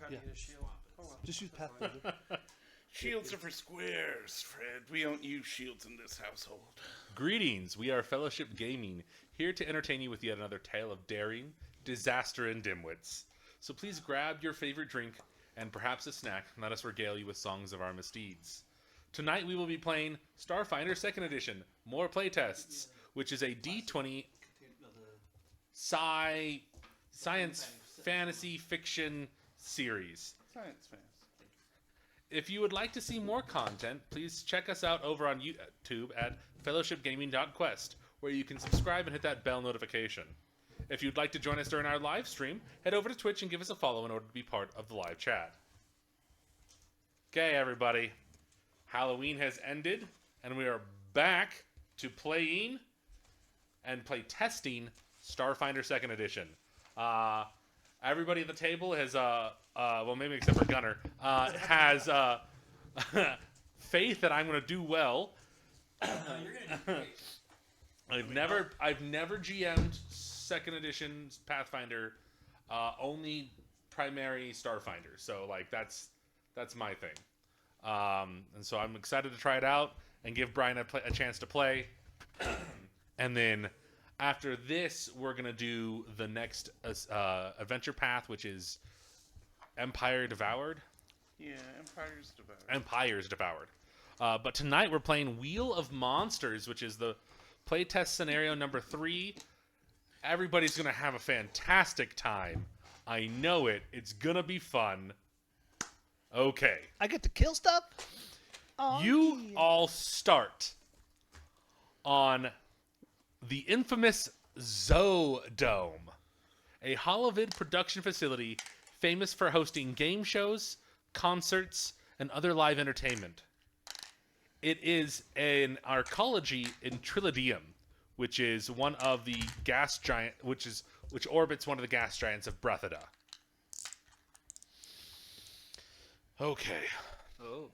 how to get a shield. Oh, well. Just use Pathfinder. Shields are for squares, Fred. We don't use shields in this household. Greetings, we are Fellowship Gaming, here to entertain you with yet another tale of daring, disaster, and dimwits. So please grab your favorite drink and perhaps a snack, and let us regale you with songs of our misdeeds. Tonight we will be playing Starfinder 2nd Edition, More Playtests, which is a D20 science fantasy fiction series. Science fans. If you would like to see more content, please check us out over on YouTube at fellowshipgaming.quest, where you can subscribe and hit that bell notification. If you'd like to join us during our live stream, head over to Twitch and give us a follow in order to be part of the live chat. Okay, everybody. Halloween has ended, and we are back to playing and play testing Starfinder 2nd Edition. Everybody at the table has, well, maybe except for Gunnar, has faith that I'm going to do well. You're gonna do great. I've never GM'd 2nd Edition Pathfinder, only primary Starfinder. So like that's my thing. And so I'm excited to try it out and give Brian a chance to play. And then after this, we're going to do the next adventure path, which is Empire Devoured. Yeah, Empire's Devoured. Empire's Devoured. But tonight we're playing Wheel of Monsters, which is the playtest scenario number 3. Everybody's going to have a fantastic time. I know it. It's going to be fun. Okay. I get to kill stuff? Oh, You yeah. all start on the infamous Zoodome, a holovid production facility famous for hosting game shows, concerts, and other live entertainment. It is an arcology in Trilodeum, which is one of the gas giant, which orbits one of the gas giants of Breathida. Okay. Oh.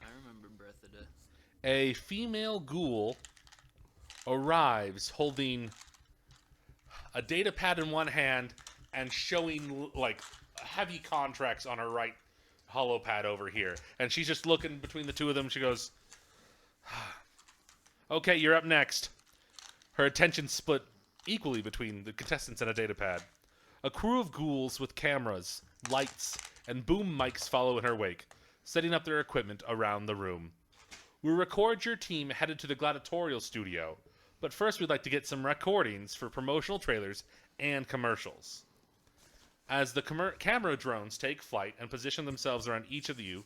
I remember Breathida. A female ghoul arrives holding a data pad in one hand and showing like heavy contracts on her right hollow pad over here. And she's just looking between the two of them. She goes, okay, you're up next. Her attention split equally between the contestants and a data pad. A crew of ghouls with cameras, lights, and boom mics follow in her wake, setting up their equipment around the room. We'll record your team headed to the gladiatorial studio, but first we'd like to get some recordings for promotional trailers and commercials. As the camera drones take flight and position themselves around each of you,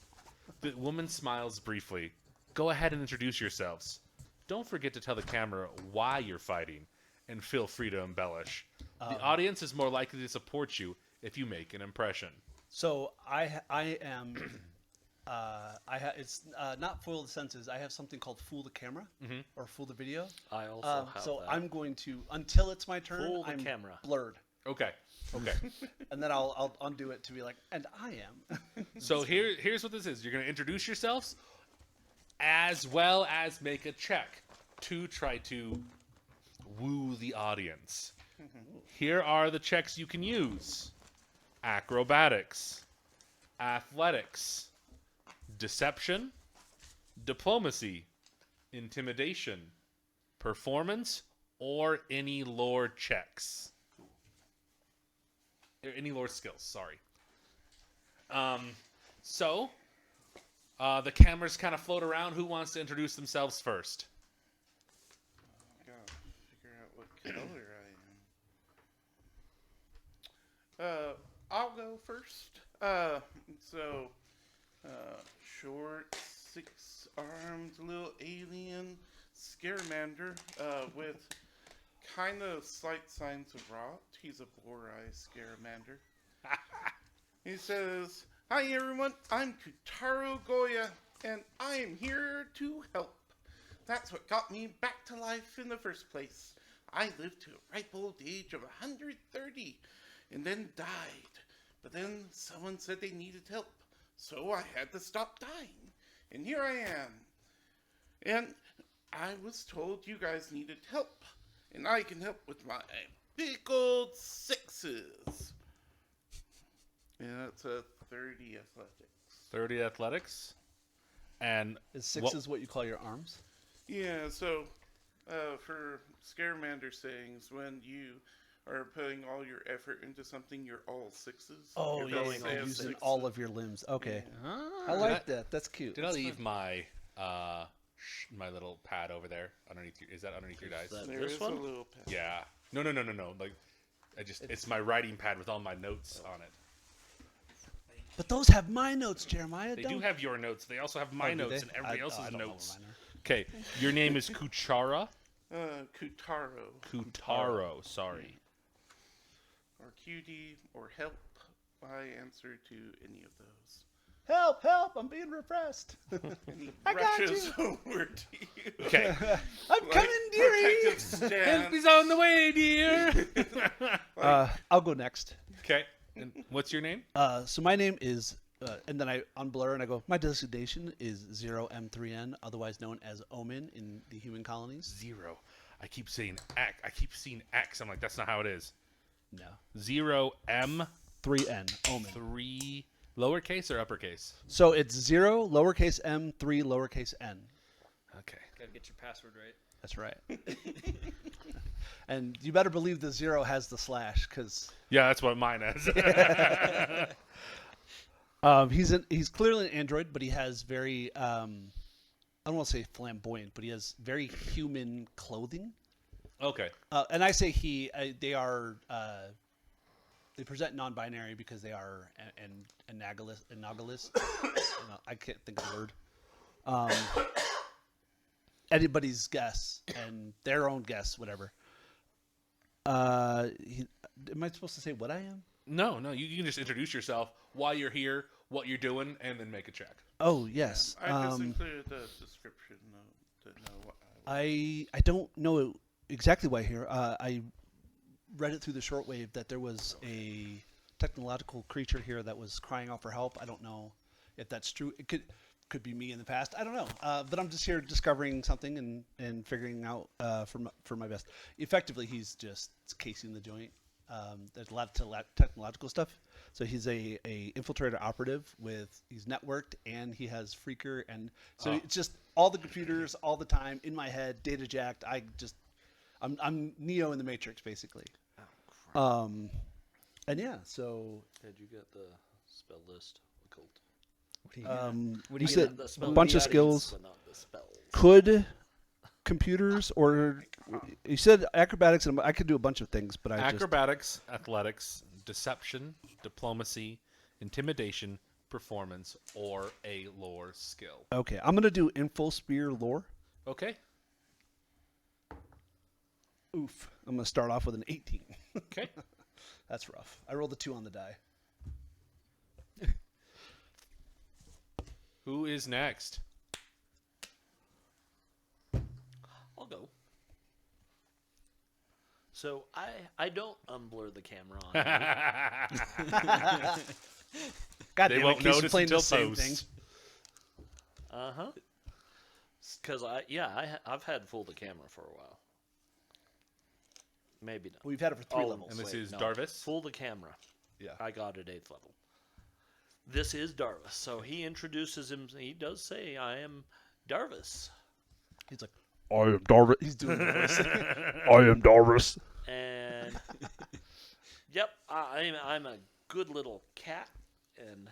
the woman smiles briefly. Go ahead and introduce yourselves. Don't forget to tell the camera why you're fighting, and feel free to embellish. The audience is more likely to support you if you make an impression. So I am. It's not fool the senses. I have something called fool the camera or fool the video. I also have so that. I'm going to until it's my turn. Fool the I'm camera. blurred, Okay. and then I'll undo it to be like, and I am. So here's what this is. You're going to introduce yourselves as well as make a check to try to woo the audience. Here are the checks you can use. Acrobatics, athletics, deception, diplomacy, intimidation, performance, or any lore checks. Or any lore skills, sorry. So, the cameras kind of float around. Who wants to introduce themselves first? Gotta figure out what color I am. I'll go first. Short, 6-armed little alien Scaramander, with kind of slight signs of rot. He's a boar-eye Scaramander. He says, "Hi everyone, I'm Kutaro Goya, and I am here to help. That's what got me back to life in the first place. I lived to a ripe old age of 130, and then died. But then someone said they needed help, so I had to stop dying. And here I am. And I was told you guys needed help, and I can help with my big old 6s. Yeah, it's a 30 athletics. 30 athletics. And Is 6 what- is what you call your arms? Yeah, so for Scaramander sayings, when you are putting all your effort into something, you're all 6s. Oh, You're yeah, going you're all using 6s. all of your limbs. Okay. Ah. I like that. That's cute. did I leave my my little pad over there underneath your, is that underneath your dice? that- There This is one? a little pad. Yeah. No. Like it's my writing pad with all my notes on it. But those have my notes, Jeremiah. They don't. do have your notes. They also have Oh, my do notes they? and everybody else's I don't know notes. what mine are. Okay, your name is Kuchara. Kutaro. Kutaro, sorry. Or QD or help. I answer to any of those. Help! Help! I'm being repressed. And he I got rushes over to you. Okay. I'm coming, dearie. Protective stance. He's on the way, dear. I'll go next. Okay. And what's your name? So my name is, and then I unblur and I go, my designation is 0M3N, otherwise known as Omen in the human colonies. 0. I keep saying X. I keep seeing X. I'm like, that's not how it is. No. 0M 3N, Omen. 3 lowercase or uppercase? So it's 0, lowercase m, 3, lowercase n. Okay. Gotta get your password right. That's right. And you better believe the 0 has the slash, because Yeah, that's what mine is. he's clearly an android, but he has very, I don't want to say flamboyant, but he has very human clothing. Okay. And I say they are, they present non-binary because they are analogous. I can't think of the word. Anybody's guess and their own guess, whatever. Am I supposed to say what I am? No. You can just introduce yourself, why you're here, what you're doing, and then make a check. Oh yes. I just included the description to know what I don't know exactly why here. I read it through the shortwave that there was a technological creature here that was crying out for help. I don't know if that's true. It could be me in the past. I don't know. But I'm just here discovering something and figuring out for my best. Effectively, he's just casing the joint. There's a lot of technological stuff. So he's a infiltrator operative he's networked and he has freaker, and so it's just all the computers all the time in my head, data jacked. I'm Neo in the Matrix basically. And yeah, so Did you get the spell list? Occult. you said The a spell bunch of the skills. but not the spells. Could computers or you said acrobatics, and I could do a bunch of things, but Acrobatics, athletics, deception, diplomacy, intimidation, performance, or a lore skill. okay. I'm gonna do info spear lore. Okay. Oof. I'm gonna start off with an 18. Okay. That's rough. I rolled a 2 on the die. Who is next? I'll go. So I don't unblur the camera on. God They damn, won't in case you're notice playing until the same post. thing. Because I've had full the camera for a while. Maybe not. We've had it for 3 All of levels. And this Wait, is no. Darvis? Full the camera. Yeah. I got it 8th level. This is Darvis. So he introduces him. He does say, "I am Darvis," He's like, I am Darvis. He's doing the voice. I am Darvis. and yep, I'm a good little cat, and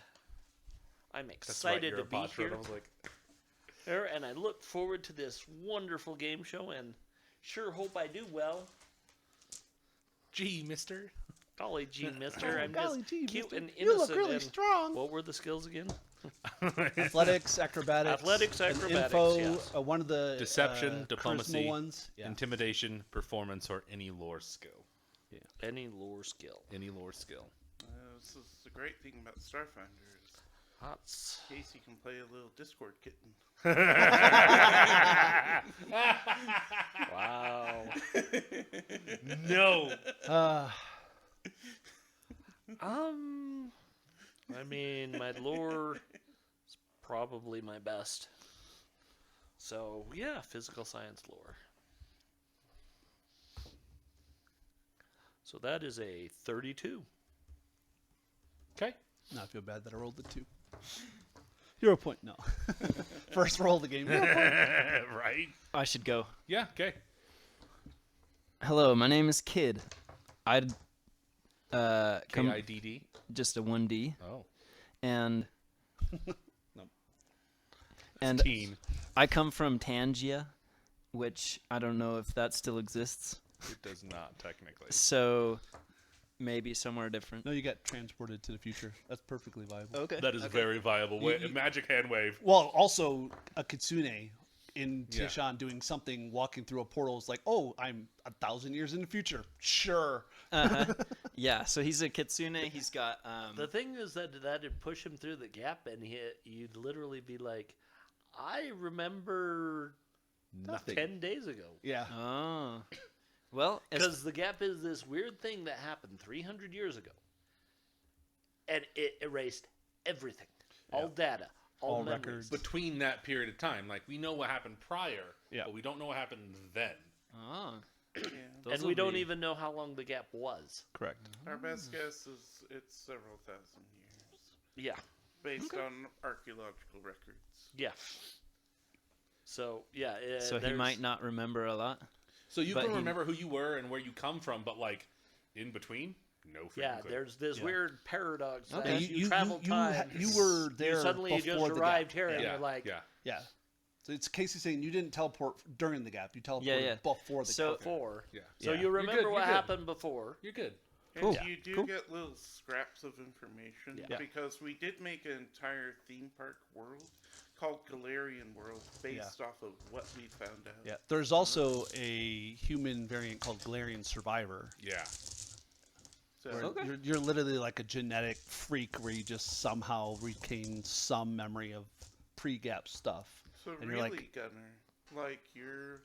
I'm excited to be here. I was like, There, and I look forward to this wonderful game show, and sure hope I do well. gee, mister. Golly gee, mister, I'm golly just gee, cute mister. and You innocent. look really and strong. What were the skills again? Athletics, acrobatics. Athletics, and acrobatics, info, yes. One of the Deception, charisma diplomacy, ones. Yeah. Intimidation, performance, or any lore skill. Any lore skill. Any lore skill. This is the great thing about Starfinder is That's Casey can play a little Discord kitten. wow. No. I mean, my lore is probably my best. So yeah, physical science lore. So that is a 32. Okay. No, I feel bad that I rolled the 2. 0 point. No. First roll of the game. 0 point. Right? I should go. Yeah. Okay. Hello, my name is Kid. I'd come KIDD. just a 1D, Oh. and No. and Teen. I come from Tangia, which I don't know if that still exists. It does not technically. So maybe somewhere different. No, you got transported to the future. That's perfectly viable. Okay. That is very viable. You- Magic hand wave. Well, also a kitsune in Yeah. Tishan doing something, walking through a portal is like, oh, I'm 1,000 years in the future. Sure. Yeah. So he's a kitsune. He's got The thing is that that'd push him through the gap, and you'd literally be like, I remember Nothing. 10 days ago. Yeah. Oh. Well, Because the gap is this weird thing that happened 300 years ago. And it erased everything. All data. All memories. records. Between that period of time, like we know what happened prior, Yeah. but we don't know what happened then. oh. Yeah. Those And will we don't be- even know how long the gap was. Correct. Our best guess is it's several thousand years, Yeah. based on archaeological records. Yeah. So, yeah. So he might not remember a lot. So you But can he- remember who you were and where you come from, but like in between, no. freaking Yeah, clue. there's this Yeah. weird paradox. Okay. That you travel time. you were there Suddenly you before just the arrived gap. here, and yeah, you're like, yeah. Yeah. So it's Casey saying you didn't teleport during the gap. You teleported yeah. before the So- gap. before. Yeah. So Yeah. you remember good, what you're good. happened before. You're good. And Cool. you do Cool. get little scraps of information Yeah. because we did make an entire theme park world called Galarian World based off of what we found out. Yeah. There's also a human variant called Galarian Survivor. Yeah. So Where you're literally like a genetic freak where you just somehow retain some memory of pre-gap stuff. So And you're really, like- Gunner, like you're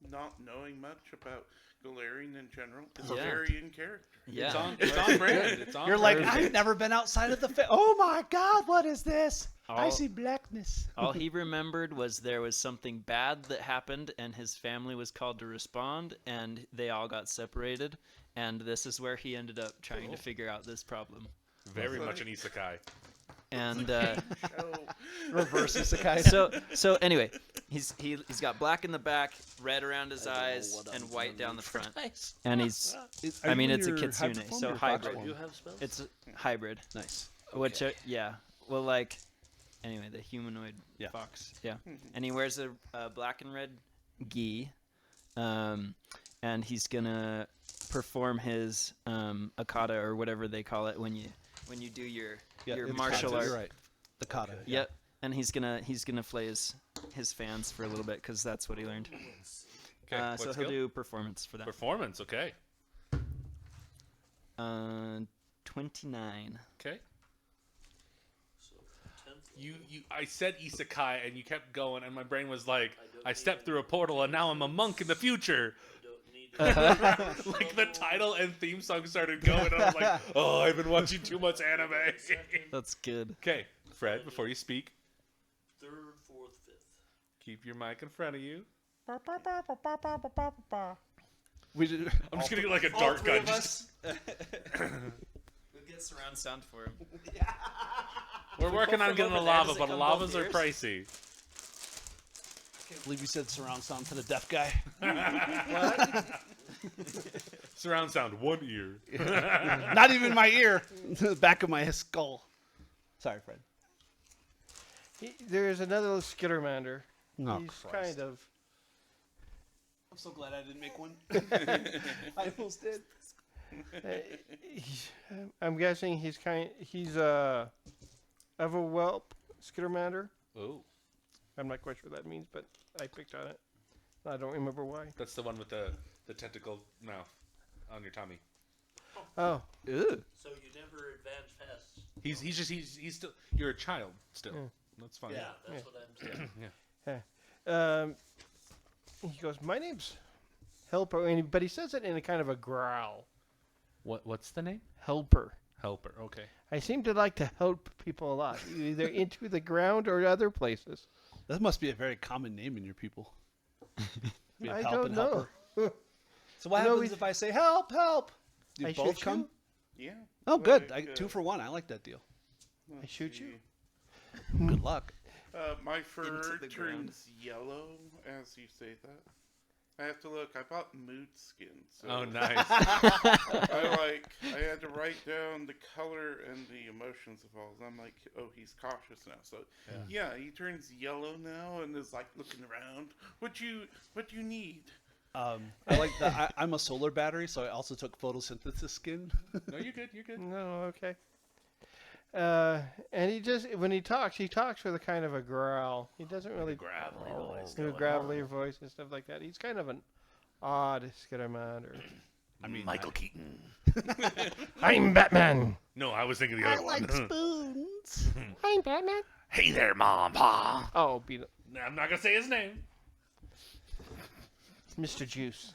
not knowing much about Galarian in general is Yeah. very in character. Yeah. It's on. It's on brand. It's on. You're like, brand. I've never been outside of the oh my god, what is this? I All- see blackness. All he remembered was there was something bad that happened, and his family was called to respond, and they all got separated. And this is where he ended up trying to figure out this problem. Very much an isekai. And Oh, Reverse isekai. so anyway, he's got black in the back, red around his I don't know eyes, what and I'm white gonna down do the for front. dice. And he's I mean, it's a kitsune, so hybrid. Do you have spells? It's a hybrid, Nice. which yeah, well, like anyway, the humanoid Yeah. fox, yeah. And he wears a black and red gi, and he's gonna perform his akata or whatever they call it when you do your it's martial kata, art. You're right. The kata. Yep. And he's gonna play his fans for a little bit because that's what he learned. Okay. what So he'll skill? do performance for that. Performance. Okay. 29. Okay. So, 10th You I said isekai and you kept going and my brain was like, I stepped through a portal and now I'm a monk in the future. don't need Like the title and theme song started going and I was like, oh, I've been watching too much anime. That's good. Okay, Fred, before you speak, 3rd, 4th, 5th. keep your mic in front of you. We did, I'm just gonna get like a dart gun. Just, We'll get surround sound for him. we're working on getting a lava, Does it but come lavas both are ears? pricey. I believe you said surround sound for the deaf guy. Surround sound, one ear. Not even my ear. The back of my skull. Sorry, Fred. There's another little Skittermander. Oh, He's Christ. kind of. I'm so glad I didn't make one. I almost did. I'm guessing he's of a whelp Skittermander. Oh, I'm not quite sure what that means, but I picked on it. I don't remember why. that's the one with the tentacle mouth on your tummy. Oh, Ooh. So you never advance past. He's still. You're a child still. That's fine. Yeah, that's what I'm saying. he goes, "My name's Helper," but he says it in a kind of a growl. What's the name? Helper. Helper. Okay. I seem to like to help people a lot, either into the ground or other places. That must be a very common name in your people. Be a I help don't and know. helper. So what No, happens if I say help, help? Do I both shoot come? you? Yeah. Oh, good. Like, 2 for 1. I like that deal. I shoot you? Good luck. My fur Into the ground. turns yellow as you say that. I have to look. I bought mood skin. So Oh, nice. I had to write down the color and the emotions of all. I'm like, oh, he's cautious now. So yeah, he turns yellow now and is like looking around. What do you need? I like that. I'm a solar battery, so I also took photosynthesis skin. No, you're good. You're good. No, okay. And he just, when he talks with a kind of a growl. He doesn't really Gravelly voice. do a gravelly voice and stuff like that. He's kind of an odd Scamander. I mean, Michael Keaton. I'm Batman. No, I was thinking the other one. spoons. I'm Batman. Hey there, Mom, Pa. Oh, beat it. I'm not gonna say his name. Mr. Juice.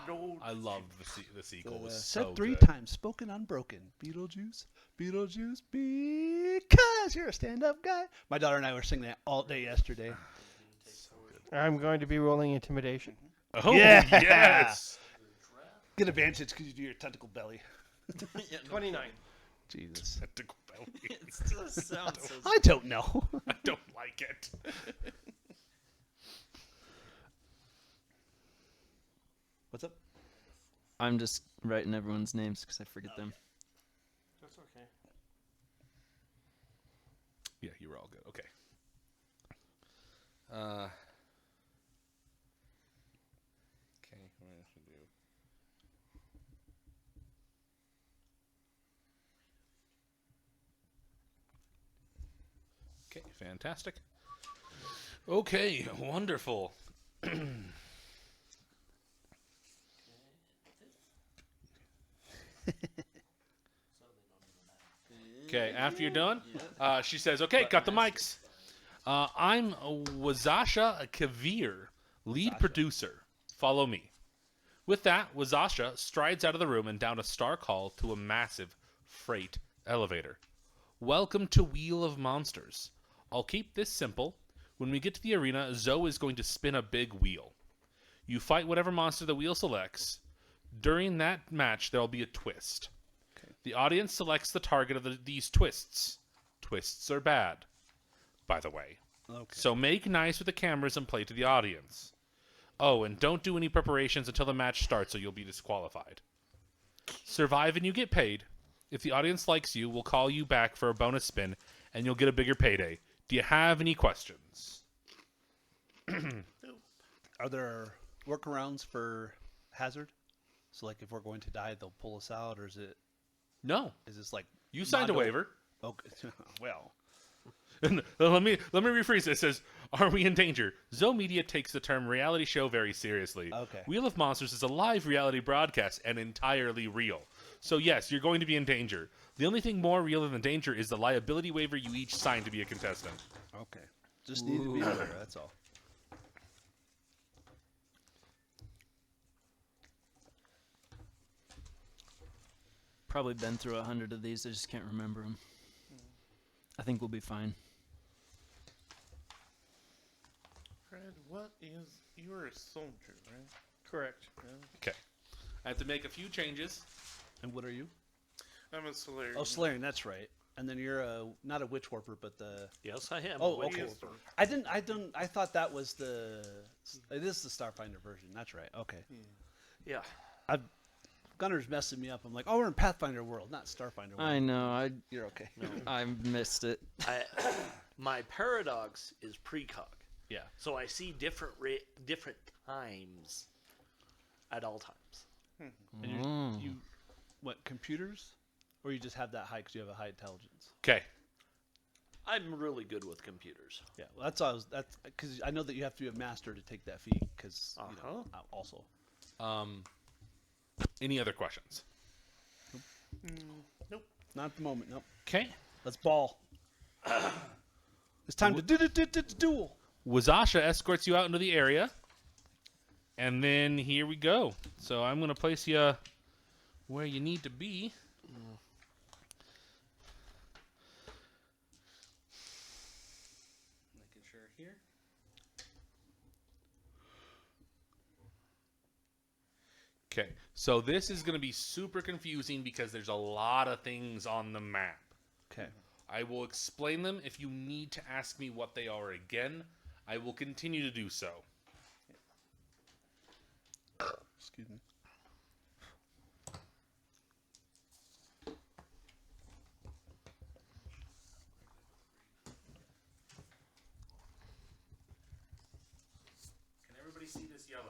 No. I loved the sequel. It was Said so 3 good. times, spoken unbroken. Beetlejuice, Beetlejuice, because you're a stand-up guy. My daughter and I were singing that all day yesterday. I'm going to be rolling intimidation. Oh Yeah. yes. Get advantage because you do your tentacle belly. 29. Jesus. Tentacle belly. It still sounds so. I don't know. I don't like it. What's up? I'm just writing everyone's names because I forget them. That's okay. Yeah, you were all good. Okay. Okay, what else to do? Okay, fantastic. Okay, wonderful. Okay, after you're done, she says, okay, cut the mics. I'm Wazasha Kavir, lead producer. Follow me. With that, Wazasha strides out of the room and down a stark hall to a massive freight elevator. Welcome to Wheel of Monsters. I'll keep this simple. When we get to the arena, Zoe is going to spin a big wheel. You fight whatever monster the wheel selects. During that match, there will be a twist. The audience selects the target of these twists. Twists are bad, by the way. Okay. So make nice with the cameras and play to the audience. Oh, and don't do any preparations until the match starts or you'll be disqualified. Survive and you get paid. If the audience likes you, we'll call you back for a bonus spin and you'll get a bigger payday. Do you have any questions? Are there workarounds for hazard? So, like, if we're going to die, they'll pull us out, or is No. this like You signed a Mondo- waiver. Okay, well, let me rephrase it. It says, are we in danger? Zoe Media takes the term reality show very seriously. Okay. Wheel of Monsters is a live reality broadcast and entirely real. So yes, you're going to be in danger. The only thing more real than danger is the liability waiver you each signed to be a contestant. okay, just need to be aware. That's all. Probably been through 100 of these. I just can't remember them. I think we'll be fine. Fred, what is... You're a soldier, right? Correct. Okay. I have to make a few changes. And what are you? I'm a Solarian. Oh, Solarian, that's right. And then you're not a witch warper, but the. Yes, I am. Oh, Wait, okay. Yes, sir. I thought that was the. It is the Starfinder version. That's right. Okay. Yeah. Gunner's messing me up. I'm like, oh, we're in Pathfinder world, not Starfinder world. I know. You're okay. I missed it. My paradox is precog. Yeah. So I see different times at all times. And you what, computers? Or you just have that high because you have a high intelligence? Okay. I'm really good with computers. Yeah, well, that's because I know that you have to be a master to take that feat. Because also, Any other questions? Nope. not at the moment. Nope. Okay. Let's ball. It's time to duel. Wazasha escorts you out into the area. And then here we go. So I'm going to place you where you need to be. Making sure here. Okay, so this is going to be super confusing because there's a lot of things on the map. Okay. I will explain them. If you need to ask me what they are again, I will continue to do so. Excuse me. Can everybody see this yellow?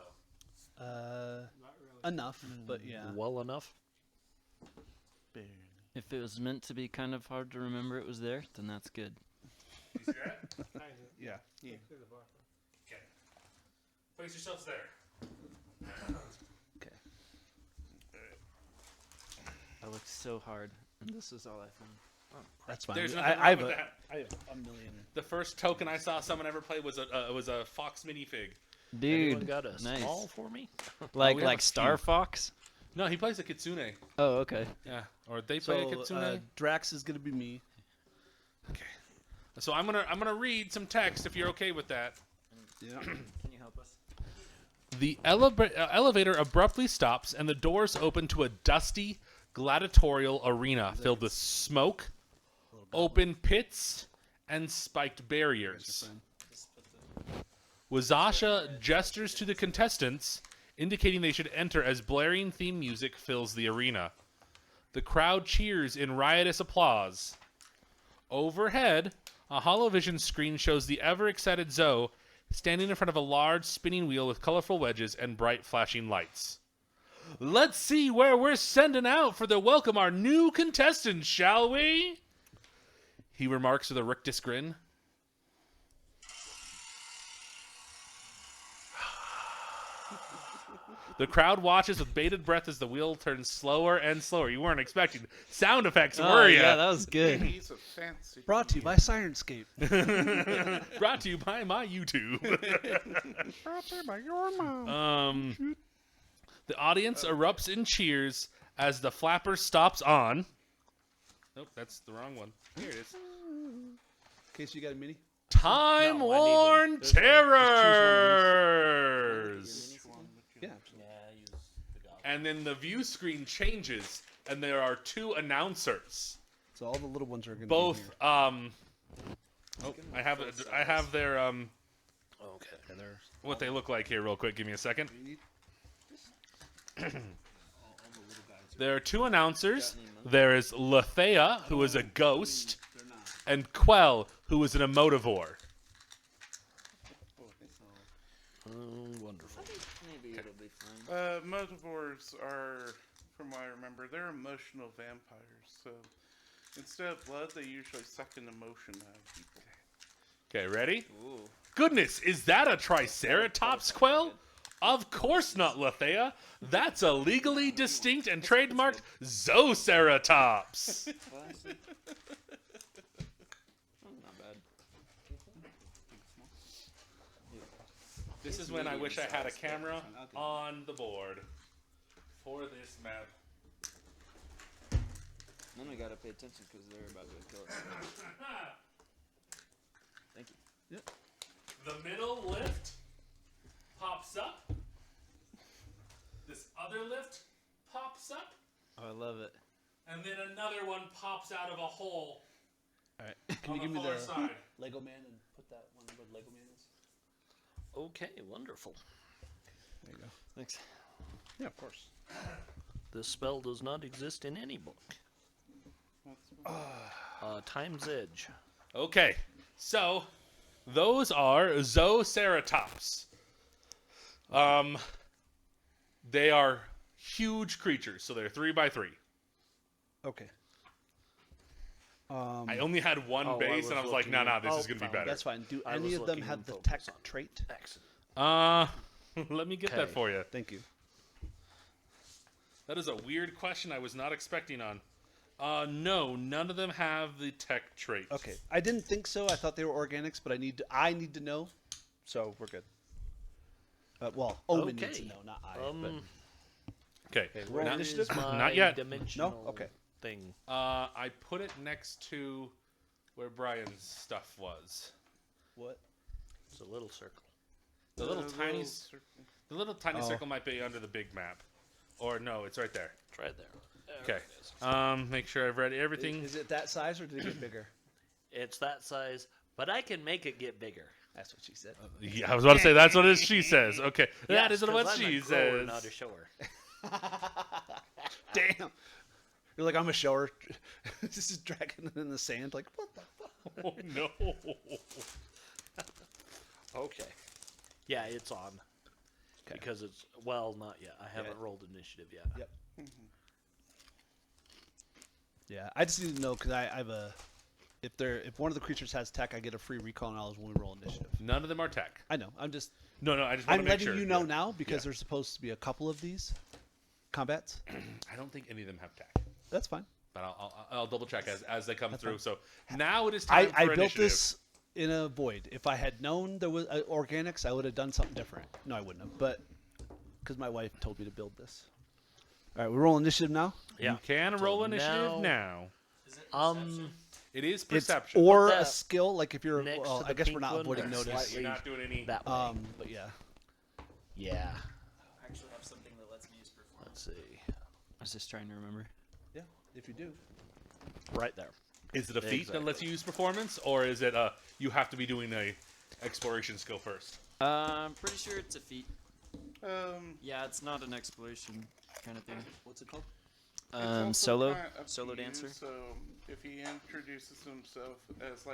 Enough, but yeah. Well enough. Barely. If it was meant to be kind of hard to remember it was there, then that's good. You see that? Yeah. Okay. Place yourselves there. Okay. I looked so hard, and this is all I found. That's fine. There's I nothing have wrong a, with that. I have a million. The first token I saw someone ever play was a fox minifig. Anyone Dude, got a nice. small for me? like we have a like Star few. Fox. No, he plays a kitsune. Oh, okay. Yeah, or they play a So kitsune. Drax is gonna be me. Okay. So I'm gonna read some text if you're okay with that. Yeah. Can you help us? The elevator abruptly stops, and the doors open to a dusty gladiatorial arena filled with smoke, open pits, and spiked barriers. Wazasha gestures to the contestants, indicating they should enter as blaring theme music fills the arena. The crowd cheers in riotous applause. Overhead, a holovision screen shows the ever-excited Zoe standing in front of a large spinning wheel with colorful wedges and bright flashing lights. Let's see where we're sending out for the welcome our new contestants, shall we? He remarks with a rictus grin. The crowd watches with bated breath as the wheel turns slower and slower. You weren't expecting sound effects, were ya? Yeah, that was good. He's a fancy. Brought to you by Sirenscape. Brought to you by my YouTube. by your mom. The audience erupts in cheers as the flapper stops on. Nope, that's the wrong one. Here it is. In case you got a mini. Time-worn terrors. Yeah. And then the view screen changes, and there are two announcers. So all the little ones are gonna Both, be here. I have their Okay. And they're what they look like here real quick. Give me a second. There are two announcers. There is Lethea, who is a ghost, and Quell, who is an emotivore. wonderful. Maybe it'll be fine. Motivores are, from what I remember, they're emotional vampires. So instead of blood, they usually suck an emotion out of people. Okay, ready? Ooh. Goodness, is that a Triceratops, Quell? Of course not, Lethea. That's a legally distinct and trademarked Zoceratops. Classic. Oh, not bad. This is when I wish I had a camera on the board for this map. Then we gotta pay attention because they're about to kill us. Thank you. The middle lift pops up. This other lift pops up. Oh, I love it. And then another one pops out of a hole All right. Can on you give the me far the side. Lego man and put that one where Lego man is? Okay, wonderful. There you go. Thanks. Yeah, of course. This spell does not exist in any book. Time's Edge. Okay, so those are Zoceratops. They are huge creatures, so they're 3x3. Okay. I only had one Oh, I base, was and I was like, looking- nah, this oh, is gonna be found better. That's fine. Do I any was of them looking have in the focus tech on- trait? Excellent. Let me get that Okay. for you. Thank you. That is a weird question I was not expecting on. No, none of them have the tech trait. Okay. I didn't think so. I thought they were organics, but I need to know. So we're good. Well, Omen needs to Okay. know, not I. Okay. roll Not, initiative? not yet. Dimensional Okay. Thing. I put it next to where Brian's stuff was. What? It's a little circle. The little tiny, circle. the little tiny Oh. circle might be under the big map, or no, it's right there. It's right there. Okay. Make sure I've read everything. Is it that size or did it get bigger? It's that size, but I can make it get bigger. That's what she said. Yeah, I was about to say that's what she says. Okay, that Yes, isn't 'cause what I'm she a grower, says. not a shower. Damn. You're like, I'm a shower. This is dragging it in the sand. Like, what the fuck? Oh no. Okay. Yeah, it's on. Okay. Because it's not yet. I haven't rolled initiative yet. Yep. Yeah, I just need to know because I have a. If one of the creatures has tech, I get a free recall knowledge when we roll initiative. None of them are tech. I know. I'm just. No, I just want I'm to make letting sure. you know Yeah. now because Yeah. there's supposed to be a couple of these combats. I don't think any of them have tech, That's fine. but I'll double check as they come That's through. fine. So now it is time I for built initiative. this in a void. If I had known there was organics, I would have done something different. No, I wouldn't have. But because my wife told me to build this. All right, we roll initiative now. Yeah. You can So roll initiative now. It is perception. It's or Put a that skill. Like if you're, next well, to I the guess we're pink not one, avoiding or notice. slightly You're not doing any. that way. But yeah. Yeah. I actually have something that lets me use performance. Let's see. I was just trying to remember. Yeah, if you do. Right there. Is it a feat that Exactly. lets you use performance, or is it you have to be doing a exploration skill first? I'm pretty sure it's a feat. Yeah, Yeah, it's not an exploration kind of thing. What's it called? it's also Solo kinda up to solo you, dancer. So if he introduces himself as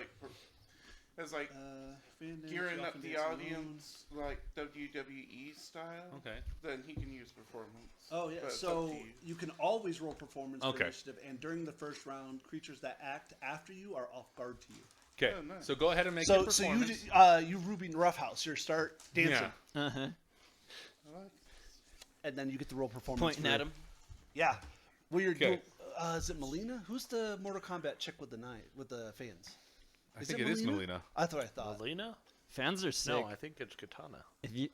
gearing up the audience like WWE style, Okay. then he can use performance. Oh yeah, But it's so up to you. you can always roll performance for Okay. initiative, and during the first round, creatures that act after you are off guard to you. Okay. Oh, nice. So go ahead and make So, your so performance. you Ruby Roughhouse, you start dancing, Yeah. Uh huh. I like and then you get to roll performance. Pointing for- at him. Yeah. Well, you're. Okay. Is it Melina? Who's the Mortal Kombat chick with the fans? I think it is Melina. That's what I thought. Melina? Fans are sick. No, I think it's Katana. If you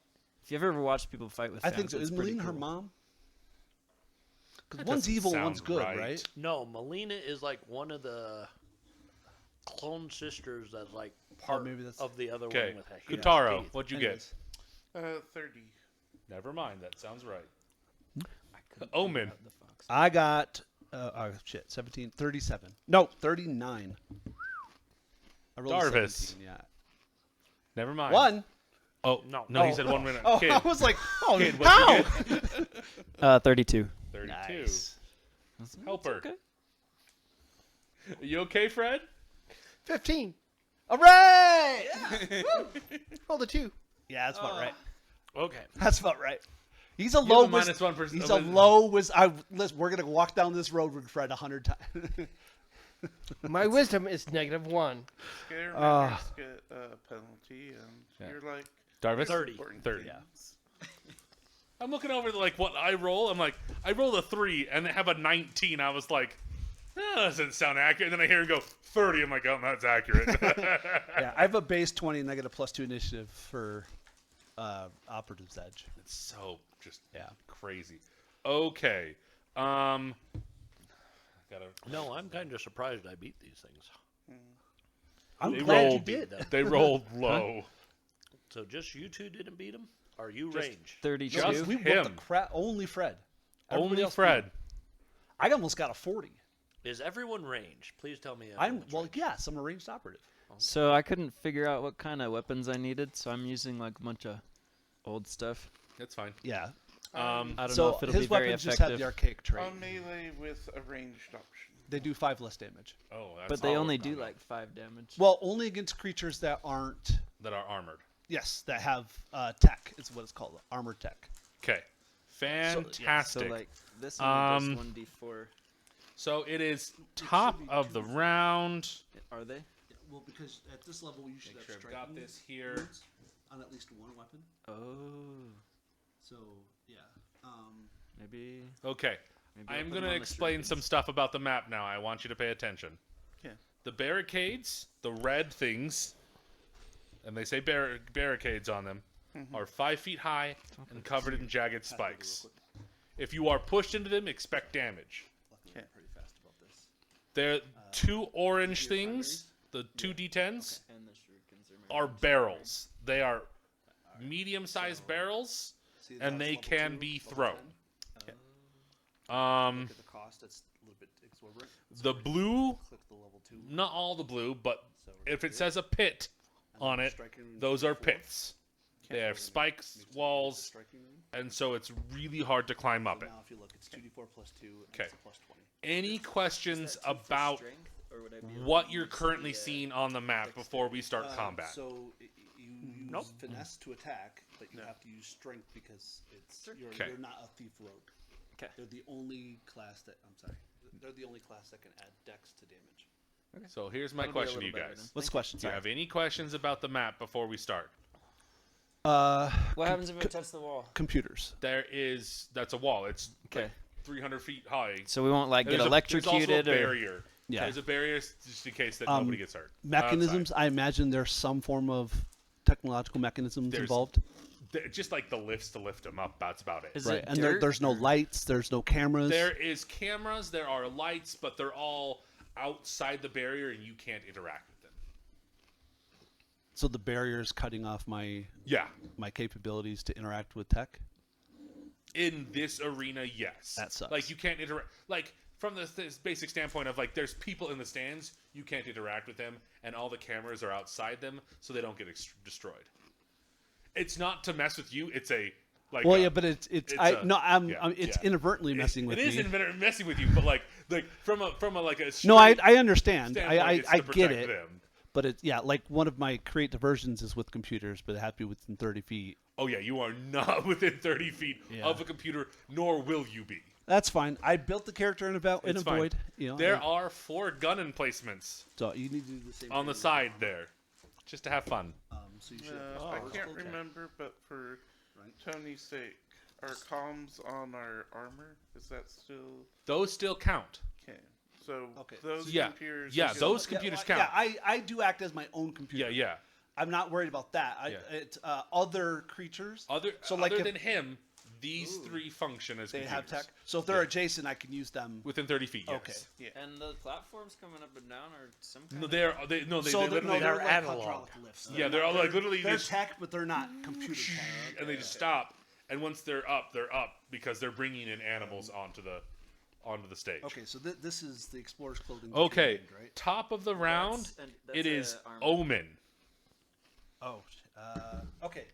ever watch people fight with I fans, think so. it's Is pretty Melina her cool. mom? Because That one's doesn't evil, sound one's good, right. right? No, Melina is like one of the clone sisters that's like part maybe that's- of the other Okay. one with a huge Kutaro, teeth. what'd you Anyways. get? 30. Never mind. That sounds right. I couldn't Omen. figure out the fox. I got 17, 37. No, 39. I rolled a Darvis. 17, yeah. Never mind. One. Oh No. no! He Oh. said 1 minute. Oh, Kid, I was like, oh, Kid, how? what'd you get? 32. 32. Nice. Helper. Okay. Are you okay, Fred? 15. All right. Roll the 2. Yeah, that's about right. Okay. That's about right. He's a You low. have a minus 1%. He's a low. Listen, we're gonna walk down this road with Fred 100 times. My wisdom is -1. Scaremanders get a penalty, and Yeah. you're like Darvis? 30. important 30. things. I'm looking over what I roll. I'm like, I rolled a 3 and they have a 19. I was like, that doesn't sound accurate. And then I hear him go 30. I'm like, oh, that's accurate. Yeah, I have a base 20 and I get a +2 initiative for Operative's Edge. It's so just Yeah. crazy. Okay. Gotta. No, I'm kind of surprised I beat these things. I'm They glad you rolled- did. They rolled low. So just you two didn't beat them? Are you Just- range? 32. Just We whooped him. the crap. Only Fred. Everybody Only else Fred. beat him. I almost got a 40. Is everyone range? Please tell me. I'm everyone's well, range. yes, I'm a ranged operative. So I couldn't figure out what kind of weapons I needed, so I'm using like a bunch of old stuff. That's fine. Yeah. I don't know So if it'll his be very weapons just have effective. the archaic trait. On melee with a ranged option. They do 5 less damage. Oh, that's But they all only it's do not like 5 damage. Well, only against creatures that aren't. that are armored. Yes, that have tech. Is what it's called, armored tech. Okay. Fantastic. So like this only does Um, 1d4. So it is top be of the round. Are they? Well, because at this level you should Make sure have I've got striking this here. wounds on at least one weapon. Oh, So yeah. maybe. Okay. maybe I'll I'm put going them to on the explain shurikens. some stuff about the map now. I want you to pay attention. Yeah. The barricades, the red things, and they say barricades on them, are 5 feet high and covered in jagged spikes. If you are pushed into them, expect damage. Okay. Pretty fast about this. They're 2 orange things, the 2 d10s, And the shurikens are my are barrels. They are medium-sized barrels, See, and that's they level can 2, be level thrown. 10. Look at the cost. That's a little bit exorbitant. The blue, Click the level 2. not all the blue, but So we're if gonna it do says a pit And then on it, striking range those are 4. pits. They have spikes, Makes it walls, striking range. and so it's really hard to climb up So it. now if you look, it's 2d4 plus 2, and Okay. it's a plus 20. Any questions Is that 2 for about strength, or would I be able what to you're use currently the, seeing on the map before we start combat? So you use Nope. finesse to attack, but you have to use strength because Okay. you're not a thief rogue. 'Kay. They're the only class that they're the only class that can add dex to damage. So here's my That'll be a question to you little better guys. then. What's the question? Do you have any questions about the map before we start? What happens if I touch the wall? Computers. That's a wall. It's Okay. like 300 feet high. So we won't like And get electrocuted there's also a or barrier. Yeah. There's a barrier just in case that nobody gets hurt. Mechanisms. I imagine there's some form of technological mechanisms There's- involved. Just like the lifts to lift them up. That's about it. Is Right. it And dirt there's no or- lights. There's no cameras. There is cameras. There are lights, but they're all outside the barrier, and you can't interact with them. So the barrier is cutting off my Yeah. capabilities to interact with tech. In this arena, yes. That sucks. Like you can't interact. Like from the basic standpoint of like, there's people in the stands. You can't interact with them, and all the cameras are outside them, so they don't get destroyed. It's not to mess with you. It's a like. Well, yeah, but it's it's yeah. inadvertently messing with it me. It is messing with you, but like from a like a No, I straight understand. standpoint, it's I to get protect it. them. But it's like one of my create diversions is with computers, but it has to be within 30 feet. Oh yeah, you are not within 30 feet Yeah. of a computer, nor will you be. That's fine. I built the character in a It's fine. void. You know, There are 4 gun emplacements so you need to do the same on the thing. side there, just to have fun. So you should. I can't remember, but for Tony's sake, our comms on our armor, is that still Those still count. okay? So Okay. those Yeah. computers. Yeah, are still- those computers count. Yeah, I do act as my own computer. Yeah. I'm not worried about that. Yeah. It's other creatures. Other like other if than him, these 3 function as they have computers. tech. So if they're adjacent, I can use them. Within 30 feet. Yes. Okay. Yeah. And the platforms coming up and down are some kind No, of... they So literally they're like analog. hydraulic lifts. Yeah, they're all like literally They're just tech, but they're not computer tech. and they just stop. And once they're up because they're bringing in animals onto the stage. Okay, so this is the explorer's clothing. Okay, brand, right? top of the round, that's it is armor. Omen. Oh, okay.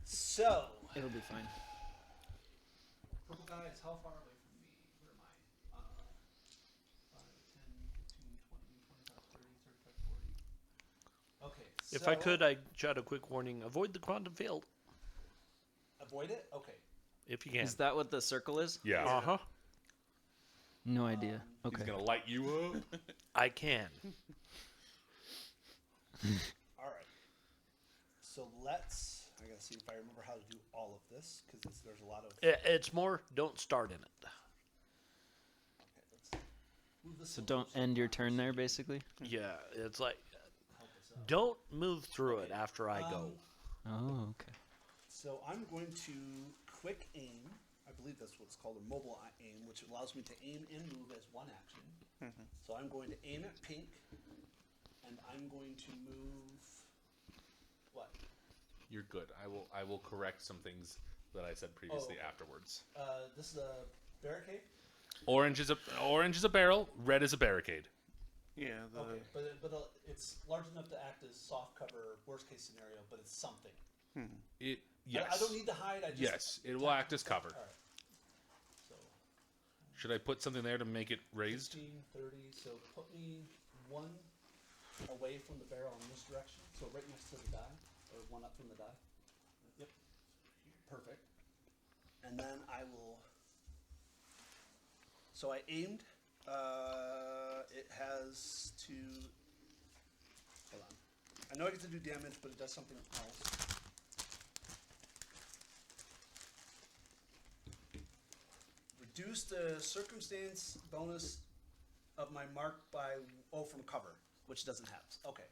So, It'll be fine. purple guys, how far away from me? Where am I? 5, 10, 15, 20, 25, 30, 35, 40. Okay. If I could, I'd shout a quick warning: avoid the quantum field avoid it. Okay. if you can. Is that what the circle is? Yeah. Uh huh. No idea. He's Okay. gonna light you up. I can. All right. So let's. I gotta see if I remember how to do all of this because there's a lot of. It's more. Don't start in it. Okay, let's move this. So a don't little so end your Marcus turn there, basically? Yeah, it's like help us out. don't move through it after I go. Oh, okay. So I'm going to quick aim. I believe that's what's called a mobile aim, which allows me to aim and move as one action. So I'm going to aim at pink, and I'm going to move. What? You're good. I will correct some things that I said previously okay. afterwards. This is a barricade. Orange is a barrel. Red is a barricade. Yeah. The, Okay, but it's large enough to act as soft cover, worst case scenario, but it's something. It yes. I don't need to hide. I just Yes, it will act as cover. All right. So Should I put something there to make it raised? 15, 30. So put me one away from the barrel in this direction. So right next to the die, or one up from the die. Yep. Perfect. And then I will. So I aimed. It has to. Hold on. I know I get to do damage, but it does something else. Reduce the circumstance bonus of my mark by from cover, which doesn't have. Okay.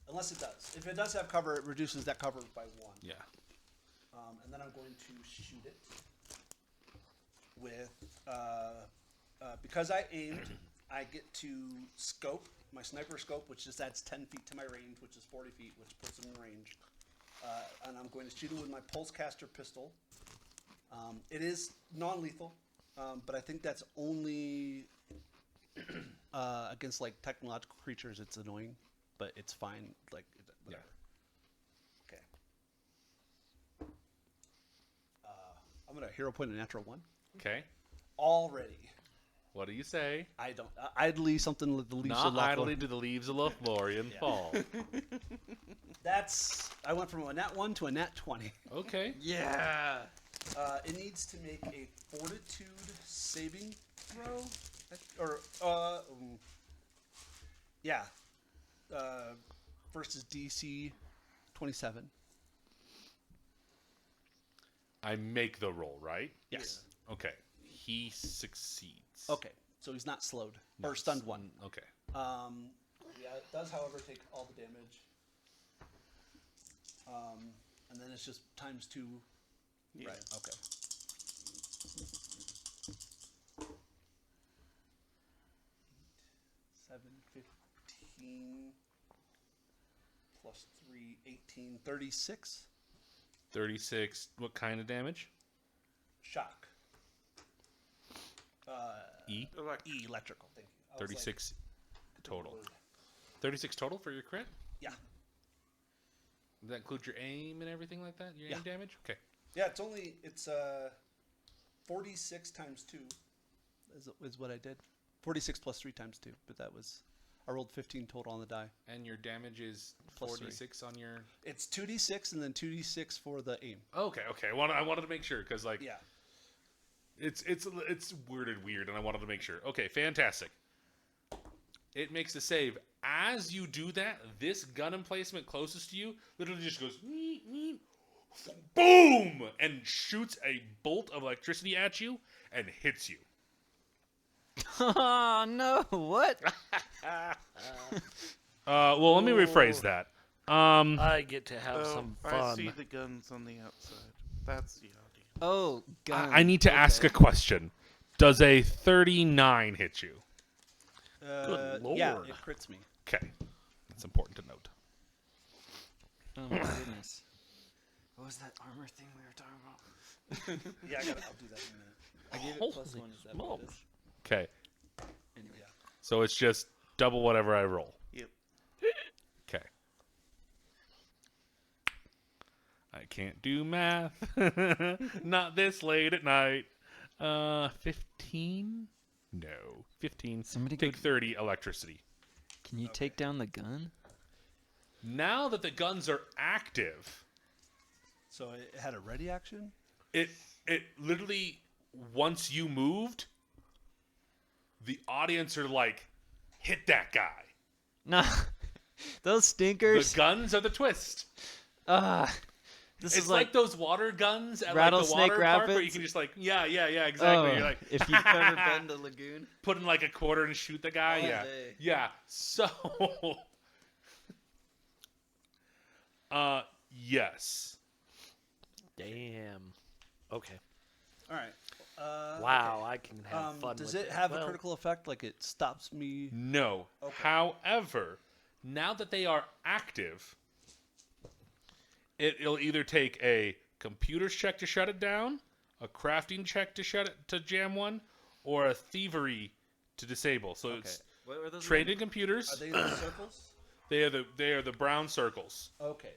Unless it does. If it does have cover, it reduces that cover by 1. Yeah. And then I'm going to shoot it with, because I aimed, I get to scope, my sniper scope, which just adds 10 feet to my range, which is 40 feet, which puts it in range. And I'm going to shoot it with my pulse caster pistol. It is non-lethal. But I think that's only against like technological creatures. It's annoying, but it's fine. Like whatever. Okay. I'm gonna hero point a natural 1 Okay. already. What do you say? I don't idly something with the leaves. Not of idly do the leaves of Lothlorien fall. That's I went from a nat 1 to a nat 20. Okay. Yeah. It needs to make a fortitude saving throw, yeah. First is DC 27. I make the roll, right? Yes. Okay. He succeeds. Okay, so he's not slowed or Not stunned s- 1. Okay. Yeah, it does, however, take all the damage. And then it's just times 2. Yeah. Right. Okay. Seven, 15 plus 3, 18, 36. 36. What kind of damage? Shock. E. Electrical. Thank you. I was 36 total. word. 36 total for your crit? Yeah. Does that include your aim and everything like that? Your Yeah. aim damage? Okay. Yeah, it's 46 times 2 is what I did. 46 plus 3 times 2, but I rolled 15 total on the die. And your damage is Plus 46 on your... It's 2d6 and then 2d6 for the aim. Okay. I wanted to make sure, because, like, Yeah. it's worded weird, and I wanted to make sure. Okay, fantastic. It makes a save. As you do that, this gun emplacement closest to you literally just goes... boom! And shoots a bolt of electricity at you and hits you. Oh no! What? Well, let me rephrase that. I get to have some I fun. see the guns on the outside. That's the audience. Oh, gun. I need to ask a question. Does a 39 hit you? Good Yeah, lord. it crits me. Okay. That's important to note. Oh my goodness. What was that armor thing we were talking about? Yeah, I'll do that in a minute. I gave it Holy +1. Is that what it is? smokes. Okay. Anyway. So it's just double whatever I roll. Yep. Okay. I can't do math. Not this late at night. 15? No. 15. Somebody Take go- 30 electricity. Can you take down the gun? Now that the guns are active, So it had a ready action? it literally, once you moved, the audience are like, hit that guy. Nah. Those stinkers. The guns are the twist. This It's is like those water guns at Rattlesnake like the water park where you Rapids? can just like, yeah, exactly. Oh, You're like, if you've ever been to Lagoon. put in like a quarter and shoot the guy. All Yeah. day. Yeah. So, yes. Damn. Okay. All right. Wow, I can have fun Does with it have Well, a critical effect? Like it stops me? No. Okay. However, now that they are active, it'll either take a computer's check to shut it down, a crafting check to jam one, or a thievery to disable. So it's What were those? trained again? in computers. Are they in the circles? They are the brown circles. Okay.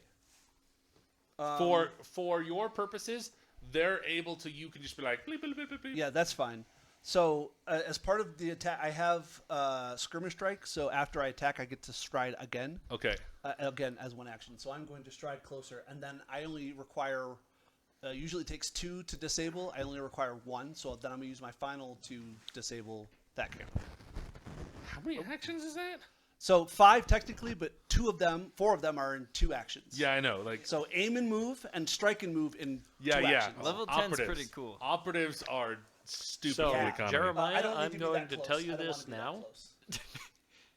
For your purposes, they're able to. You can just be like, bleep, bleep, bleep, bleep, bleep. Yeah, that's fine. So as part of the attack, I have skirmish strike. So after I attack, I get to stride again. Okay. Again as one action. So I'm going to stride closer, and then I only require. Usually it takes 2 to disable. I only require 1, so then I'm gonna use my final to disable that character. How many actions is that? So 5 technically, but 4 of them are in 2 actions. Yeah, I know. Like, So aim and move, and strike and move in 2 yeah. actions. Level 10's pretty cool. Operatives are stupid So, for the economy. Jeremiah, I don't need I'm to be going that to close. tell I you don't wanna this be that now, close.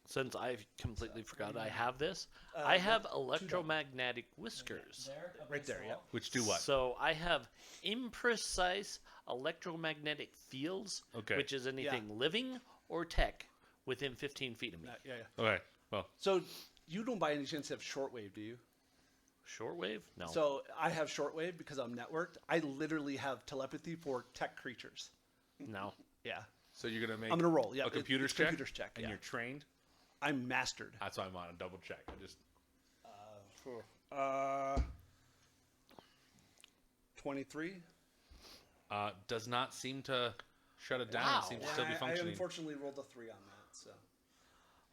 since I completely forgot I have this. I have electromagnetic whiskers. Right there, yeah. Which do what? So I have imprecise electromagnetic fields, Okay. which is anything living or tech within 15 feet of me. Yeah. Okay. Well, So you don't by any chance have shortwave, do you? Shortwave? No. So I have shortwave because I'm networked. I literally have telepathy for tech creatures. No. Yeah. So you're gonna make I'm gonna roll. Yeah. a computer's it's check. Computer's check. And Yeah. you're trained. I'm mastered. That's why I'm on a double check. I just 23. does not seem to shut it down. Wow. It seems to still be I functioning. unfortunately rolled a 3 on that, so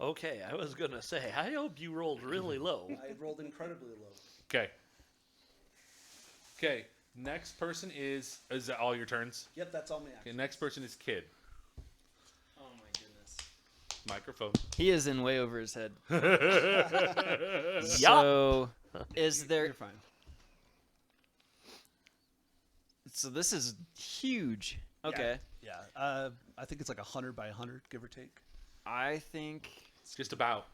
Okay, I was gonna say, I hope you rolled really low. I rolled incredibly low. Okay. Okay. Next person is that all your turns? Yep, that's all my Okay. actions. Next person is Kid. Oh my goodness. Microphone. He is in way over his head. Yup. So, is there? You're fine. So this is huge. Okay. Yeah. I think it's like 100 by 100, give or take. I think. It's just about.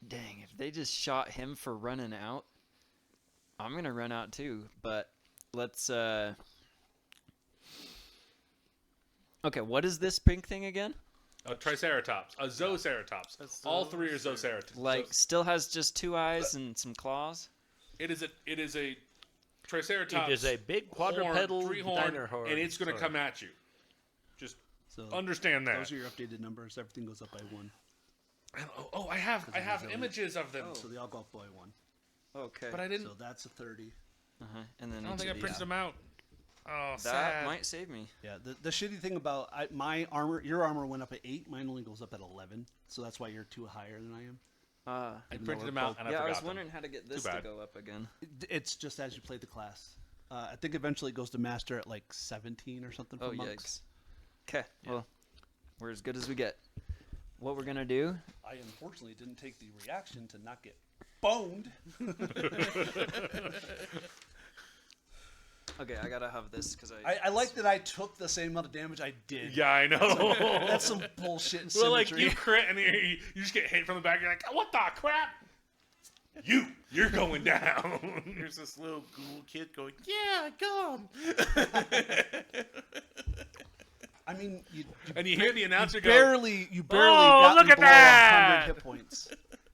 Dang, if they just shot him for running out, I'm gonna run out too. But let's. Okay, what is this pink thing again? A Triceratops. A Zooceratops. All three are Zooceratops. Like, still has just 2 eyes and some claws. It is a Triceratops. It is a big quadrupedal three-horn, dinosaur. and it's going to come at you. Just So understand that. those are your updated numbers. Everything goes up by 1. I have resilient. images of them, So they all go up by 1. Okay. but I didn't. So that's a 30. And then I don't think I each of printed these. them out. Oh, That sad. might save me. Yeah, the shitty thing about my armor, your armor went up at 8. Mine only goes up at 11. So that's why you're 2 higher than I am. I Even printed though them we're out, both- and I Yeah, I forgot was them. wondering how to get this to bad. go up again. It's just as you play the class. I think eventually it goes to master at like 17 or something for Oh, monks. yikes. Okay, well, we're as good as we get. What we're gonna do? I unfortunately didn't take the reaction to not get boned. Okay, I gotta have this because I like that I took the same amount of damage I did. Yeah, I know. That's some bullshit Well, like symmetry. you crit and you just get hit from the back. You're like, what the crap? You're going down. There's this little ghoul kid going, yeah, gum. I mean, you And you hear the announcer go, barely "Oh, got look me at below that!" 100 hit points.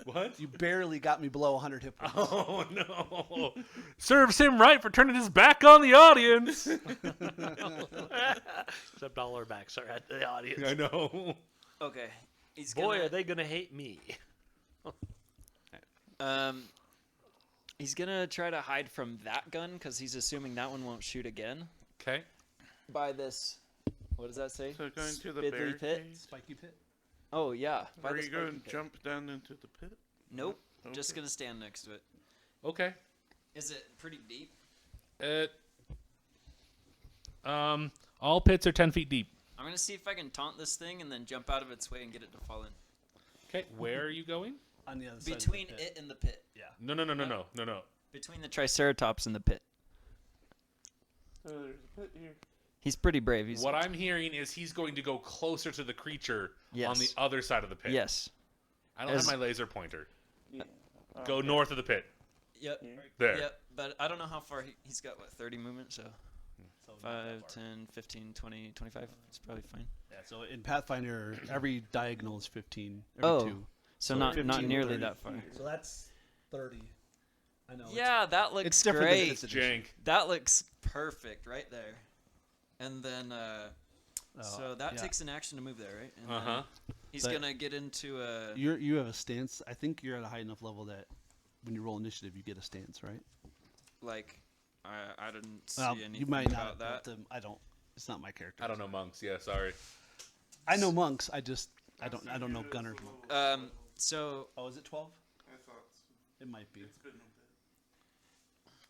"What? You barely got me below 100 hit points. Oh no! Serves him right for turning his back on the audience." Except all our backs are at the audience. I know. Okay, he's Boy, gonna, are they gonna hate me. he's gonna try to hide from that gun because he's assuming that one won't shoot again. Okay. By this, what does that say? So going to the Spiddly pit. barricade. Spiky pit. Oh yeah. By Are the you going spiky to pit. jump down into the pit? Nope. Just Okay. gonna stand next to it. Okay. Is it pretty deep? All pits are 10 feet deep. I'm gonna see if I can taunt this thing and then jump out of its way and get it to fall in. Okay. Where are you going? On the other side. Between of the pit. it and the pit. No. Between the Triceratops and the pit. So there's a pit here. He's pretty brave. He's What I'm hearing is he's going to go closer to the creature on Yes. the other side of the pit. Yes. I don't As- have my laser pointer. Yeah. Go north of the pit. Yep. There. Yep. But I don't know how far he's got. What, 30 movement? So So not that 5, far. 10, 15, 20, 25. It's probably fine. Yeah, so in Pathfinder, every diagonal is 15. Every Oh. 2. So, So not 15, nearly 30. that far. So that's 30. I know. Yeah, that looks It's different than great. fifth edition. Jank. That looks perfect right there. And then, so that yeah. takes an action to move there, right? And Uh-huh. then he's But- gonna get into a. You have a stance. I think you're at a high enough level that when you roll initiative, you get a stance, right? Like, I didn't see Well, anything you might not. about that. But, I don't. It's not my character. I don't know monks. Yeah, sorry. I know monks. I don't know gunners. Monk. So Oh, is it 12? I thought so. It might be. It's been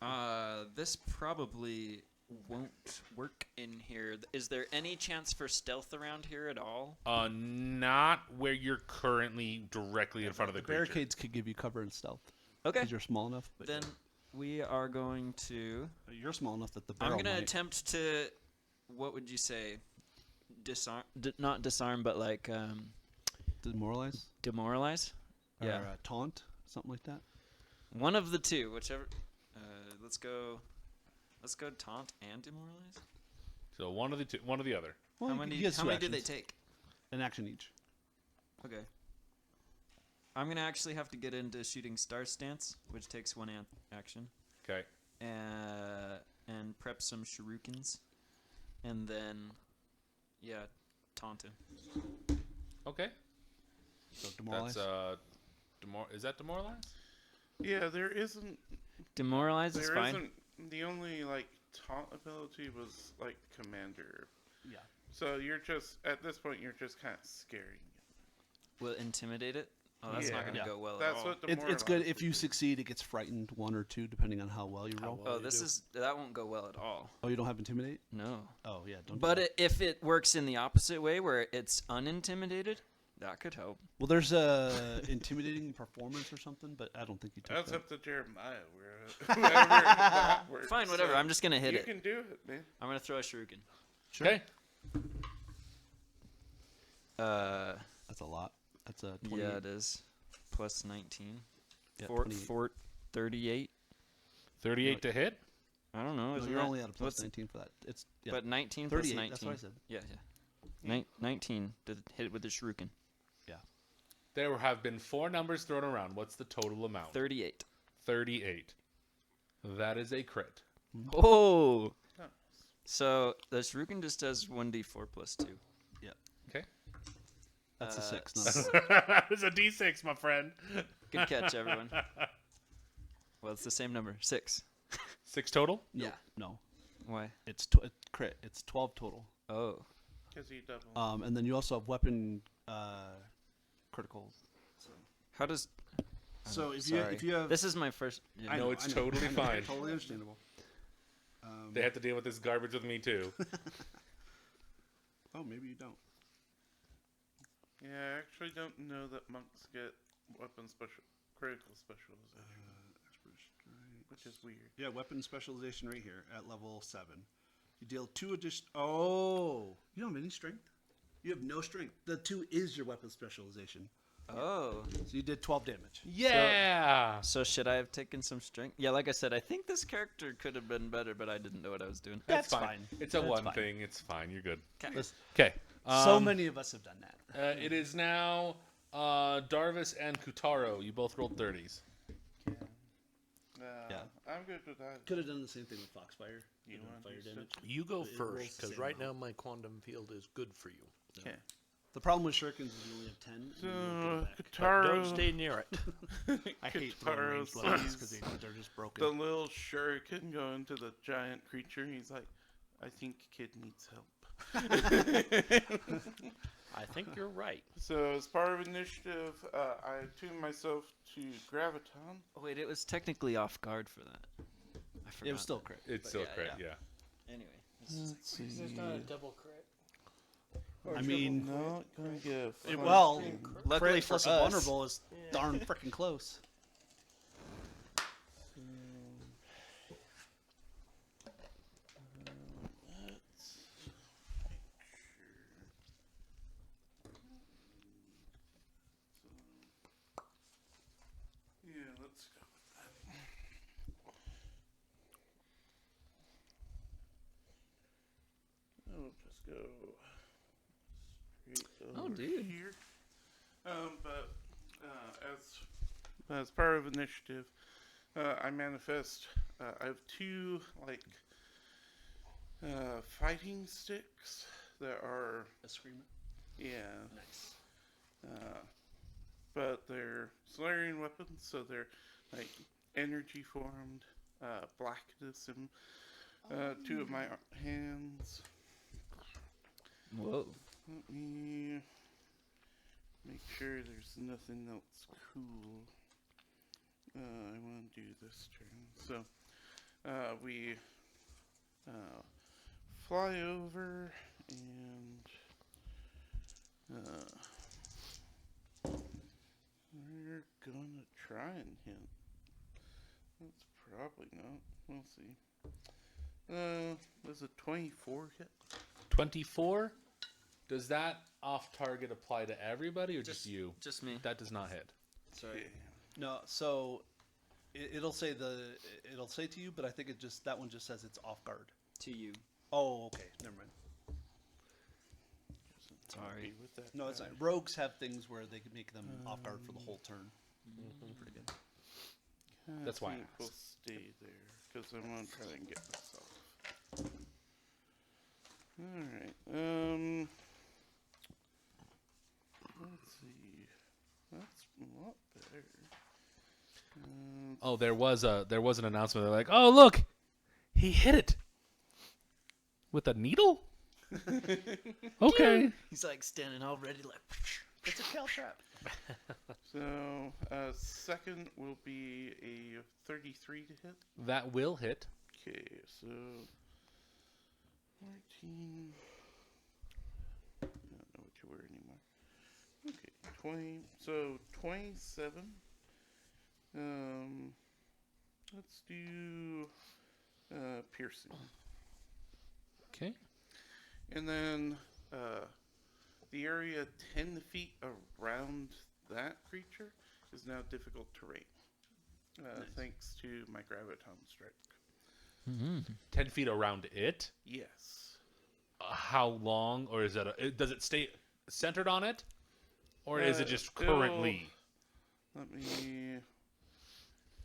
a bit. this probably won't work in here. Is there any chance for stealth around here at all? Not where you're currently directly in front of the creature. Barricades could give you cover and stealth Okay. because you're small enough. But Then we are going to. you're small enough that the I'm barrel gonna might. attempt to. What would you say? Disarm? Not disarm, but like Demoralize demoralize. Yeah. or taunt, something like that. One of the two, whichever. Let's go. Let's go taunt and demoralize. So one of the two, one or the other. Well, how he many? has How two many do they actions. take? An action each. Okay. I'm gonna actually have to get into shooting star stance, which takes one action, Okay. and prep some shurikens. and then, yeah, taunt him. Okay. So demoralize. That's is that demoralize? Yeah, there isn't. Demoralize is There fine. isn't. The only like taunt ability was like commander. Yeah. So you're just at this point you're just kind of scaring it. Will intimidate it? Oh, that's not Yeah. gonna go well at That's all. what It's good demoralize if you would do. succeed. It gets frightened 1 or 2 depending on how well you roll. Oh, that won't go well at all. Oh, you don't have intimidate? No. Oh yeah, don't. But do that. if it works in the opposite way, where it's unintimidated, that could help. Well, there's a intimidating performance or something, but I don't think you take That's that. up to Jeremiah. Whoever that works. Fine, whatever. So I'm just gonna hit you it. can do it, man. I'm gonna throw a shuriken. Okay. That's a lot. That's a 28. Yeah, it is. Plus 19. Yeah, 38. 38 to hit. I don't know. No, isn't you're that- only at a plus what's- 19 for that. It's yeah. But 19 plus 38. 19. That's what I said. Yeah, yeah. 19 to hit it with the shuriken. There have been 4 numbers thrown around. What's the total amount? 38. 38. That is a crit. Oh! Nice. So the shuriken just does 1d4 plus 2. Okay. That's a 6. Not s- a It's a D6, my friend. Good catch, everyone. Well, it's the same number. 6. 6 total? Yeah. No, Why? it's crit. It's 12 total. Oh. Because he double. And then you also have weapon critical. How does... So Sorry. if you have This is my first... Yeah. know, it's totally fine. Totally understandable. They have to deal with this garbage with me, too. Oh, maybe you don't. Yeah, I actually don't know that monks get critical specialization, which is weird. Yeah, weapon specialization right here at level 7. You deal 2 addition. Oh, you don't have any strength. You have no strength. The 2 is your weapon specialization. Oh. So you did 12 damage. Yeah. So should I have taken some strength? Yeah, like I said, I think this character could have been better, but I didn't know what I was doing. That's That's fine. fine. It's a That's one fine. thing. It's fine. You're good. Listen, Okay. so many of us have done that. It is now Darvis and Kutaro. You both rolled 30s. Yeah. I'm good with that. Could have done the same thing with Foxfire. You Done wanna fire do damage. You go It rolls first, the because same right amount. now my quantum field is good for you. Okay. The problem with shurikens is you only have 10. and you don't get it back. But Kutaro. don't stay near it. I hate throwing Kutaro ranged weapons because sees they're just broken. the little shuriken go into the giant creature. He's like, I think kid needs help. I think you're right. So as part of initiative, I attune myself to graviton. Oh, wait, it was technically off guard for that. I forgot. It was still crit. It's But still yeah, crit, yeah. yeah. Anyway. This is Let's see. It's not a double crit. I mean, Not gonna get a well, luckily crit for plus a us. vulnerable is darn freaking close. Yeah, let's go with that. I'll just go straight over dude. here. But as part of initiative, I manifest. I have 2 like fighting sticks that are A screamer. yeah. Nice. But they're Solarian weapons, so they're like energy formed, blackness in 2 of my hands. Whoa. Let me make sure there's nothing else cool. I want to do this turn. So we fly over and we're gonna try and hit. That's probably not. We'll see. Does a 24 hit? 24? Does that off target apply to everybody or just you? Just me. That does not hit. Sorry. No, so it'll say to you, but I think that one just says it's off guard. To you. Oh, okay, never mind. Sorry. With that No, it's guy. not. Rogues have things where they can make them off guard for the whole turn. Pretty good. That's why I think we'll asked. stay there because I want to try and get this off. Alright. Let's see. That's a lot better. Oh, there was an announcement. They're like, "Oh, look, he hit it with a needle." Okay. He's like standing all ready, like. It's a caltrap. So, second will be a 33 to hit. That will hit. Okay, so 14. I don't know what you were anymore. Okay, 20. So 27. Let's do piercing, Okay. and then the area 10 feet around that creature is now difficult terrain, thanks to my graviton strike. 10 feet around it. Yes. How long, or is that? Does it stay centered on it, or is it just currently? Let me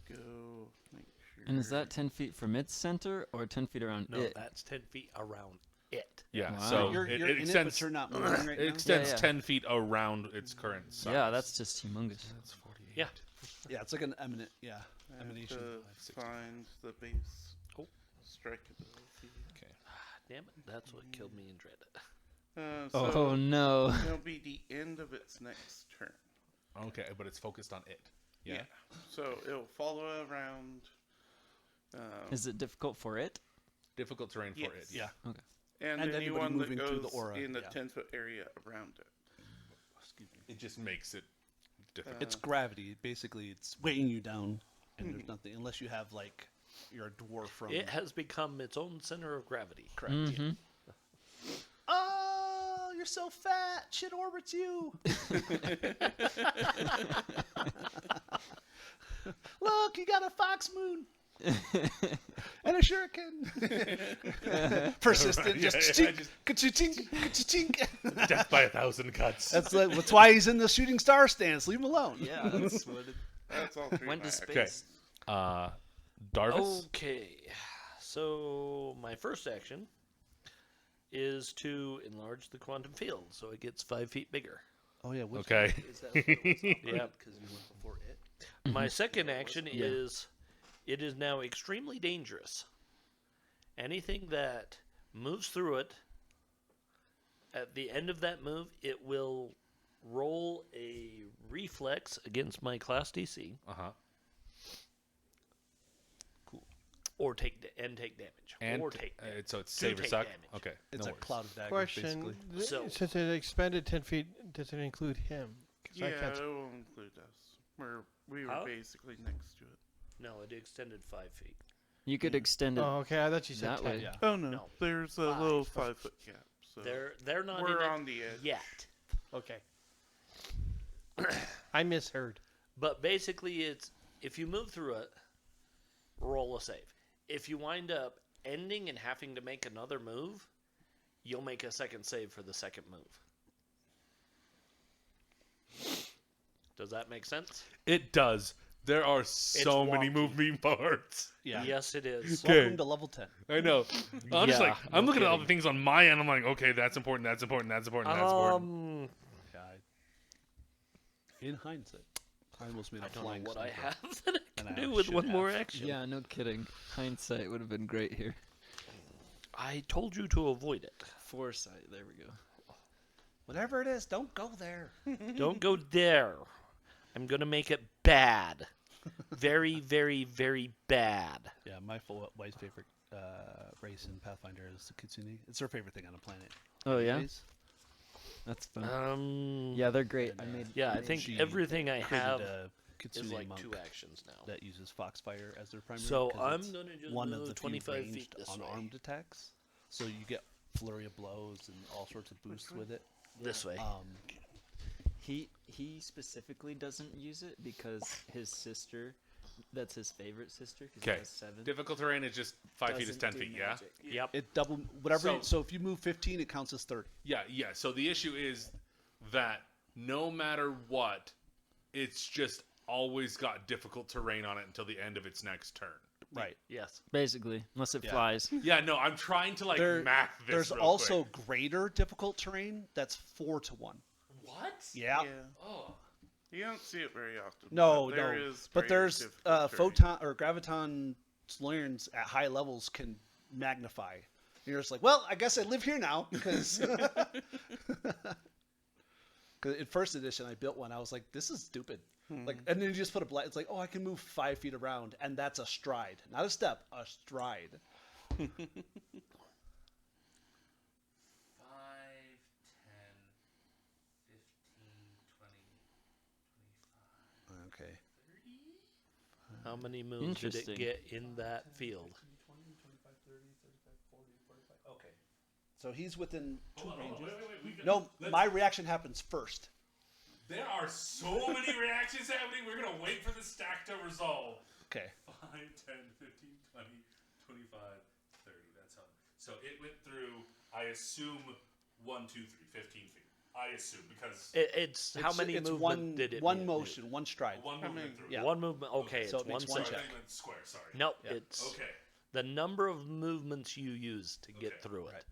go make sure. And is that 10 feet from its center or 10 feet around No, it? that's 10 feet around it. Yeah. Wow. So You're it in it, extends. but you're not moving right It now. extends Yeah. 10 feet around its current size. Yeah, that's just humongous. That's 48. Yeah. Yeah, it's like an eminent. Yeah, I have emanation. to find the base Oh. strike ability. Okay. Damn it, that's what killed me in Dread. So Oh no. it'll be the end of its next turn. Okay, but it's focused on it. Yeah. So it'll follow around. Is it difficult for it? Difficult terrain for Yes. it. Yeah. Okay. And and anybody anyone that moving through goes the aura, in the yeah. 10-foot area around it. Excuse me. It just makes it difficult. It's gravity. Basically, it's weighing you down, and there's nothing unless you have like you're a dwarf from. It has become its own center of gravity. Correct. Mm-hmm. Oh, you're so fat. Shit orbits you. Look, you got a fox moon. And a shuriken. Persistent, just Yeah, chink, ka-chink, ka-chink. Death by 1,000 cuts. That's why he's in the shooting star stance. Leave him alone. Yeah, that's what it That's all three. went to max. space. Darvis. Okay, so my first action is to enlarge the quantum field so it gets 5 feet bigger. Oh yeah. Which Okay. Is that what it was? Yeah. Because you went before it. My second action Yeah. is it is now extremely dangerous. Anything that moves through it, at the end of that move, it will roll a reflex against my class DC Uh-huh. or take damage. And or take damage. so it's Do save or take suck. damage. Okay. It's no a worries. cloud of daggers, Question: basically. So- Since it expanded 10 feet, does it include him? 'Cause I Yeah, can't. it will include us. We were Huh? basically next to it. No, it extended 5 feet. You could extend it. Oh, okay. I thought you said That 10. way. Yeah. Oh no, No. there's a little 5-foot gap. So They're not we're in on it the edge. yet. Okay. I misheard. But basically, it's if you move through it, roll a save. If you wind up ending and having to make another move, you'll make a second save for the second move. Does that make sense? It does. There are so many wonky. moving parts. Yeah. Yes, it is. Okay. Welcome to level 10. I know. I'm just Yeah, like, I'm no looking at all kidding. the things on my end. I'm like, okay, that's important, that's important, that's important, that's important. Yeah. In hindsight, I almost made a I don't flying know what I sniper. have that I And can I do with should one more have. action. Yeah, no kidding. Hindsight would have been great here. I told you to avoid it. Foresight. There we go. Whatever it is, don't go there. Don't go there. I'm going to make it bad. Very, very, very bad. Yeah, my wife's favorite race in Pathfinder is the Kitsune. It's her favorite thing on the planet. Oh yeah, Anyways, that's fun. Yeah, Yeah, they're great. And, I made. I think she everything I created have a is Kitsune like monk 2 actions now. that uses Foxfire as their primary. So 'cause I'm it's going to just one move of the 25 few feet ranged this way. unarmed attacks. So you get flurry of blows and all sorts of boosts with it. This way. He specifically doesn't use it because his sister, that's his favorite sister. 'Cause he Okay. has 7. Difficult terrain is just 5 feet is doesn't 10 do feet, magic. Yep. It double whatever. So- So if you move 15, it counts as 30. yeah. So the issue is that no matter what, it's just always got difficult terrain on it until the end of its next turn. Right. Yes. basically, unless it Yeah. flies. Yeah, no, I'm trying to like There- math this. There's real also quick. greater difficult terrain that's 4 to 1. What? Yeah. Oh. You don't see it very often. No, but there no. is But greater there's difficult terrain. photon or graviton learns at high levels can magnify. And you're just like, well, I guess I live here now because in first edition I built one. I was like, this is stupid. Like, and then you just put a it's like, oh, I can move 5 feet around, and that's a stride, not a step, a stride. 5, 10, 15, 20, 25. Okay. How many moves did it Interesting. get in that field? Okay. So he's within 2 Hold on, ranges. wait. No, my reaction happens first. There are so many reactions happening. We're gonna wait for the stack to resolve. Okay. 5, 10, 15, 20, 25, 30. That's how. So it went through, I assume, 1, 2, 3, 15 feet. I assume, because It's how many it's movement did it? one do? motion, one stride. one movement through. Yeah. One movement. Okay, So it's it one makes one second. check. I went square, sorry. Nope, Yeah. it's Okay. the number of movements you use to get Okay. through it. Right.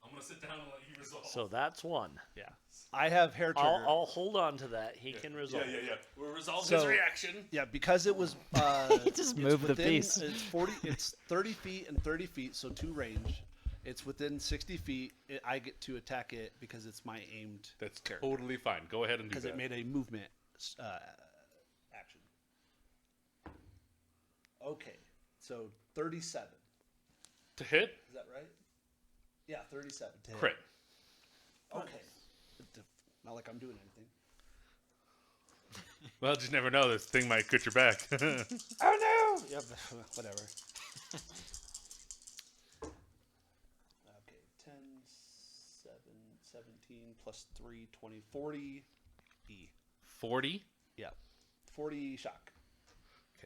I'm gonna sit down and let you resolve. So that's one. Yeah. I have hair trigger. I'll hold on to that. He can resolve. Yeah. We'll resolve So- his reaction. Yeah, because it was Just it's move the within- piece. It's 40. It's 30 feet and 30 feet, so 2 range. It's within 60 feet. I get to attack it because it's my aimed That's character. totally fine. Go ahead and do Because that. it made a movement action. Okay, so 37. To hit, Is that right? Yeah, 37. To hit. crit. Okay. Not like I'm doing anything. Well, just never know. This thing might crit your back. Oh no! Yeah, whatever. Okay, 10, 7, 17 plus 3, 20, 40 E. 40. Yeah. 40 shock.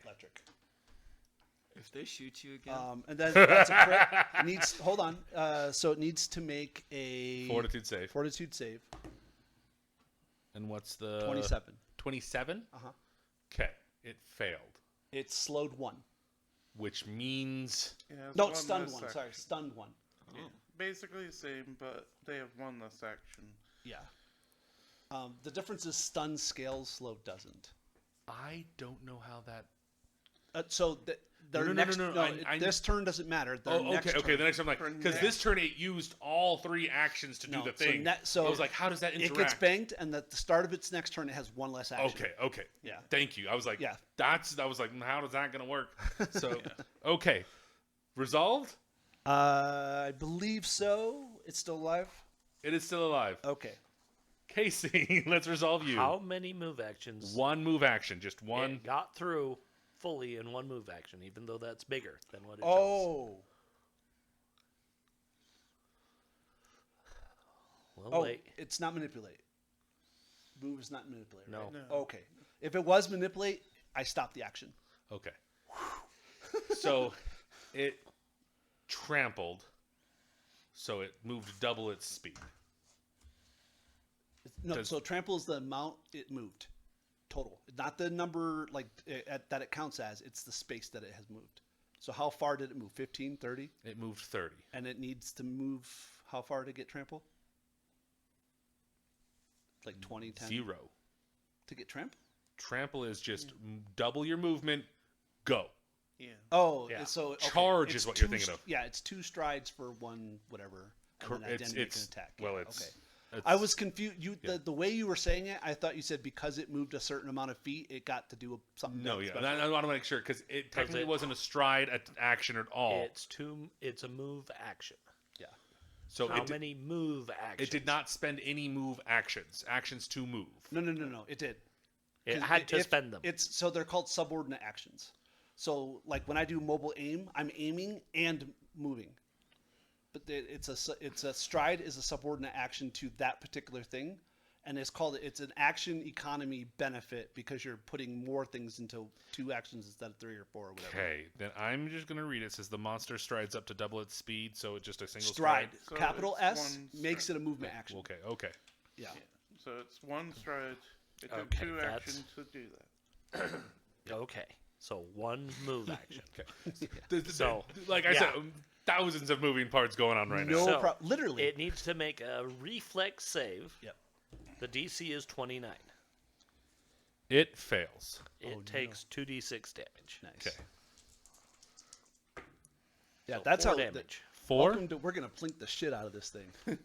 Electric. If they shoot you again, And then that's a crit. It needs, hold on. So it needs to make a Fortitude save. fortitude save. And what's the 27. 27? Uh-huh. Okay. It failed. It's slowed 1. Which means Yeah, it's No, one stunned less 1. action. Sorry, stunned 1. Basically the same, but they have one less action. Yeah. The difference is stun scales, slow doesn't. I don't know how that. So their No, no, next no, no, I- this turn doesn't matter. Their Oh, next okay. turn, The next time, like, For because next- this turn it used all 3 actions to do No, the so thing. so I was like, how does that it interact? gets banked, and at the start of its next turn, it has 1 less action. Okay. Yeah. Thank you. I was like, Yeah. I was like, how is that gonna work? So, okay, resolved. I believe so. It's still alive. It is still alive. Okay. Casey, let's resolve you. How many move actions? One move action, just one. It got through fully in one move action, even though that's bigger than what it shows. Oh. Well, Oh, wait. it's not manipulate. Move is not manipulate. No. Right? No. Okay. If it was manipulate, I stop the action. Okay. So, it trampled. So it moved double its speed. No, Does- so trample is the amount it moved, total, not the number like that it counts as. It's the space that it has moved. So how far did it move? 15, 30? It moved 30. And it needs to move how far to get trample? Like 20, 10 0. to get trample? Trample is just double your movement, go. Yeah. Oh, Yeah. so okay, Charge it's is what you're 2 thinking of. Yeah, it's 2 strides for 1 whatever, and then It's identity can attack. well, Yeah, it's. okay. it's- I was confused. Yeah. The way you were saying it, I thought you said because it moved a certain amount of feet, it got to do something. No, else yeah, special. I want to make sure because it technically it- wasn't a stride action at all. It's a move action. Yeah. So How it, many move actions? it did not spend any move actions to move. No. It did. It 'Cause had to if- spend them. It's so they're called subordinate actions. So like when I do mobile aim, I'm aiming and moving. But it's a stride is a subordinate action to that particular thing, and it's an action economy benefit because you're putting more things into 2 actions instead of 3 or 4 or whatever. Okay, then I'm just gonna read it. It says the monster strides up to double its speed, so it's just a single Stride, So capital it's S one makes stride. it a movement action. Okay. Yeah. So it's 1 stride. It took Okay, 2 that's- actions to do that. Okay. So 1 move action. Okay. So, like I yeah. said, thousands of moving parts going on right now. No So, problem. Literally. It needs to make a reflex save. Yep. The DC is 29. It fails. It takes 2d6 damage. Nice. Okay. Yeah, So that's 4 how. damage. 4? We're gonna plink the shit out of this thing.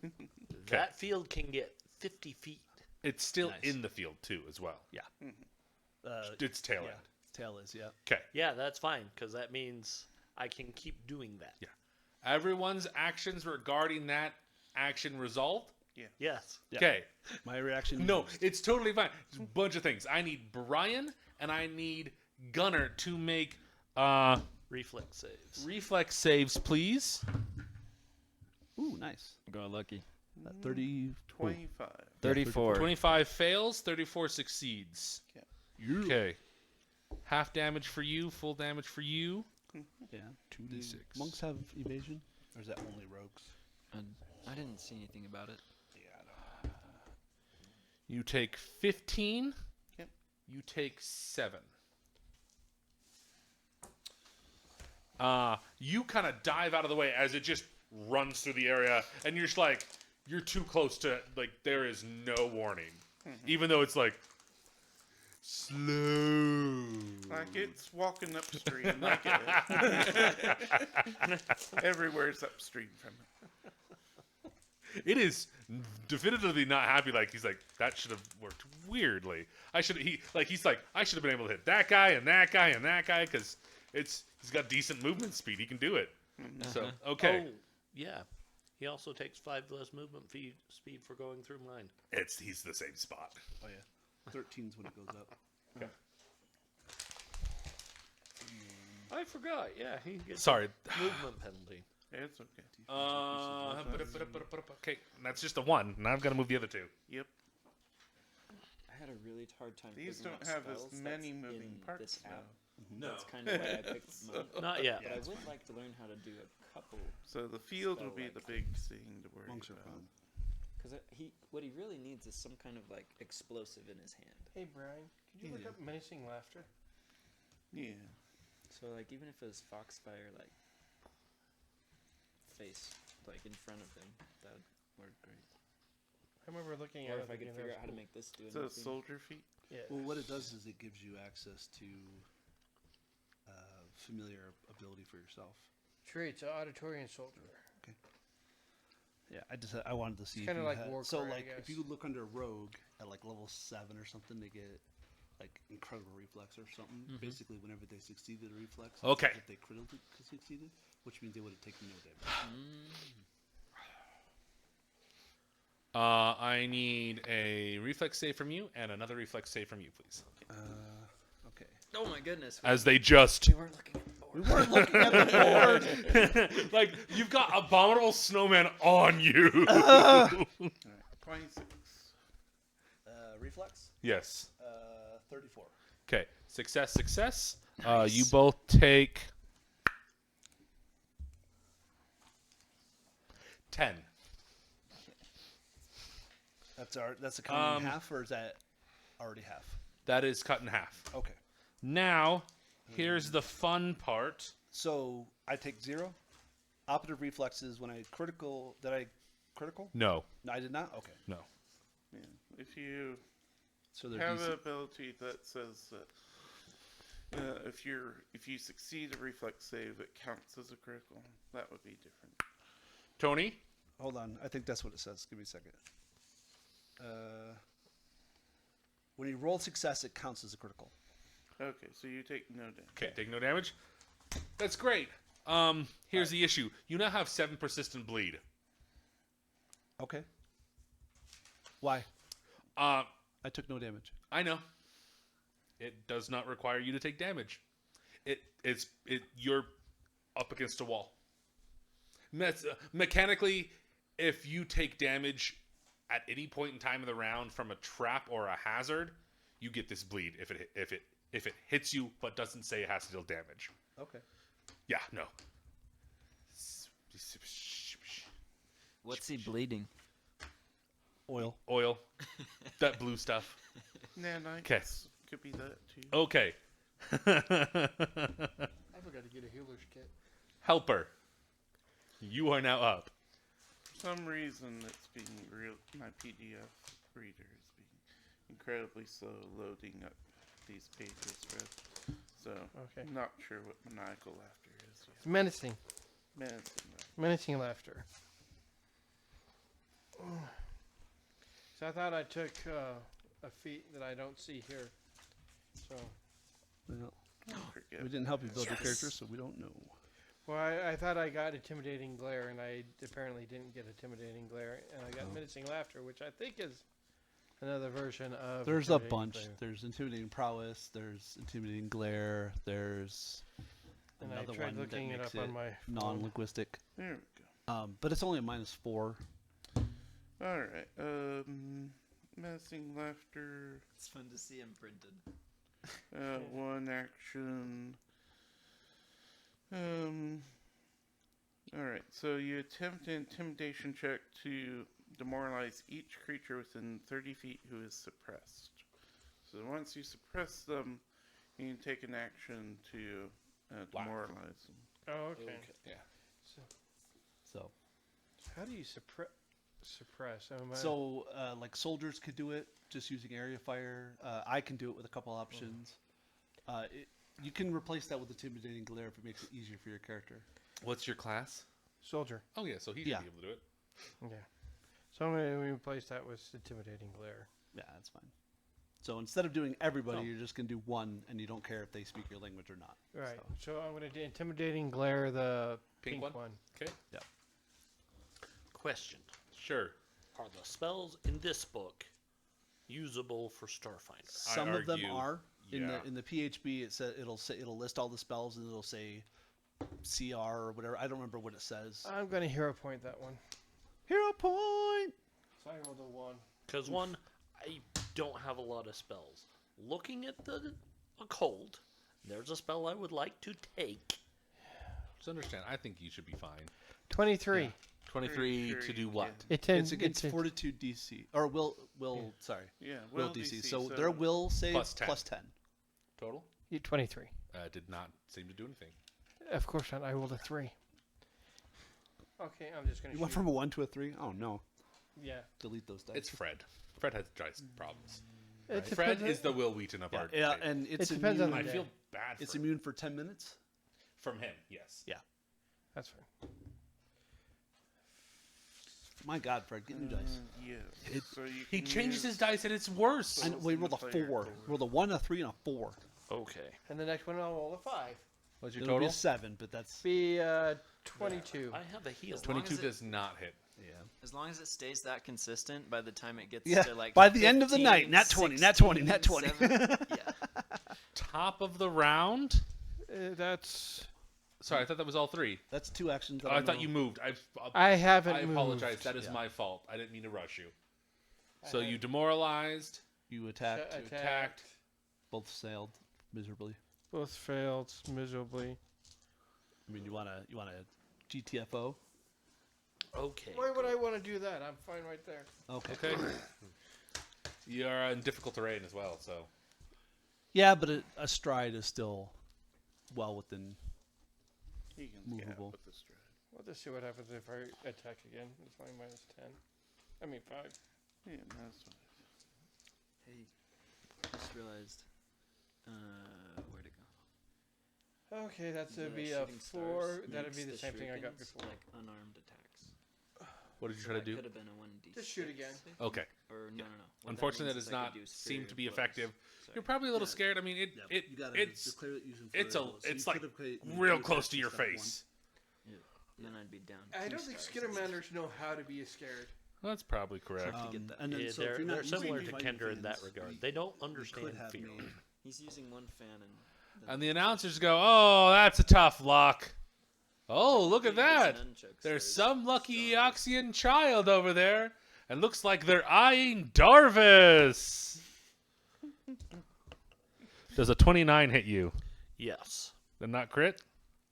That field can get 50 feet. It's still Nice. in the field too, as well. It's tail yeah. end. Tail is Okay. Yeah, that's fine, because that means I can keep doing that. Yeah. Everyone's actions regarding that action resolved. Yes. Yeah. Okay. my reaction. No, it's totally fine. It's a bunch of things. I need Brian and I need Gunner to make Reflex saves. reflex saves, please. Ooh, nice. Go lucky. 30. 25. 34. 25 fails, 34 succeeds. Okay. Okay. Half damage for you, full damage for you. Yeah. 2d6. Do monks have evasion, or is that only rogues? I didn't see anything about it. Yeah. You take 15. Yep. You take 7. You kind of dive out of the way as it just runs through the area, and you're just like, you're too close to, like, there is no warning. Even though it's like, slow. Like it's walking upstream. I get it. Everywhere's upstream from it. It is definitively not happy. Like, he's like, that should have worked weirdly. I should have been able to hit that guy and that guy and that guy, because he's got decent movement speed. He can do it. So, okay. Oh, yeah. He also takes 5 less movement speed for going through mine. He's the same spot. Oh yeah. 13's when it goes up. Okay. I forgot. Yeah, he gets Sorry. a movement penalty. It's okay. Okay, that's just a 1. Now I've got to move the other 2. Yep. I had a really hard time. These figuring don't out have as spells many that's moving in parts This app. though. That's kind of why I picked mine. Not yet. But I would like to learn how to do a couple. So the field will be Spell the big thing to worry Monks are about. fun. Because what he really needs is some kind of like explosive in his hand. Hey, Brian, could you look Yeah. up menacing laughter? Yeah. So like even if it was Foxfire like face like in front of him, that would work great. I remember looking at Or it. if I could thinking figure that out how to was make this do So anything. soldier feet. cool. Yeah. Well, what it does is it gives you access to familiar ability for yourself. Traits: auditory and soldier. Yeah, I wanted to see. It's if kinda you like had, Warcry, so I like guess. if you look under rogue at like level 7 or something, they get like incredible reflex or something. Basically, whenever they succeeded a reflex, it's Okay. as if they critically succeeded, which means they would have taken no damage. I need a reflex save from you and another reflex save from you, please. Okay. Oh my goodness. As they just We weren't looking at the board. We weren't looking at the board. like you've got abominable snowman on you. All right. 26. Reflex. Yes. 34. Okay. Success. You both take 10. That's a count in half, or is that already half? That is cut in half. Okay. Now, here's the fun part. So I take 0. Operative reflexes when I critical. Did I critical? No. No, I did not. Okay. No. Yeah. If you So they're have DC. an ability that says that if you succeed a reflex save, it counts as a critical. That would be different. Tony? Hold on. I think that's what it says. Give me a second. When you roll success, it counts as a critical. Okay, so you take no damage. Okay, take no damage. That's great. Here's the issue. You now have 7 persistent bleed. Okay. Why? I I took no damage. know. It does not require you to take damage. You're up against a wall. Mechanically, if you take damage at any point in time of the round from a trap or a hazard, you get this bleed if it hits you but doesn't say it has to deal damage. Okay. Yeah, no. What's he bleeding? Oil. That blue stuff. Nanites 'Kay. could be that too. Okay. I forgot to get a healer's kit. Helper. You are now up. For some reason, it's being my PDF reader is being incredibly slow loading up these pages, Fred. So, Okay. not sure what maniacal laughter is It's menacing. yet. Menacing. Menacing laughter. So I thought I took a feat that I don't see here. So, Well, I forget. we didn't help you build your character, so we don't know. well, I thought I got intimidating glare, and I apparently didn't get intimidating glare, and I got menacing laughter, which I think is another version of. There's a intimidating bunch. glare. There's intimidating prowess. There's intimidating glare. There's And I another tried one that looking it makes up on my phone. non-linguistic. There we go. But it's only a -4. Alright, menacing laughter, It's fun to see him printed. one action. Alright, so you attempt an intimidation check to demoralize each creature within 30 feet who is suppressed. So once you suppress them, you can take an action to demoralize them. Oh, okay. Yeah. So, How do you suppress? so like soldiers could do it just using area fire. I can do it with a couple options. You can replace that with intimidating glare if it makes it easier for your character. What's your class? Soldier. Oh, yeah, so he should Yeah. be able to do it. Yeah. So I'm going to replace that with intimidating glare. Yeah, that's fine. So instead of doing everybody, you're just gonna do one, and you don't care if they speak your language or not. Right. So, So I'm going to do intimidating glare, the Pink pink one? one. Okay. Question: Sure. Are the spells in this book usable for Starfinder? some of them argue, are yeah. in the PHB. It'll list all the spells, and it'll say CR or whatever. I don't remember what it says. I'm going to hero point that one. Hero point. So I rolled a 1. Because one, I don't have a lot of spells. Looking at the occult, there's a spell I would like to take. Just understand, I think you should be fine. 23. 23 Sure to you do can. what? It's against Fortitude DC or will. Sorry, Yeah, will DC. So their will save Plus 10. plus 10. Total? 23. Did not seem to do anything. Of course not. I rolled a 3. Okay, I'm just going You to went from a 1 to a 3. Oh no! Yeah. Delete those dice. It's Fred. Fred has dice problems. It Fred depends is the Will Wheaton of our yeah, table. and it's It depends on immune. the I day. feel bad for It's him. immune for 10 minutes. From him, yes. Yeah. That's fine. My God, Fred, get new dice. Yeah. So you He can changes use- his dice and it's worse. And we rolled a 4. Rolled a 1, a 3, and a 4. Okay. And the next one I'll roll a 5. What's your It'll be total? a 7, but that's Be 22. I have a heal. As long 22 as it- does not hit. yeah. As long as it stays that consistent, by the time it gets Yeah, to like by the end of the 15, night, nat 20, nat 20, nat 20. 16, 7, yeah. Top of the round? That's. Sorry, I thought that was all three. That's 2 actions. Oh, That I thought you moved. I haven't I moved. apologize. That is Yeah. my fault. I didn't mean to rush you. So you demoralized, You attacked. Shut- you attacked. Both sailed miserably. Both failed miserably. I mean, you want a GTFO? Okay. Why would I want to do that? I'm fine right there. Okay. Okay. You're in difficult terrain as well, so. Yeah, but a stride is still well within. He can Movable. with the stride. We'll just see what happens if I attack again. It's only minus 10. I mean 5. Yeah, that's fine. Hey, just realized. Where'd it go? Okay, that's The would be a shooting 4. stars That'd be makes the same thing I got shurikens before. Like unarmed attacks. What did you So try to that do? Could have been a 1d6. Just shoot again. I think. Okay. Or no. What Unfortunately, that means does is I not could do seem to be superior blows. effective. Sorry. You're probably a little Yeah. scared. I mean, it's real close to your face. And then I'd be down. I 2 don't think stars. Skittermanders know how to be scared. That's probably correct. to get that. And then, Yeah, so if they're you're not they're using similar to fighting Kender in that fans, regard. we- They don't we understand could have fear. made- He's using one fan and. And the announcers go, "Oh, that's a tough lock. Oh, look at that. There's some lucky Eoxian child over there, and looks like they're eyeing Darvis." Does a 29 hit you? Yes. Then not crit?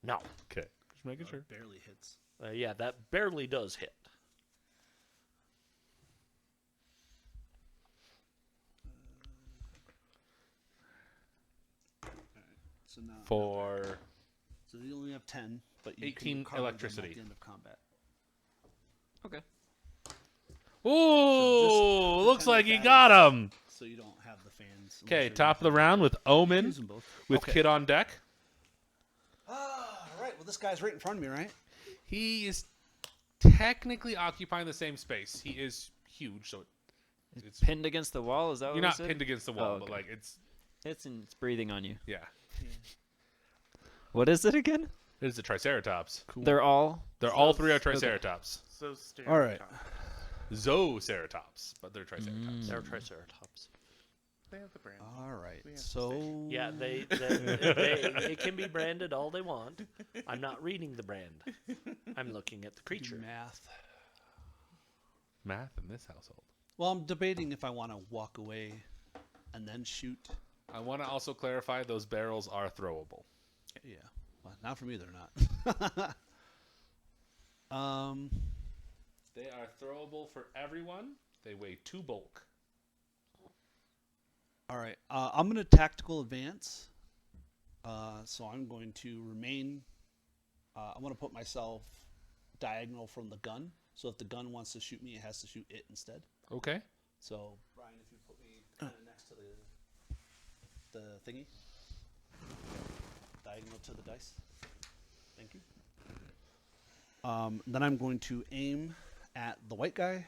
No. Okay. Just making sure. barely hits. Yeah, that barely does hit. So now, for so you only have 10, but you 18 can recover them electricity. at the end of combat. Okay. Ooh, looks pretend like that you that got is- him. So you don't have the fans. unless Okay, you're top of the using- round with Omen, Use them both. with Okay. Kid on deck. All right. Well, this guy's right in front of me, right? He is technically occupying the same space. He is huge, so it's Pinned against the wall. Is that you're what not it said? pinned against the wall, Oh, but okay. like it's It's breathing on you. yeah. What is it again? It is a Triceratops. They're all. They're all three are Triceratops. So All right. Zooceratops, but they're Triceratops. They're Triceratops. They have the brand. All right. We have to So Yeah, they can be branded all they want. I'm not reading the brand. I'm looking at the do creature. math. Math in this household. Well, I'm debating if I want to walk away and then shoot. I want to also clarify those barrels are throwable. Yeah. Well, not for me, they're not. They are throwable for everyone. They weigh 2 bulk. All right. I'm going to tactical advance. So I'm going to remain. I'm going to put myself diagonal from the gun. So if the gun wants to shoot me, it has to shoot it instead. Okay. So Brian, if you put me kind of next to the thingy, diagonal to the dice. Thank you. Then I'm going to aim at the white guy.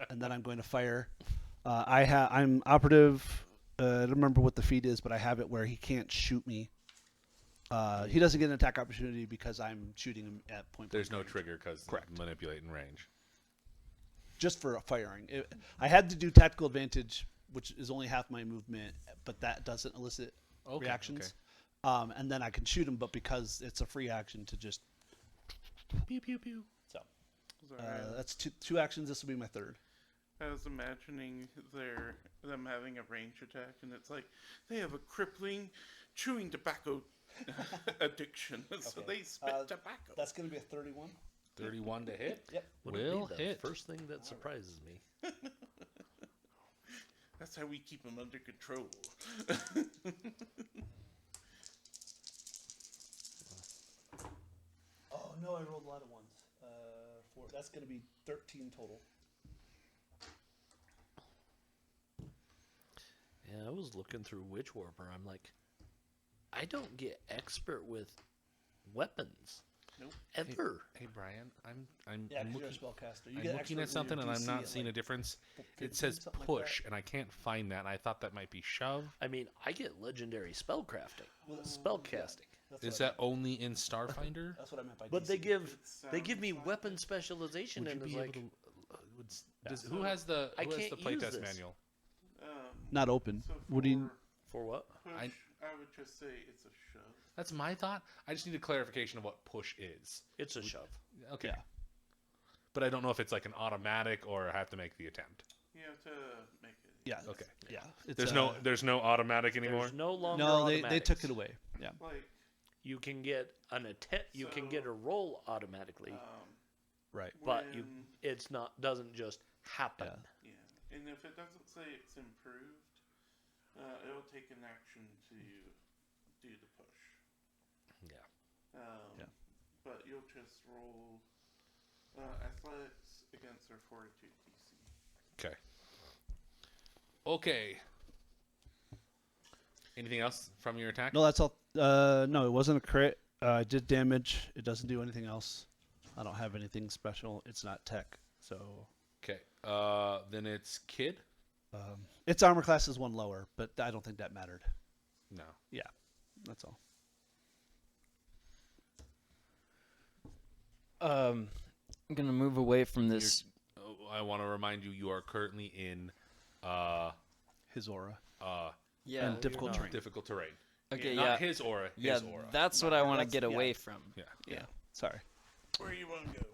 And then I'm going to fire. I'm operative. I don't remember what the feat is, but I have it where he can't shoot me. He doesn't get an attack opportunity because I'm shooting him at point. There's blank no range. trigger because Correct. manipulating range. Just for firing. I had to do tactical advantage, which is only half my movement, but that doesn't elicit Okay, reactions. And then I can shoot him, but because it's a free action to just Pew pew pew. so Sorry. that's two actions. This will be my third. I was imagining them having a range attack, and it's like they have a crippling chewing tobacco addiction, so Okay. they spit tobacco. That's going to be a 31. 31 to hit. Yep. Wouldn't Will be the hit. first thing that surprises me. That's how we keep them under control. Oh no, I rolled a lot of ones. 4. That's going to be 13 total. Yeah, I was looking through Witch Warper. I'm like, I don't get expert with weapons. Nope. Ever. Hey Brian, I'm Yeah, I'm because you're a looking, spellcaster. You I'm get looking expert at something when and your I'm DC not at, seeing a like, difference. 15, It says something like push, that. and I can't find that. And I thought that might be shove. I mean, I get legendary spellcrafting, spellcasting, That's Is what I that only in Starfinder? That's what I meant by but DC. they give Sounds me like weapon it. specialization, Would you and it's be like, able to? Who has the I who has can't the use playtest this. manual? Not open. So What do you? for what? push, I- I would just say it's a shove. That's my thought. I just need a clarification of what push is. It's a shove. Okay. Yeah. But I don't know if it's like an automatic or I have to make the attempt. You have to make it. Yeah. Okay. Yeah. It's, There's no automatic anymore. There's no longer No, they took automatics. it away. Yeah. Like, You can get an attempt. You can get a roll automatically, Right. but when- it's not doesn't just happen. Yeah. Yeah, and if it doesn't say it's improved, it'll take an action to do the push. Yeah. Yeah. But you'll just roll athletics against their fortitude DC. Okay. Okay. Anything else from your attack? No, that's all. No, it wasn't a crit. I did damage. It doesn't do anything else. I don't have anything special. It's not tech, so Okay. Then it's Kid? its armor class is one lower, but I don't think that mattered. No. Yeah, that's all. I'm gonna move away from this. Oh, I want to remind you, you are currently in His aura Yeah. and difficult terrain. difficult terrain. Okay. Not Yeah. his aura. Yeah. His aura. That's what I want to That's- get yeah. away from. Yeah. Yeah. Sorry. Where you want to go?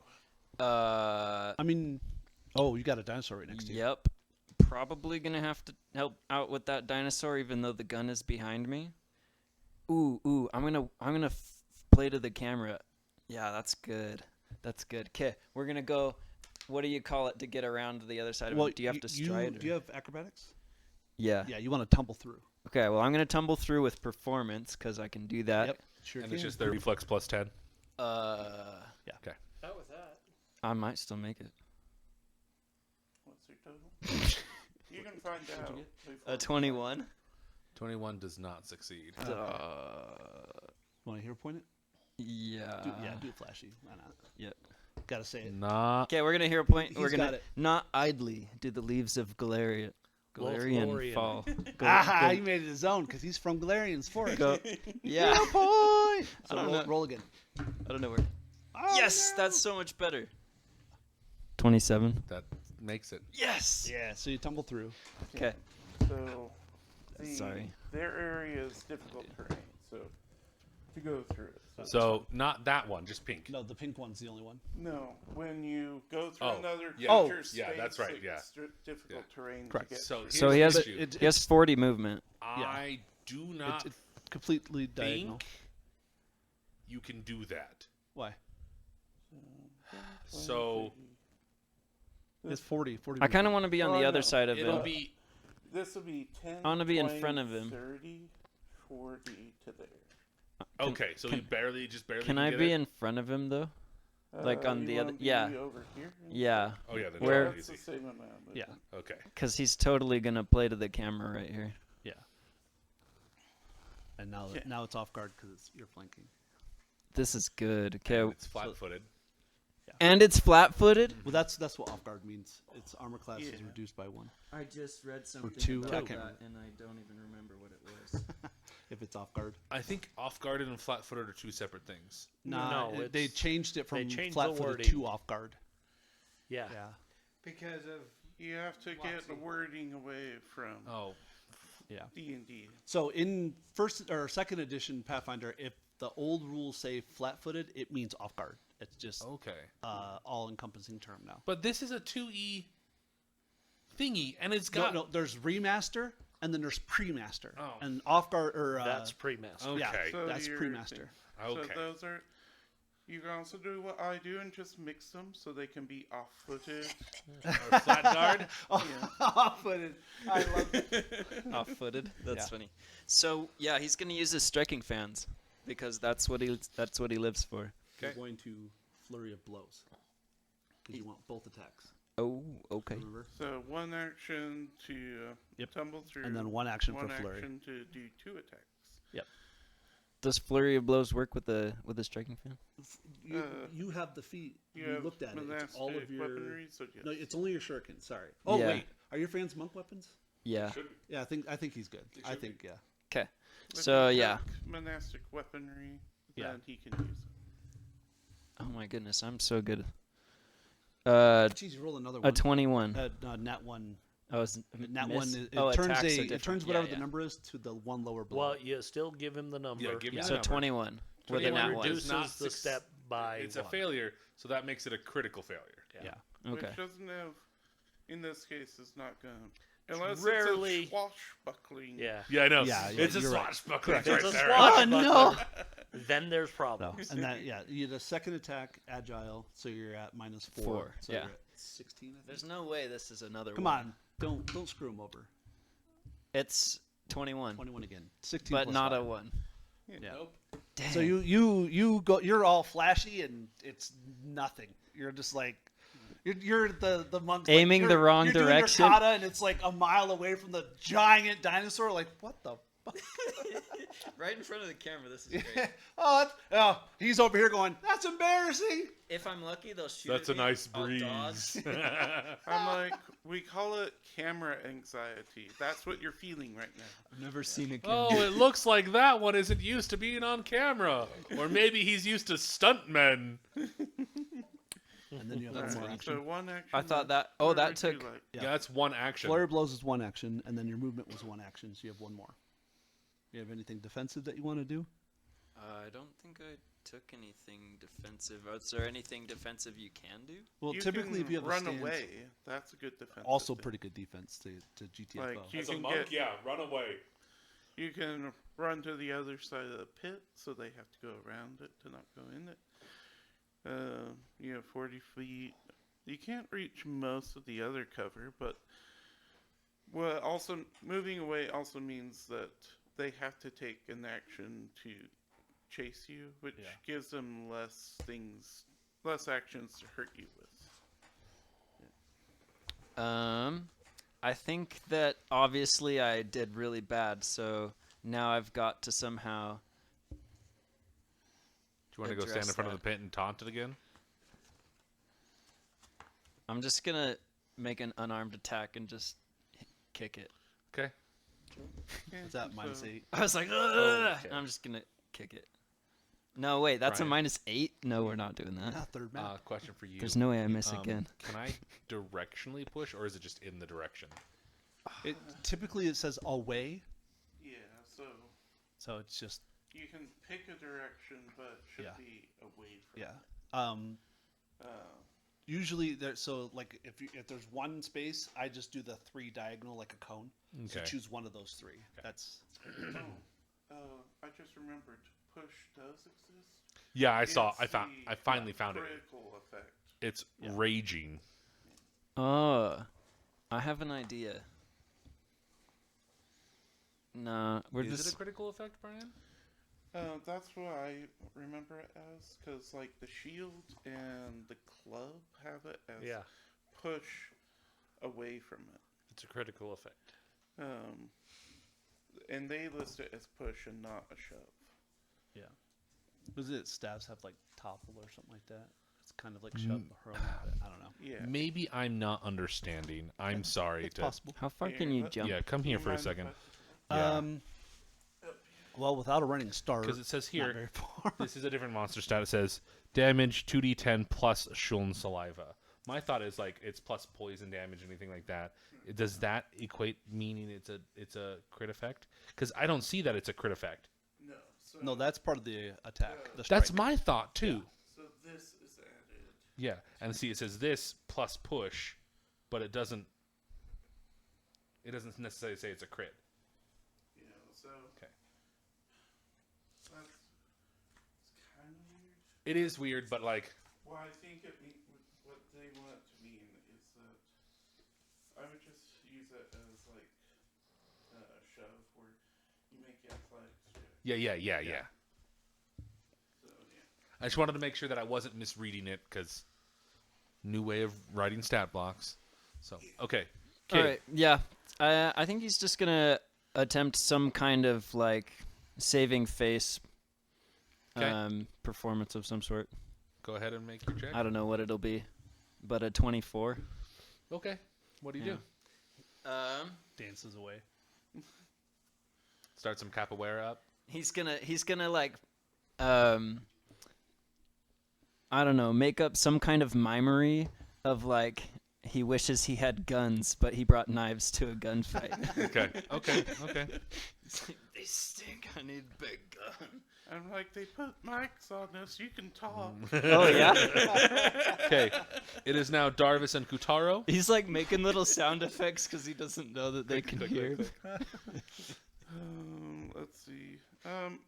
I mean, oh, you got a dinosaur right next to you. Yep. Probably gonna have to help out with that dinosaur, even though the gun is behind me. Ooh. I'm gonna play to the camera. Yeah, that's good. That's good. Okay, we're gonna go. What do you call it to get around to the other side of Well, it? Do you have to stride? Do you have acrobatics? Yeah. Yeah, you want to tumble through. Okay, well, I'm going to tumble through with performance because I can do that. Yep. Sure And can. it's just their reflex plus 10. Not with that. I might still make it. What's your total? You can find out. before A 21. 21 does not succeed. Want to hero point it? Yeah. Do flashy. Why not? Yeah. Gotta say it. Not. Okay, we're gonna hero point. He's We're gonna got it. not idly do the leaves of Galarian Galarian. fall. Ah, he made it his own because he's from Galarian's forest. Go. Yeah. Hero point. So I don't roll, know. roll again. I don't know where. Oh, Yes, no. that's so much better. 27. That makes it. Yes. Yeah. So you tumble through. Okay. So, Sorry. their area is difficult terrain, so to go through it. So, not that one, just pink. No, the pink one's the only one. No, when you go through Oh, another yeah. creature's Yeah, space, that's right, yeah. it's difficult terrain Correct. to get So, through. So he here's has the issue. it- he has 40 movement. I do not It's completely diagonal. think you can do that. Why? So, It's 40. 40 I kind of want to be on Oh, the I other know. side of it'll him. be. This will be 10, I wanna be in 20, front of him. 30, 40 to there. Okay, so you just barely. Can I get be it? in front of him though? Like on you the wanna other- be yeah. over here? Yeah, Oh, yeah, then Where- it's That's easy. the same amount. Of Yeah. Okay. because he's totally gonna play to the camera right here. Yeah. And now, Yeah. now it's off guard because you're flanking. This is good. Okay, And it's flat-footed. and it's flat-footed. Well, that's what off guard means. Its armor class is Yeah. reduced by 1 I just read something two, about I can't that, and I don't even remember what it was. if it's off guard. I think off-guarded and flat-footed are two separate things. Nah, No, they it's- changed it they from changed the flat-footed wording. to off guard. Yeah. Yeah. Because of You have to get the wording away from Oh, Yeah. D&D. So in first or second edition Pathfinder, if the old rules say flat-footed, it means off guard. It's just okay. all-encompassing term now. But this is a 2E thingy, and it's No, got. no, there's remaster and then there's pre-master. Oh. And off guard or That's pre-master. Okay. yeah, So that's you're- pre-master. Okay. So those are. You can also do what I do and just mix them so they can be off-footed. Or flat guard. Off-footed. I love it. Off-footed. That's Yeah. funny. So yeah, he's gonna use his striking fans because that's what he lives for. You're Okay. going to flurry of blows because you want both attacks. Oh, okay. Remember? So one action to Yep. tumble through. And then one action one for flurry. action to do 2 attacks. Does flurry of blows work with the striking fan? You, Uh, you have the feat. You have looked at it. It's all of monastic your. weaponry, so yes. No, it's only your shuriken. Sorry. Oh Yeah. wait, are your fans monk weapons? Yeah. Yeah, I think he's good. I think yeah. Okay. If So you yeah. take monastic weaponry, Yeah. then he can use it. Oh my goodness, I'm so good. Jeez, you roll another A one. 21. Nat one. Oh, it's Nat miss? one. It Oh, turns attacks are it different. turns Yeah, whatever yeah. the number is to the one lower blow. Well, you still give him the number. Yeah, give me the So number. 21 with a 21 nat one. reduces Not the suc- step by It's 1. a failure, so that makes it a critical failure. yeah. Okay. Which doesn't have, in this case, is not going to. Unless rarely- it's a swashbuckling. Yeah. Yeah, I know. Yeah, it's a you're right. swashbuckler If right it's a there. swashbuckler, then there's No, problems. and that yeah, you had a second attack agile, so you're at -4. Four, So yeah. you're at 16. I think. There's no way this is another Come one. on, don't screw him over. It's 21, 21 again. 16. but plus not a 5. 1. Yeah. Nope. Dang. So you go. You're all flashy, and it's nothing. You're just like. You're the monk Aiming like, the wrong you're doing your direction. kata, and it's like a mile away from the giant dinosaur. Like what the? Fuck? right in front of the camera, this is Oh, he's over here going. That's embarrassing. If I'm lucky, they'll shoot That's a nice breeze. I'm like, we call it camera anxiety. That's what you're feeling right now. I've never seen a camera. Oh, it looks like that one isn't used to being on camera. Or maybe he's used to stuntmen. And then you have That's one more funny. action. So one action. I thought that. or Oh, that would you took. like? Yeah. Yeah, that's one action. Flurry of blows is one action, and then your movement was one action, so you have one more. You have anything defensive that you want to do? I don't think I took anything defensive. Is there anything defensive you can do? Well, You typically, if can you have a run stance, away, that's a good defense. also pretty good defense to GTFO. Like you As a can monk, get, yeah, run away. you can run to the other side of the pit, so they have to go around it to not go in it. You have 40 feet. You can't reach most of the other cover, but Well, also moving away also means that they have to take an action to chase you, which gives them less actions to hurt you with. I think that obviously I did really bad, so now I've got to somehow. Do you want to go stand in address front of that. the pit and taunt it again? I'm just gonna make an unarmed attack and just kick it. Okay. Is that minus So- 8? I was like, okay. I'm just gonna kick it. No, wait, that's Brian. a -8. No, we're not doing that. Not third map. Question for you. There's no way I miss again. Can I directionally push, or is it just in the direction? Typically it says away, Yeah, so so it's just you can pick a direction, but it should Yeah. be away from yeah. it. Usually there. So like if there's one space, I just do the 3 diagonal like a cone. So Okay. choose one of those 3. That's I just remembered. Push does exist. Yeah, I saw. It's I the finally found it. critical effect. It's raging. Oh, I have an idea. Nah, we're Is just. it a critical effect, Brian? That's what I remember it as, because like the shield and the club have it as Yeah, push away from it. it's a critical effect. And they list it as push and not a shove. was it staves have like topple or something like that. It's kind of like shove hurl. I don't know. Yeah. Maybe I'm not understanding. I'm sorry. It's possible. How far Here, can you let- jump? Yeah, come here Do for a you mind second. if I- Yeah. Well, without a running start, Because it says not here, very far. this is a different monster stat. It says damage 2d10 plus Shuln saliva. My thought is like it's plus poison damage, anything like that. Does that equate meaning it's a crit effect? Because I don't see that it's a crit effect. No. So, No, that's part of the attack. The That's strike. my thought too. so this is added. Yeah, and see, it says this plus push, but it doesn't. It doesn't necessarily say it's a crit. You know, so Okay. that's it's kind of weird. It is weird, but like, Well, I think what they want it to mean is that I would just use it as like shove, where you make it athletics check. yeah. So yeah. I just wanted to make sure that I wasn't misreading it because new way of writing stat blocks. So okay, All right, yeah. I think he's just gonna attempt some kind of like saving face Okay. performance of some sort. Go ahead and make your check. I don't know what it'll be, but a 24. Okay, what do you do? dances away. Start some capoeira up. He's gonna like I don't know, make up some kind of mimery of like he wishes he had guns, but he brought knives to a gunfight. Okay. It's like, they stink. I need a big gun. I'm like, they put mics on this. You can talk. Oh yeah. Okay, it is now Darvis and Kutaro. He's like making little sound effects because he doesn't know that they can click, hear. click, Let's see. I'm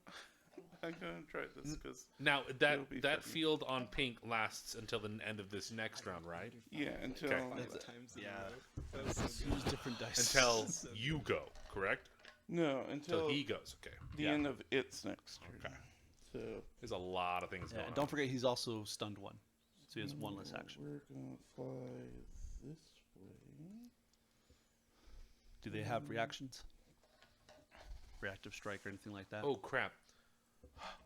gonna try this because Now It'll be that fun. field on pink lasts until the end of this next round, right? yeah, until Okay. Use different dice. Until you go, correct? no, Until until he goes. Okay. the end of its next turn. Okay. So There's a lot of things Yeah, going and on. don't forget he's also stunned 1, so he has 1 less action. we're gonna fly this way. Do they have reactions? Reactive strike or anything like that? Oh crap!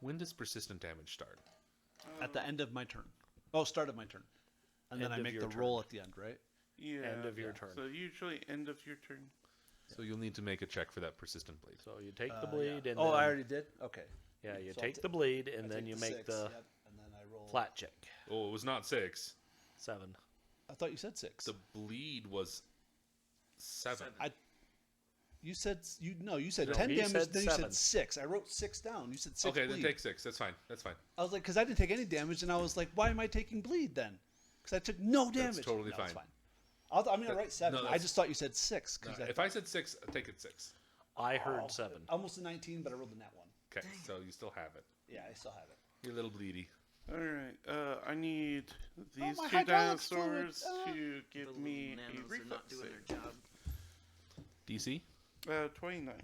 When does persistent damage start? At the end of my turn. Oh, start of my turn. And then End I of make your the turn. roll at the end, right? Yeah. End of your turn. So usually end of your turn. So you'll need to make a check for that persistent bleed. So you take the Yeah. bleed, and Oh, then, I already did? Okay. yeah, you So I'll take ta- the bleed, I and then take you the make 6, the yep, and then I roll. flat check. Oh, it was not 6. 7. I thought you said 6. The bleed was 7. You said you said No, 10 he damage, said then you 7. said 6. I wrote 6 down. You said 6 Okay, bleed. then take 6. That's fine. That's fine. I was like, because I didn't take any damage, and I was like, why am I taking bleed then? Because I took no damage. totally No, it's fine. I'm going to That- write 7. no, I that's- just thought you said 6. No, Cause if I said 6, take it 6. I heard 7. Almost a 19, but I rolled the net 1. Okay, so you still have it. Yeah, I still have it. You're a little bleedy. All right. I need these my two hydraulic fluid. dinosaurs to give me a reflex save. DC? 29.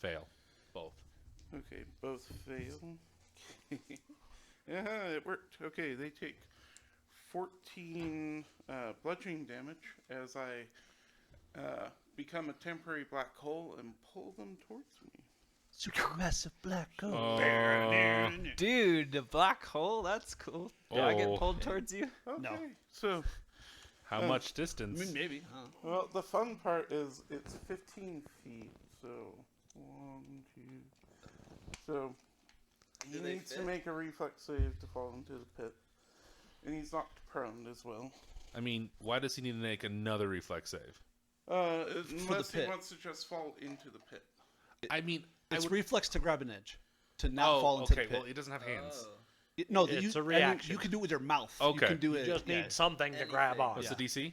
Fail. Both. Okay, both fail. Yeah, it worked. Okay, they take 14 bludgeoning damage as I become a temporary black hole and pull them towards me. Supermassive black hole. Oh. Dude, the black hole. That's cool. Do I get Oh. pulled towards you? Okay, No. so, How much distance? I mean, maybe. Huh? well, the fun part is it's 15 feet, so 1, 2. So, he Do they needs to fit? make a reflex save to fall into the pit. And he's knocked prone as well. I mean, why does he need to make another reflex save? Unless he pit. wants to just fall into the pit. I mean, I It's would... reflex to grab an edge, to not Oh, fall into okay. the pit. Well, he doesn't have hands. No, It's a I mean, reaction. you can do it with your mouth. Okay. You can do You it. just yeah. need something to grab on. What's the DC?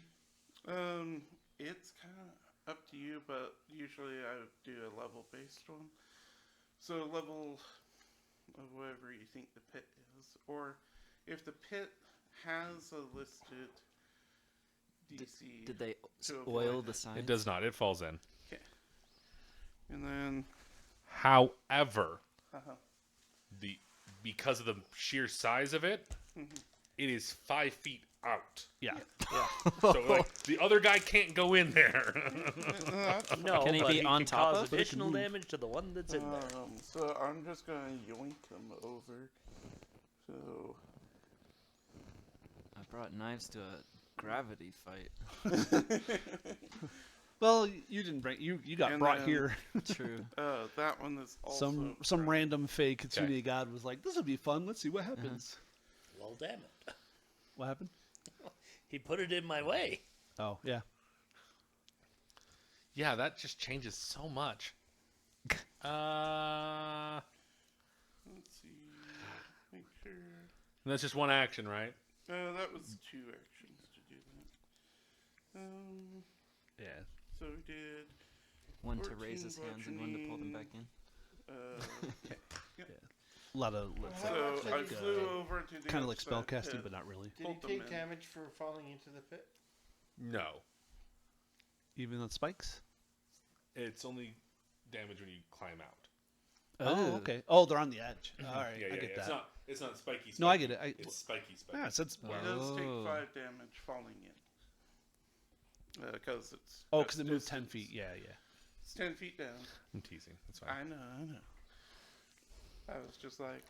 It's kind of up to you, but usually I would do a level based one. So level of whatever you think the pit is, or if the pit has a listed DC. Did they To oil avoid the it. sign? It does not. It falls in. And then However, uh-huh. because of the sheer size of it, it is 5 feet out. Yeah. So like, the other guy can't go in there. No, Can he but be he on can top cause of? additional damage to the one that's in there. So I'm just gonna yoink him over. So I brought knives to a gravity fight. Well, you didn't bring. You got And brought then- here. True. that one is also Some random fake Kitsune Okay. god was like, "This will be fun. Let's see what happens." Well, damn it. What happened? He put it in my way. Oh yeah. Yeah, that just changes so much. Let's see. Make sure. And that's just one action, right? That was 2 actions to do that. Yeah. So we did. One to raise his 14 hands and one to pull them back in. A lot of So I flew over to the kind of like outside spell casting, pit. but not really. Did Pulled he them take in. damage for falling into the pit? No. Even on spikes. It's only damage when you climb out. Oh, okay. Oh, they're on the edge. All right, Yeah, I get that. It's not spiky. No, I get it. It's spiky. Yeah, so it's, He does take Oh. 5 damage falling in. Because it's. oh, that's because it moved 10 distance. feet. Yeah, yeah. It's 10 feet down. I'm teasing. That's fine. I know. I was just like.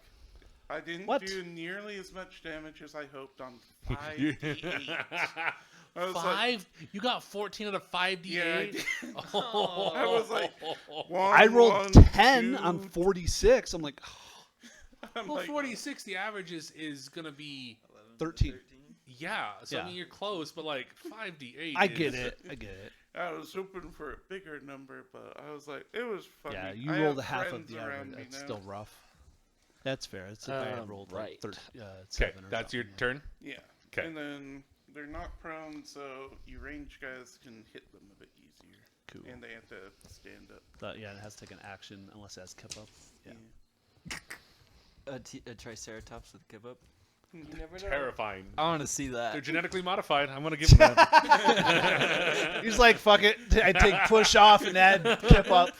I didn't What? do nearly as much damage as I hoped on 5d8. I was like, 5? You got 14 out of 5d8? Yeah, I did. Oh. I was like, I rolled 1, 10 on 2. 46. I'm like, I'm Well, like, 46, the average is going to be... 13. Yeah, so I Yeah. mean, you're close, but like 5d8 I is- get it. I get it. I was hoping for a bigger number, but I was like, it was funny. Yeah, you I rolled have a half of friends the around average. me That's now. still rough. That's fair. It's if I had rolled right. like Okay, 7 or that's your something. turn? Yeah. 'Kay. And then they're not prone, so you range guys can hit them a bit easier. Cool. And they have to stand up. Yeah, it has to take an action unless it has kept up. Yeah. A triceratops with give up. You never know. Terrifying. I want to see They're that. genetically modified. I'm going to give them that. He's like, fuck it. I take push off and add kip up.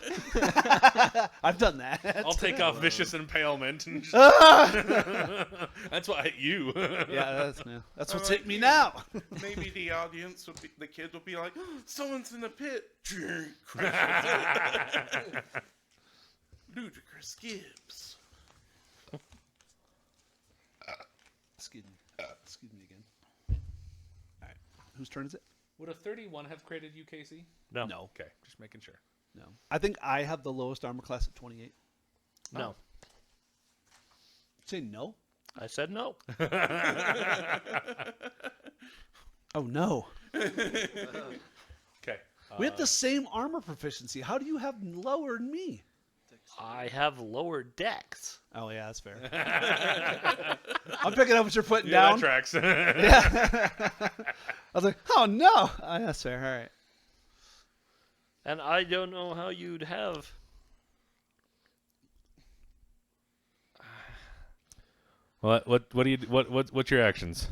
I've done that. I'll take off vicious impalement. And just... That's what I hit you. Yeah, that's what's like hitting me you. now. Maybe the audience will be, the kid will be like, someone's in the pit. Ludicrous Gibbs. Excuse me again. All right. Whose turn is it? Would a 31 have created you, Casey? No. No. Okay, just making sure. No. I think I have the lowest armor class at 28. No. Say no? I said no. Oh, no. Okay. We have the same armor proficiency. How do you have lower than me? I have lower decks. Oh, yeah, that's fair. I'm picking up what you're putting Yeah, down. that tracks. Yeah. I was like, oh, no. Oh, that's fair. All right. And I don't know how you'd have. What's your actions?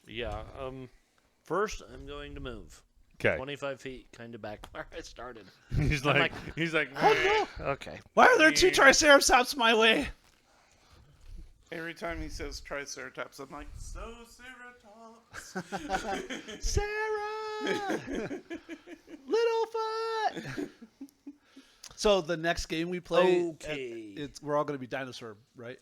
Yeah. First, I'm going to move. Okay. 25 feet, kind of back where I started. He's I'm like, Okay. Why are there 2 Triceratops my way? Every time he says Triceratops, I'm like, so Ceratops. Sarah! Littlefoot! So the next game we play, Okay. we're all going to be dinosaur, right?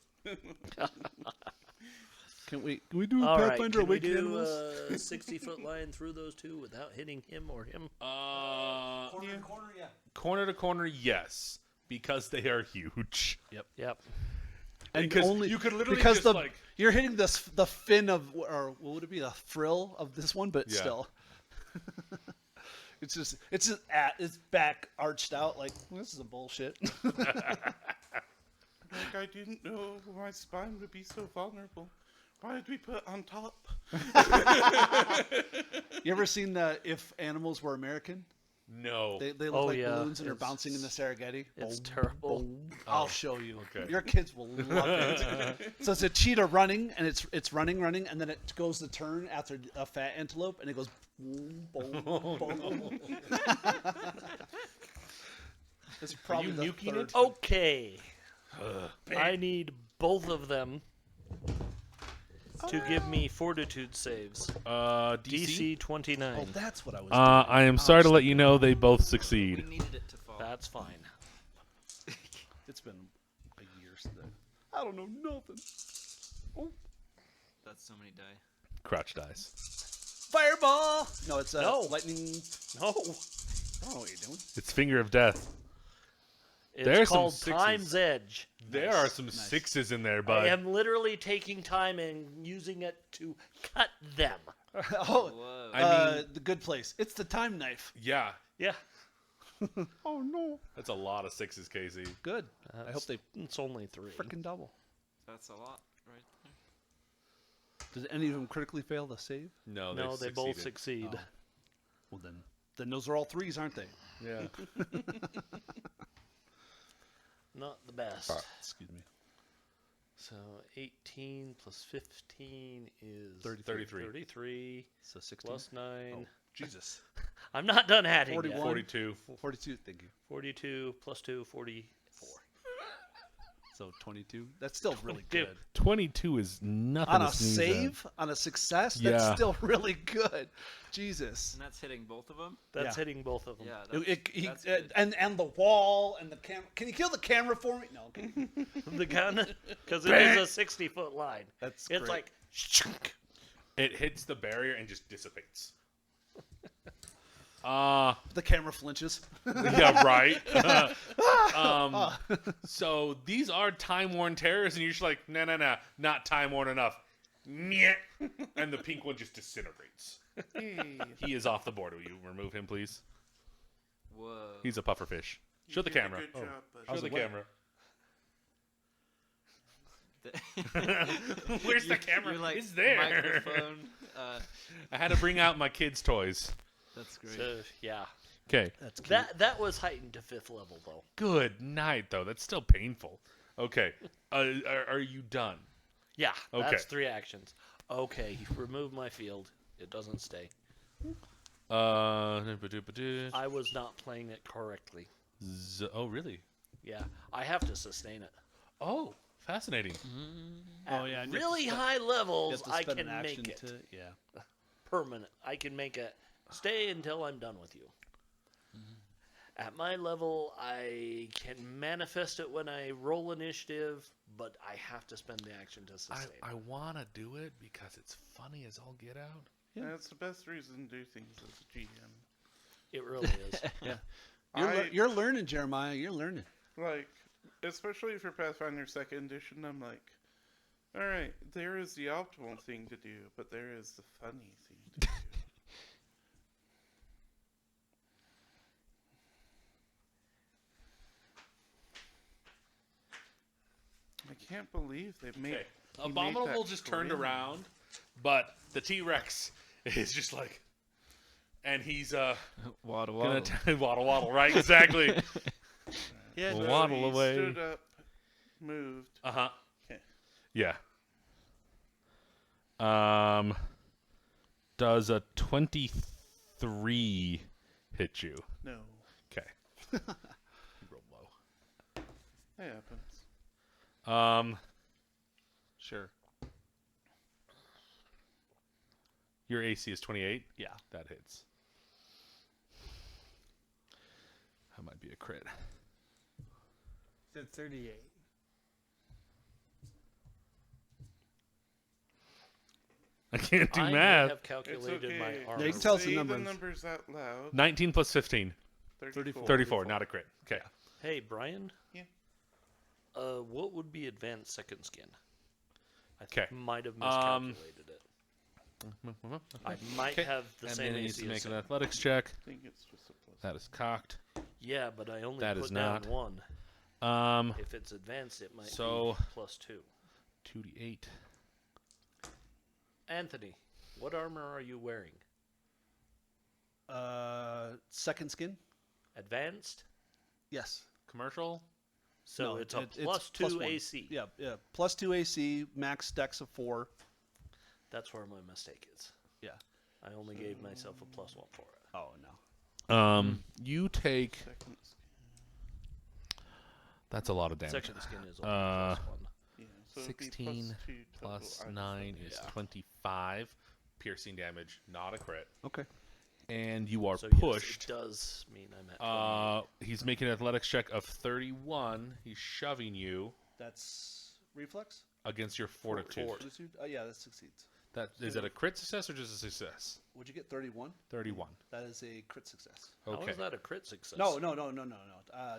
Can we do All right. Pathfinder Can we Awakened do Animals? a 60-foot line through those two without hitting him or him? Corner to corner, yeah. corner to corner, yes, because they are huge. Yep. And Because only you could literally because just, like- you're hitting the fin of, or what would it be, the frill of this one, but Yeah. still, it's back arched out. Like, this is a bullshit. Like, I didn't know my spine would be so vulnerable. Why did we put on top? You ever seen If Animals Were American? No. They look Oh, like yeah. balloons and they're bouncing in the Serengeti. It's terrible. I'll show you. okay. Your kids will love it. So it's a cheetah running, and it's running, and then it goes to turn after a fat antelope, and it goes boom, boom, boom. It's probably the nuking third. it? Okay. I need both of them to give me fortitude saves. DC. DC 29. Oh, that's what I was. I am sorry to let you know they both succeed. We needed it to fall. That's fine. It's been a year since I don't know nothing. That's so many die. Crouch dice. Fireball! No, it's No. lightning. No. I don't know what you're doing. It's Finger of Death. It's There's some called sixes. Time's Edge. There are some sixes in there, I bud. am literally taking time and using it to cut them. Oh, Whoa. I mean, the good place. It's the time knife. yeah. Yeah. Oh no. That's a lot of sixes, Casey. Good. I hope they It's only 3. frickin' double. That's a lot, right there. Does any of them critically fail the save? No, No, they both succeeded. succeed. Well then those are all 3s, aren't they? Yeah. Not the best. Excuse me. So 18 plus 15 is 33. 33 So 16. plus 9. Oh, Jesus. I'm not done adding 41. yet. 42. 42. Thank you. 42 plus 2, 44. So 22. That's still really Dude. good. 22 is nothing On to a sneeze at. save, on a success, that's Yeah. still really good. Jesus. And that's hitting both of them? That's Yeah. hitting both of them. Yeah, that's good. And the wall and the camera. Can you kill the camera for me? No. Okay. The gun, because it is a 60-foot line. That's It's great. like, shunk. It hits the barrier and just dissipates. The camera flinches. Yeah, right. So these are time-worn terrors, and you're just like, nah, not time-worn enough. Nyeh. And the pink one just disintegrates. He is off the board. Will you remove him, please? Whoa. He's a pufferfish. Show the You did a camera. good job, bud. Show the away. camera. Where's the camera? You're like It's there. microphone. I had to bring out my kids' toys. That's great. So, yeah. Okay. That's cute. That was heightened to 5th level, though. Good night, though. That's still painful. Okay. Are you done? Yeah, Okay. that's 3 actions. Okay, remove my field. It doesn't stay. I was not playing it correctly. Oh, really? Yeah, I have to sustain it. Oh, fascinating. At yeah, and you have to really spend- high You levels, have to I spend can an action make it yeah. permanent. I can make it stay until I'm done with you. At my level, I can manifest it when I roll initiative, but I have to spend the action to sustain I it. want to do it because it's funny as all get out. That's the best reason to do things as a GM. It really is. You're learning, Jeremiah. You're learning. Like, especially for Pathfinder 2nd Edition, I'm like, alright, there is the optimal thing to do, but there is the funny thing to do. I can't believe they made Okay. he made Abominable that just turned grin. around, but the T-Rex is just like, and he's Waddle, gonna waddle. waddle, right? Exactly. Yeah, So Waddle he away. stood up, moved. Uh-huh. 'Kay. Yeah. Does a 23 3 hit you. No. Okay. You rolled low. That happens. Sure. Your AC is 28. Yeah. That hits. That might be a crit. Said 38. I can't do I may math. have It's calculated okay. my armor. Yeah, you can tell us the Say numbers. the numbers out loud. 19 plus 15. 34. 34, not a crit. Okay. Hey, Brian. Yeah. What would be advanced second skin? I 'Kay. might have miscalculated it. I might Okay. have the And same then he needs AC to as make an him. athletics check. I think it's just a plus. That is cocked. Yeah, but I only That put is down not. 1. Um, If it's advanced, it might So- be +2. 2d8. Anthony, what armor are you wearing? Second skin? Advanced? Yes. Commercial? So No, it's a it's +2 +1. AC. Yeah, yeah. +2 AC, max dex of 4. That's where my mistake is. Yeah. I only gave myself a +1 for it. Oh, no. You take. Second skin. That's a lot of damage. Second skin is only Uh, +1. Yeah, so it'd be 16 +2 total. plus I just 9 don't- is Yeah. 25 piercing damage, not a crit. Okay. And you are So yes, pushed. it does mean I'm at 28. He's making an athletics check of 31. He's shoving you That's reflex? against your fortitude. Fortitude? Oh, yeah, that succeeds. Is that a crit success or just a success? Would you get 31? 31. That is a crit success. How Okay. is that a crit success? No.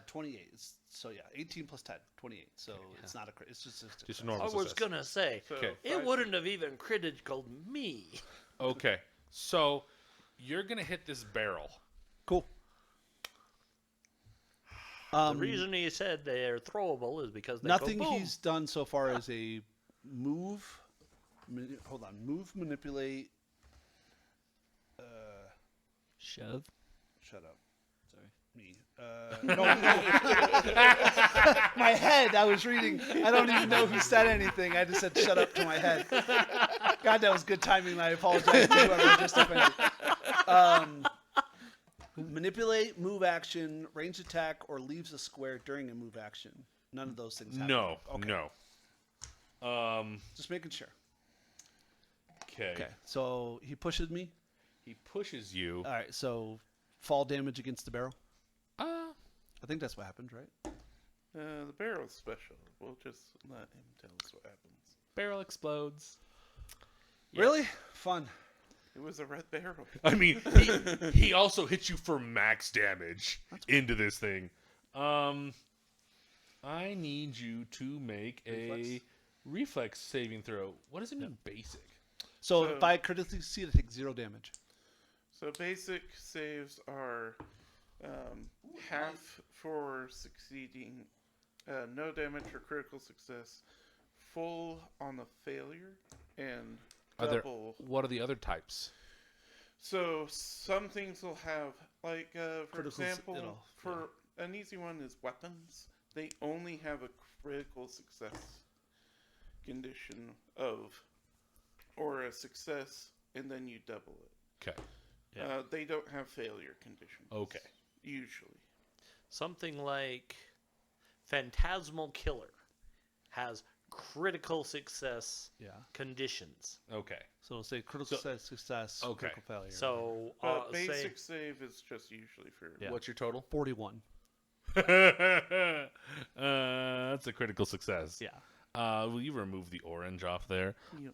28. So, yeah, 18 plus 10, 28. So it's not a crit. It's just a success. Just a I normal was success. gonna say So Okay. it wouldn't have even critical me. Okay. So you're going to hit this barrel. Cool. The reason he said they're throwable is because they Nothing go boom. he's done so far is a move. Hold on. Move, manipulate. Shove. Shut up. Sorry. Me. No. My head. I was reading. I don't even know who said anything. I just said shut up to my head. God, that was good timing. I apologize to whoever just offended. Manipulate, move action, range attack, or leaves a square during a move action. None of those things happen. No. Okay. No. Just making sure. Okay. Okay. So he pushes me. He pushes you. All right. So fall damage against the barrel. Uh, I think that's what happened, right? The barrel's special. We'll just let him tell us what happens. barrel explodes. Yeah. Really? Fun. It was a red barrel. I mean, he also hits you for max damage into this thing. I need you to make a reflex saving throw. What does it mean, basic? So, So- if I critically succeed, I take 0 damage. So basic saves are half for succeeding, no damage for critical success, full on a failure, and double. What are the other types? So some things will have, like for Critical example, for an easy one is weapons. They only have a critical success condition of, or a success, and then you double it. Okay. Yeah. They don't have failure conditions. Okay. Usually. Something like Phantasmal Killer has critical success Yeah. conditions. Okay. So, say critical success, okay. critical failure. So But say basic save is just usually for. Yeah. What's your total? 41. That's a critical success. Yeah. Will you remove the orange off there? Yep.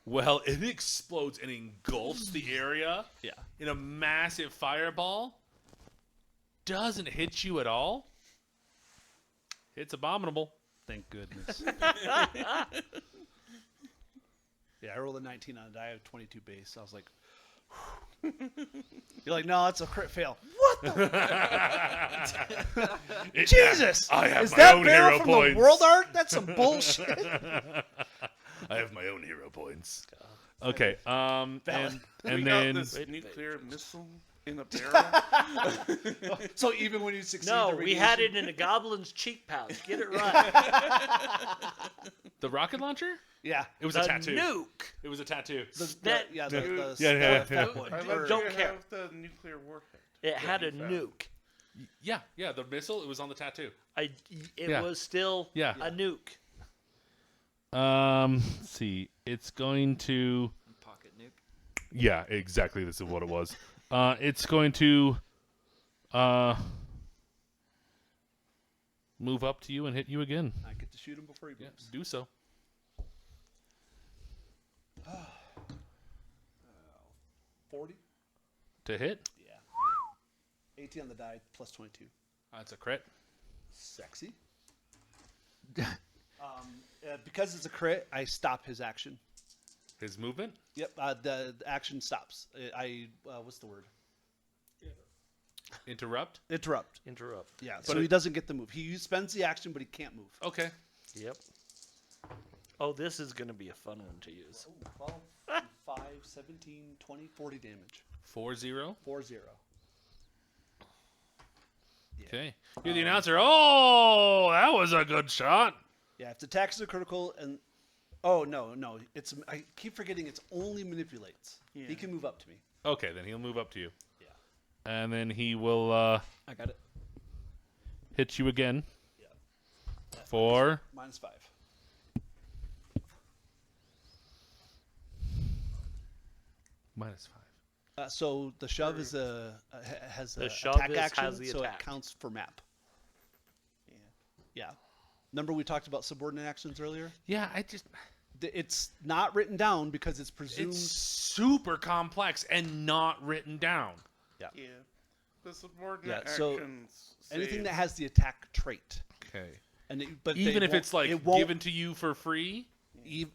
Well, it explodes and engulfs the area Yeah. in a massive fireball. Doesn't hit you at all. It's abominable. Thank goodness. Yeah, I rolled a 19 on it. I have 22 base. I was like, you're like, no, it's a crit fail. Jesus! I have Is my that own barrel hero from points. the world art? That's some bullshit. I have my own hero points. Okay. Valid. And We then got this nuclear missile in a barrel. So even when you succeed, no, the we had radiation- it in a goblin's cheek pouch. Get it right. The rocket launcher? Yeah. It was The a tattoo. nuke. It was a tattoo. That- yeah, Yeah, yeah. fat boy. I let Don't you care. have the nuclear warhead. It had a you found. nuke. Yeah, the missile, it was on the tattoo. It Yeah. was still Yeah. a nuke. Let's see. It's going to... Pocket nuke. Yeah, exactly. This is what it was. It's going to move up to you and hit you again. I get to shoot him before he Yeah, moves. do so. 40? To hit. Yeah. 18 on the die, plus 22. That's a crit. Sexy. Because it's a crit, I stop his action. His movement. Yep, the action stops. What's the word? Interrupt. Interrupt. Interrupt. Yeah, so he doesn't get the move. He spends the action, but he can't move. Okay. Yep. Oh, this is going to be a fun one to use. 12, 5, 17, 20, 40 damage. 4-0. 4-0. Okay. You're the announcer. Oh, that was a good shot. Yeah, if the attack is a critical and... Oh, no. It's I keep forgetting it's only manipulates. Yeah. He can move up to me. Okay, then he'll move up to you. Yeah. And then he will I got it. hit you again. Yeah. For... -5. -5. So the shove is has The a shove attack is- action, has the so attack. it counts for map. Yeah. Yeah. Remember we talked about subordinate actions earlier? Yeah, I just... It's not written down because it's presumed. It's super complex and not written down. Yeah. The subordinate Yeah, so actions. anything say- that has the attack trait. Okay. And but Even they if won't- it's like it won't, given to you for free?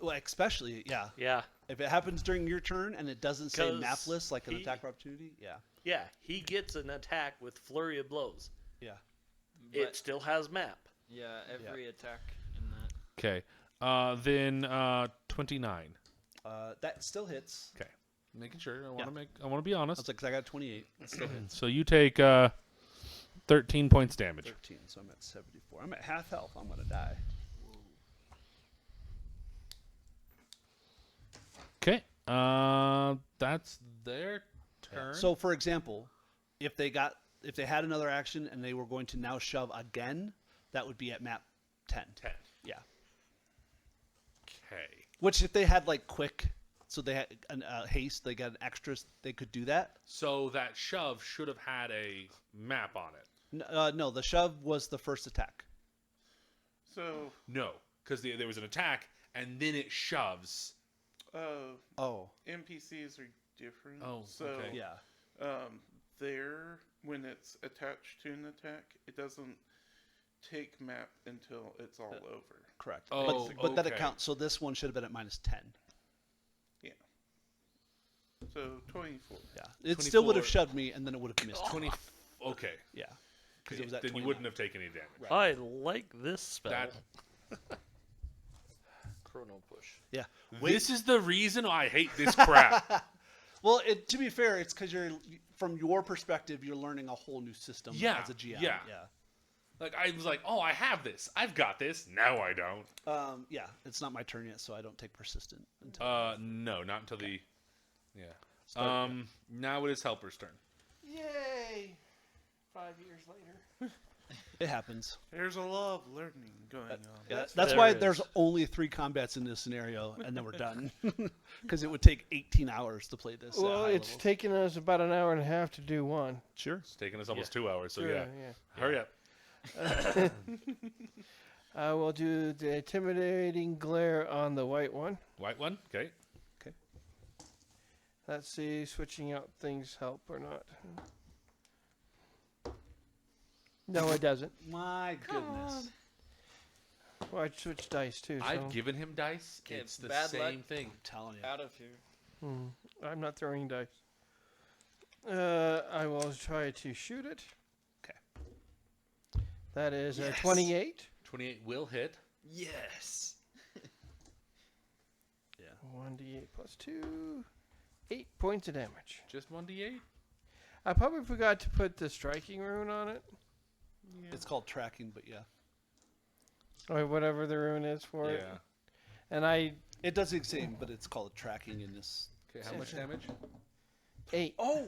well, especially Yeah. if it happens during your turn and it doesn't say 'Cause map list like an he- attack opportunity, Yeah, he gets an attack with flurry of blows. yeah. It But- still has map. Yeah, every attack in that. Okay. Then 29. That still hits. Okay. Making sure. I want to Yeah. I want to be honest. That's like 'cause I got 28. It still hits. So you take 13 points damage. 13, so I'm at 74. I'm at half health. I'm gonna die. Okay. That's their turn. So, for example, if they had another action and they were going to now shove again, that would be at map 10. 10. Yeah. Okay. Which, if they had like quick, so they had haste, they got an extra, they could do that. So that shove should have had a map on it. No, the shove was the first attack. So, No, because there was an attack and then it shoves. Oh, NPCs are different. Oh, so okay. yeah. there, when it's attached to an attack, it doesn't take map until it's all over. Correct. Oh, but that okay. accounts. So this one should have been at -10. Yeah. So 24. Yeah. It still would have 24. shoved me, and then it would have missed. 20. Okay. Yeah. Because it was at Then 29. you wouldn't have taken any damage. Right. I like this spell. That- Chrono push. Yeah. This is the reason I hate this crap. Well, to be fair, it's because from your perspective, you're learning a whole new system Yeah, as a GM. yeah. Like, I was like, oh, I have this. I've got this. No, I don't. Yeah. It's not my turn yet, so I don't take persistent until. No, not until the... Yeah. Start, Now it is Helper's turn. Yay! 5 years later. It happens. There's a lot of learning going on. Yeah, That's that's there why is. there's only 3 combats in this scenario, and then we're done. Because it would take 18 hours to play this. at Well, high it's level. taken us about an hour and a half to do one. Sure. It's taken us almost 2 hours, so Sure, yeah. Hurry up. I will do the intimidating glare on the white one. White one? Okay. Let's see, switching out things help or not. No, it doesn't. My goodness. Well, I switched dice too, so I've given him dice. Okay, It's the bad same luck. thing. I'm telling you. Out of here. I'm not throwing dice. I will try to shoot it. Okay. That is a Yes. 28. 28 will hit. Yes. 1d8 plus 2. 8 points of damage. Just 1d8? I probably forgot to put the striking rune on it. It's called tracking, but yeah. Or whatever the rune is for it. Yeah. And It does the same, but it's called tracking in this. Okay, how much damage? 8. Oh.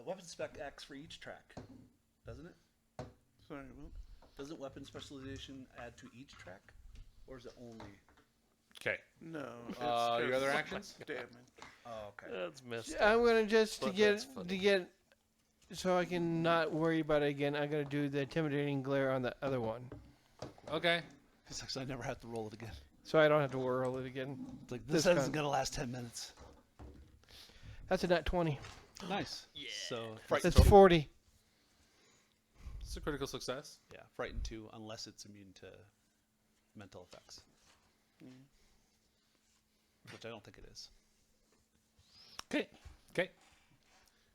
Weapon spec acts for each track, doesn't it? Sorry, what? Doesn't weapon specialization add to each track, or is it only? Okay. No. It's Your just other actions? damage. Oh, okay. That's missed. I'm gonna just But that's funny. so I can not worry about it again. I'm gonna do the intimidating glare on the other one, Okay. Because I never have to roll it again. so I don't have to whirl it again. It's like this This isn't con- gonna last 10 minutes. That's a nat 20. Nice. Yeah. So That's frightened. 40. It's a critical success. Yeah, frightened 2, unless it's immune to mental effects, which I don't think it is. Okay. Okay.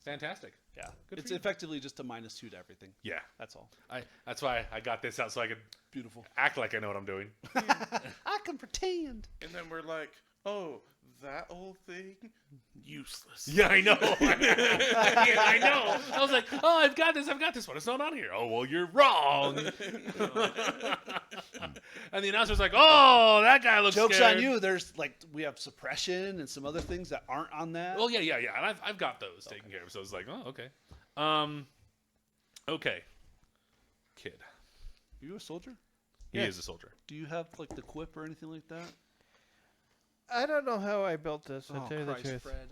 Fantastic. Yeah, Good it's for you. effectively just a -2 to everything. Yeah. That's all. That's why I got this out so I could Beautiful. act like I know what I'm doing. I can pretend. And then we're like, oh, that old thing? Useless. Yeah, I know. I know. I was like, oh, I've got this one. It's not on here. Oh, well, you're wrong. And the announcer's like, oh, that guy looks Joke's scared. on you. There's we have suppression and some other things that aren't on that. Well, yeah. And I've got those taken care of. So it's like, oh, okay. Okay. Kid. Are you a soldier? He Yeah. is a soldier. Do you have like the quip or anything like that? I don't know how I built this. To tell you the Christ, truth. Fred.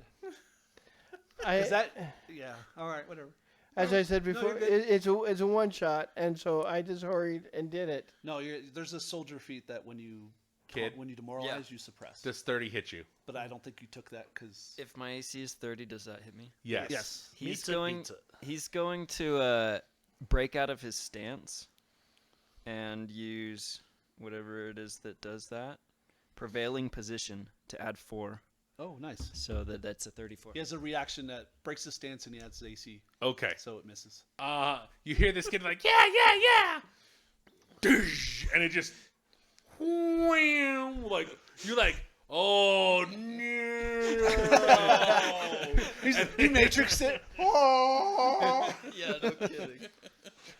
I, Is that? Yeah. All right. Whatever. as I said No, before, you're good. it's a one shot, and so I just hurried and did it. No, there's a soldier feat that when you Kid. when you demoralize, you suppress. Does 30 hit you? But I don't think you took that because. If my AC is 30, does that hit me? Yes. Yes. He's Meets it. He's going to break out of his stance and use whatever it is that does that. Prevailing position to add 4, Oh, nice. so that's a 34. He has a reaction that breaks his stance and he adds the AC, Okay. so it misses. You hear this kid like, yeah. Doosh, and it just, wham, like, you're like, oh, no. He matrixed it. Oh! Yeah, no kidding.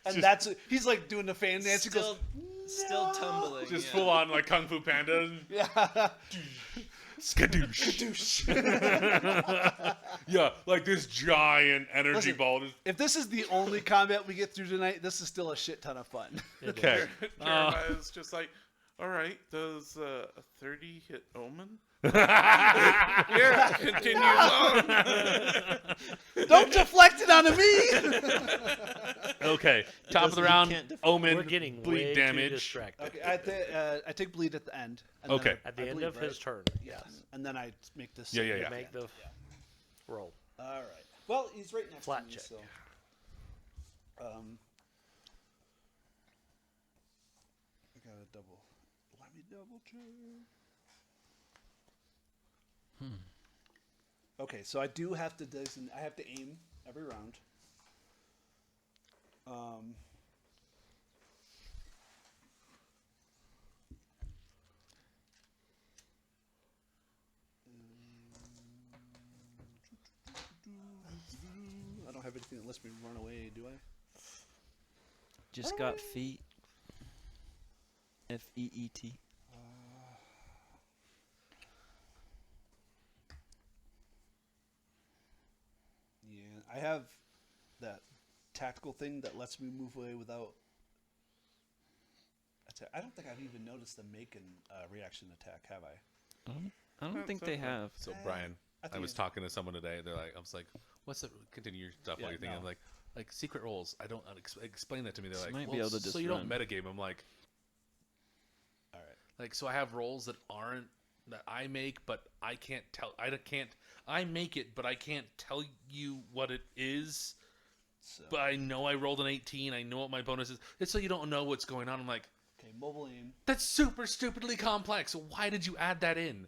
And he's like doing the fan dance. He goes, Still tumbling. Just yeah. full on like Kung Fu Panda. yeah. Skadoosh. Yeah, like this giant energy Listen, ball. Just, If this is the only combat we get through tonight, this is still a shit ton of fun. okay. Jeremiah's just like, all right, does a 30 hit Omen? Yeah, Continues on. Don't deflect it onto me. Okay, top of the round, Omen, We're getting bleed way damage. too distracted. Okay, I take bleed at the end. And Okay. then At the I end bleed, of right? his turn. Yes. And then I make this. Yeah, yeah, yeah. Make the roll. All right. Well, he's right next Flat to me, check. so. I gotta double. Let me double check. Okay, so I do have to I have to aim every round. I don't have anything that lets me run away, do I? Just got feet. Feet. Yeah, I have that tactical thing that lets me move away without. I don't think I've even noticed the make and reaction attack, have I? I don't think they have. So Brian, I I think was it's- talking to someone today. I was like, "What's the continue your stuff?" Yeah, While you think no. I'm like secret roles. I don't explain that to me. They're So like, might well, be able to so just you don't run. metagame. I'm like, All right. like so I have roles that aren't that I make, but I can't tell. I make it, but I can't tell you what it is. So, But I know I rolled an 18. I know what my bonus is. It's so you don't know what's going on. I'm like, okay, mobile aim. that's super stupidly complex. Why did you add that in?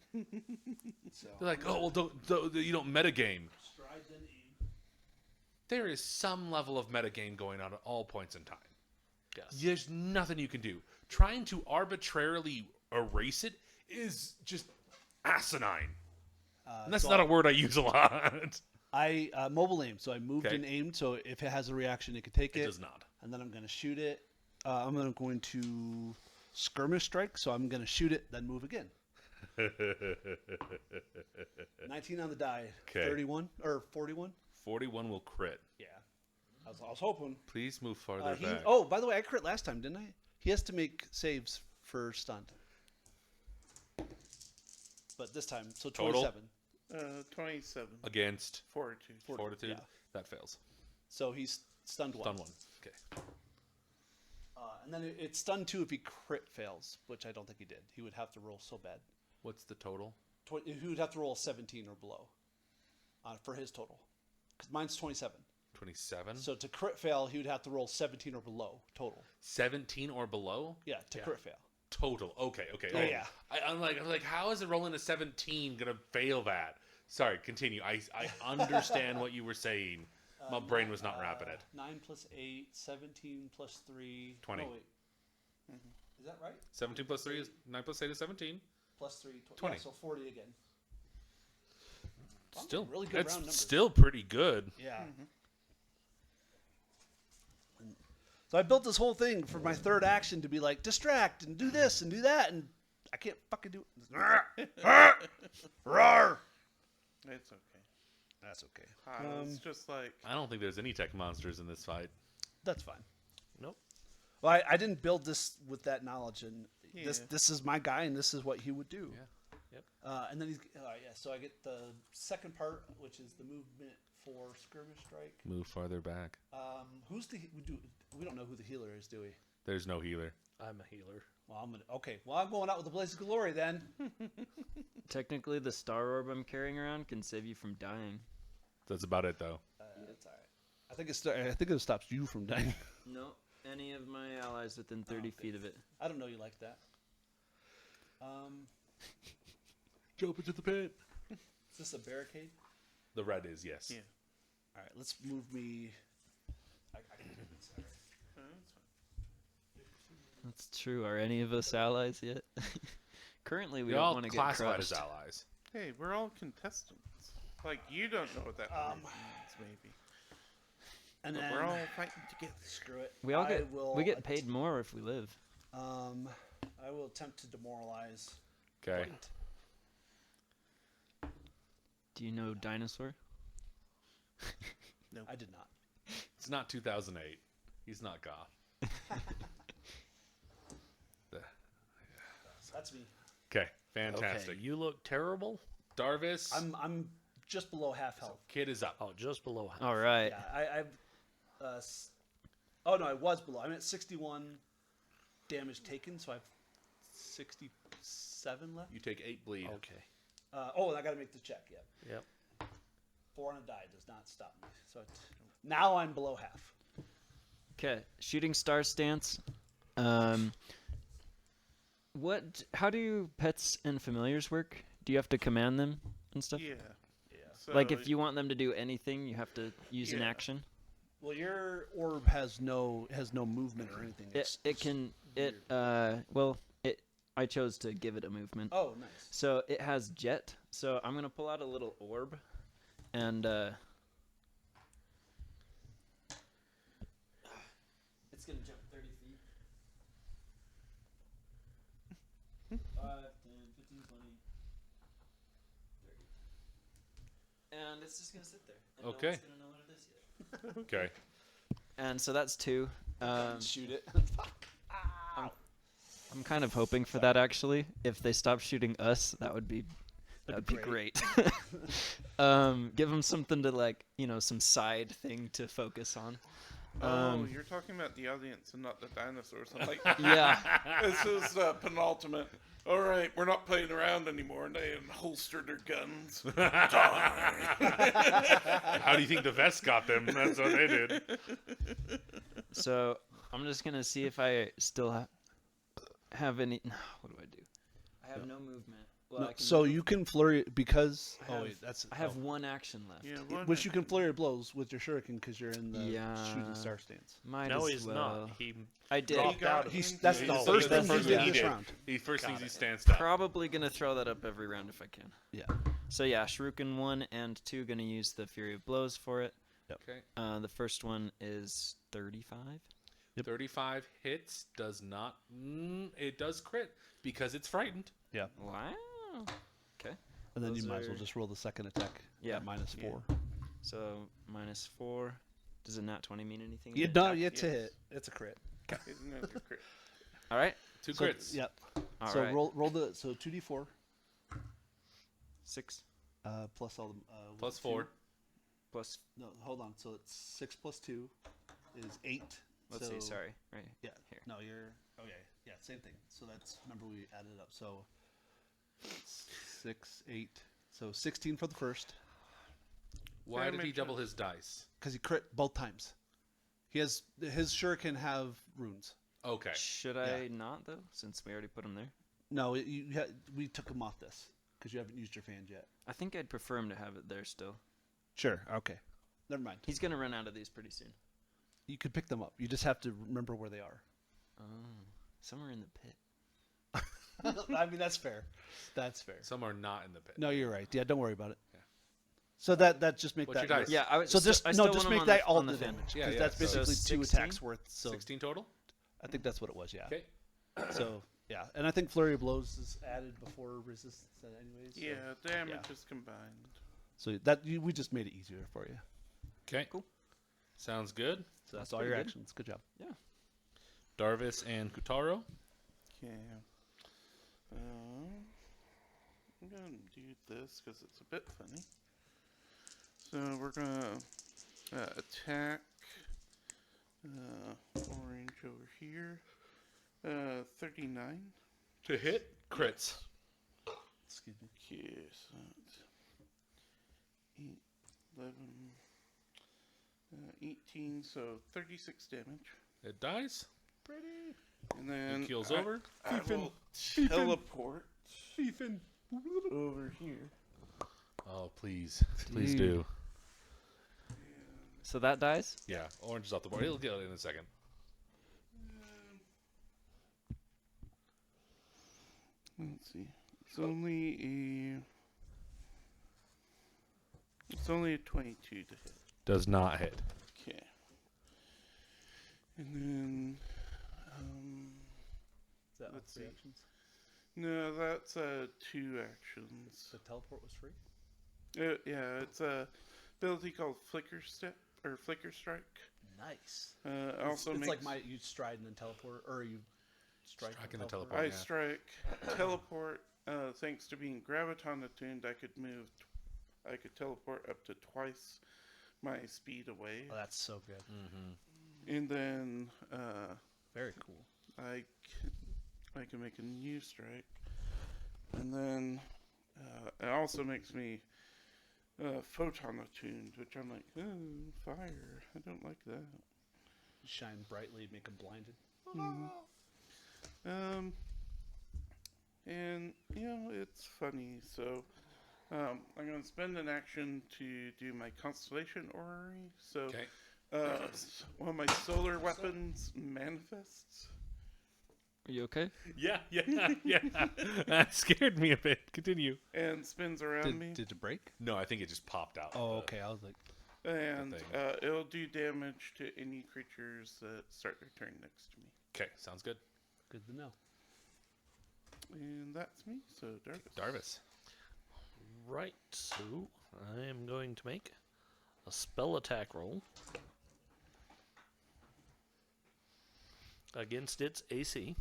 So They're like, oh, well, you don't metagame. stride then aim. There is some level of metagame going on at all points in time. Yes. There's nothing you can do. Trying to arbitrarily erase it is just asinine. And that's So not a word I use a lot. I mobile aim, so I moved Okay. and aimed. So if it has a reaction, it can take It it. does not. And then I'm going to shoot it. I'm going to skirmish strike, so I'm going to shoot it, then move again. 19 on the die. 'Kay. 31 or 41. 41 will crit. Yeah, I was hoping. Please move farther back. Oh, by the way, I crit last time, didn't I? He has to make saves for stunned. But this time, so Total? 27. 27. Against Fortitude. Fortitude. Yeah. That fails. So he's stunned one. Stun 1. Okay. And then it's stunned 2 if he crit fails, which I don't think he did. He would have to roll so bad. What's the total? He would have to roll 17 or below for his total. Because mine's 27. 27? So to crit fail, he would have to roll 17 or below total. 17 or below? Yeah, to crit fail. Total. Okay. Yeah. I'm like, how is it rolling a 17 gonna fail that? Sorry, continue. I understand what you were saying. My brain was not wrapping it. 9 plus 8, 17 plus 3. 20. No, wait. Is that right? 17 plus 3 is 9 plus 8 is 17. Plus 3, 20. Yeah, so 40 again. Well, Still really good round That's numbers. still pretty good. Yeah. So I built this whole thing for my third action to be like distract and do this and do that, and I can't fucking do it. Roar! It's okay. That's okay. It's just like I don't think there's any tech monsters in this fight. That's fine. Nope. Well, I didn't build this with that knowledge, and Yeah. this is my guy, and this is what he would do. Yeah. And then he's so I get the second part, which is the movement for skirmish strike. Move farther back. Who's the we don't know who the healer is, do we? There's no healer. I'm a healer. Well, I'm going out with the blaze of glory then. Technically, the star orb I'm carrying around can save you from dying. That's about it, though. That's all right. I think it stops you from dying. No, any of my allies within 30 feet of it. I don't know you like that. Jump into the pit. Is this a barricade? The red is, yes. Yeah. All right, let's move me. I can do this. All right. That's true. Are any of us allies yet? Currently, we They're don't all want to get classified as crushed. allies. Hey, we're all contestants. Like, you don't know what that word means, maybe. And But then we're all fighting together. screw it. We all I get will we get paid more if we live. I will attempt to demoralize. Okay. Blight. Do you know dinosaur? I did not. It's not 2008. He's not goth. That's me. Okay. Fantastic. Okay, you look terrible. Darvis, I'm just below half health. kid is up. Oh, just below half. All right. Yeah, I've. Oh no, I was below. I'm at 61 damage taken, so I have 67 left. You take 8 bleed. Okay. And I got to make the check. Yeah. Yep. 4 on a die does not stop me. So now I'm below half. Okay. Shooting star stance. How do pets and familiars work? Do you have to command them and stuff? Yeah. So, Like if you want them to do anything, you have to use an Yeah. action. Well, your orb has no movement or anything. I chose to give it a movement. Oh, nice. So it has jet. So I'm gonna pull out a little orb, and it's gonna jump 30 feet. 5, 10, 15, 20, 30. And it's just gonna sit there. And Okay. No one's gonna know what it is yet. Okay. And so that's 2. Shoot it. I'm kind of hoping for that actually. If they stop shooting us, that would be great. Give them something to some side thing to focus on. you're talking about the audience and not the dinosaurs. I'm like, Yeah. this is penultimate. All right, we're not playing around anymore. And they holstered their guns. How do you think the vest got them? That's what they did. So I'm just gonna see if I still have any. What do I do? I have no movement. Well, No, I can so move. you can flurry because. I have 1 action left. Yeah, Which you can flurry of blows with your shuriken because you're in the Yeah. shooting star stance. Might No, as he's well. not. He I did. dropped out. That's Yeah, the he's first the thing first he thing did he this did. round. The first Got thing he it. stands up. Probably gonna throw that up every round if I can. Yeah. So yeah, Shuriken 1 and 2 gonna use the Fury of Blows for it. Okay. The first one is 35. Yep. 35 hits does not. It does crit because it's frightened. Yeah. Wow. Okay. And then you Those might as well are- just roll the second attack. Yeah. At -4. So -4. Does a nat 20 mean anything? You to know, attack? it's a Yes. hit. It's a crit. It's another crit. All right. 2 So, crits. Yep. All so right. roll the 2d4 6 plus all the Plus 2. 4. plus. No, hold on. So it's 6 plus 2 is 8. Let's see. Sorry. Right. Yeah. Here. No, you're okay. Yeah, same thing. So that's remember we added it up. So 6, 8. So 16 for the first Why did he Damage. double his dice? because he crit both times. He has his shuriken have runes. Okay. Should I not though, since we already put him there? No, we took him off this because you haven't used your fans yet. I think I'd prefer him to have it there still. Sure. Okay. Never mind. He's gonna run out of these pretty soon. You could pick them up. You just have to remember where they are. Oh, somewhere in the pit. I mean, that's fair. That's fair. Some are not in the pit. No, you're right. Yeah, don't worry about it. Yeah. So that just make What's that. your dice? Yeah, I would. So st- just I no, still just want him make on that the, all on the the fan. damage. Yeah, 'Cause yeah, that's so basically 2 16? attacks worth. So 16 total? I think that's what it was. Yeah. Okay. So yeah, and I think flurry of blows is added before resistance, anyways. So, Yeah, damage Yeah. is combined. So we just made it easier for you. Okay. Cool. Sounds good. So that's That's all your pretty good. actions. Good job. Darvis and Kutaro. Yeah. I'm gonna do this because it's a bit funny. So we're gonna attack orange over here. 39. To hit. Crits. Excuse me. Okay, so that's 8, 11, 18, so 36 damage. It dies. And then It keels I- over. I will teleport over here. Oh, please. Please do. So that dies. Yeah, orange is off the board. He'll get it in a second. Let's see. It's only a 22 to hit. Does not hit. Okay. And then Is that all Let's 3 see. actions? no, that's 2 actions. The teleport was free. Yeah, it's a ability called Flicker Step or Flicker Strike. Nice. Also it's makes like you stride and then teleport, or you strike Strike and then I teleport. Yeah. strike, teleport. Thanks to being graviton attuned, I could teleport up to twice my speed away, Oh, that's so good. and then Very cool. I can make a new strike, and then it also makes me photon attuned, which I'm like, oh, fire. I don't like that. Shine brightly, make them blinded. And it's funny. So I'm gonna spend an action to do my constellation orrery. So Okay. one of my solar weapons manifests. Are you okay? Yeah. That scared me a bit. Continue. And spins around me, Did it break? No, I think it just popped out. Oh, okay. I was like, and thing. it'll do damage to any creatures that start their turn next to me. Okay, sounds good. good to know. And that's me. So Darvis. Darvis. Right, so I am going to make a spell attack roll against its AC.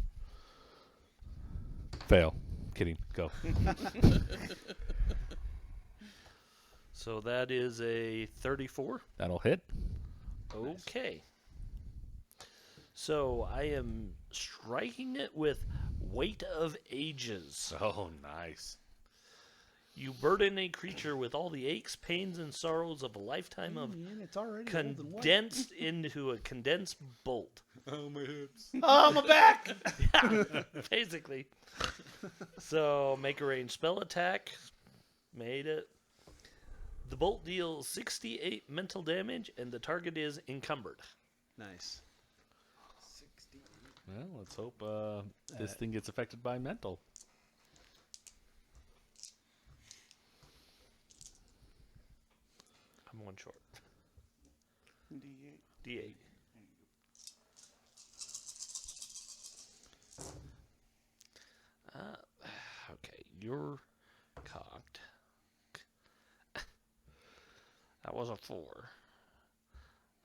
Fail. Kidding. Go. So that is a 34. That'll hit. Okay. So I am striking it with Weight of Ages. Oh, nice. You burden a creature with all the aches, pains, and sorrows of a lifetime of Man, it's already condensed into a condensed bolt. Oh, my hips. Oh, my back! Basically. So make a ranged spell attack. Made it. The bolt deals 68 mental damage, and the target is encumbered. Nice. Well, let's hope this thing gets affected by mental. I'm one short. D8. D8. you're cocked. That was a 4.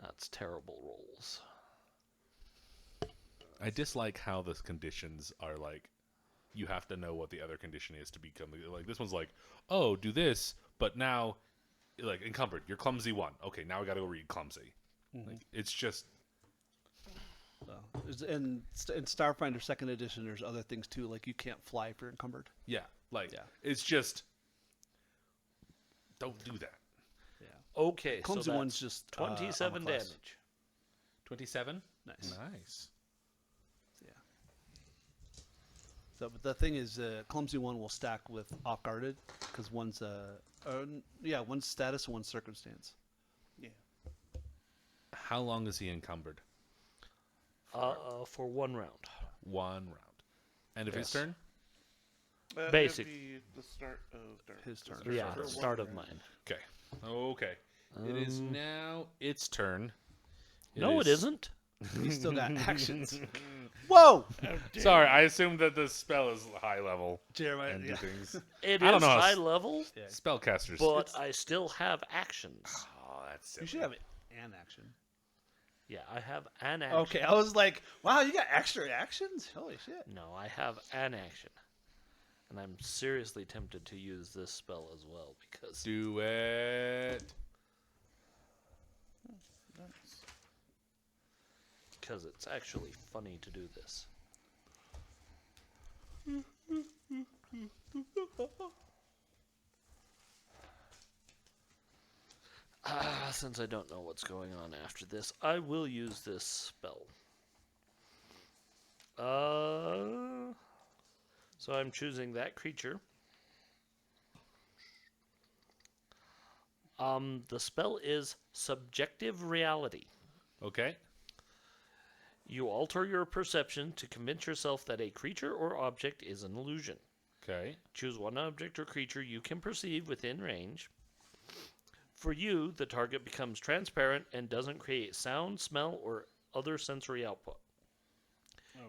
That's terrible rolls. I dislike how the conditions are like, you have to know what the other condition is to become, like, this one's like, oh, do this, but now, like, encumbered, you're clumsy 1. Okay, now I gotta go read clumsy. Like, it's just, In Starfinder 2nd edition, there's other things too, like you can't fly if you're encumbered. yeah, like, Yeah. it's just, don't do that. Okay, Clumsy so that's one's just 27 armor class. damage. 27? Nice. Nice. Yeah. So, but the thing is, clumsy one will stack with off guarded because one's one's status and one's circumstance. Yeah. How long is he encumbered? For 1 round. 1 round. End of his Yes. turn? Basic. It'd be the start of Dark. His turn. Yeah, For the one start of round. mine. Okay. Okay. It is now its turn. No, it isn't. He's still got actions. Whoa! Sorry, I assumed that the spell is high level Jeremiah, and do yeah. things. It I don't is know how high s- level, Spellcasters. but I still have actions. Oh, that's You should have an action. Yeah, I have an action. Okay, I was like, wow, you got extra actions? Holy shit. No, I have an action. And I'm seriously tempted to use this spell as well because Do it. Nice. it's actually funny to do this. Since I don't know what's going on after this, I will use this spell. So I'm choosing that creature. The spell is Subjective Reality. Okay. You alter your perception to convince yourself that a creature or object is an illusion. Okay. Choose one object or creature you can perceive within range. For you, the target becomes transparent and doesn't create sound, smell, or other sensory output.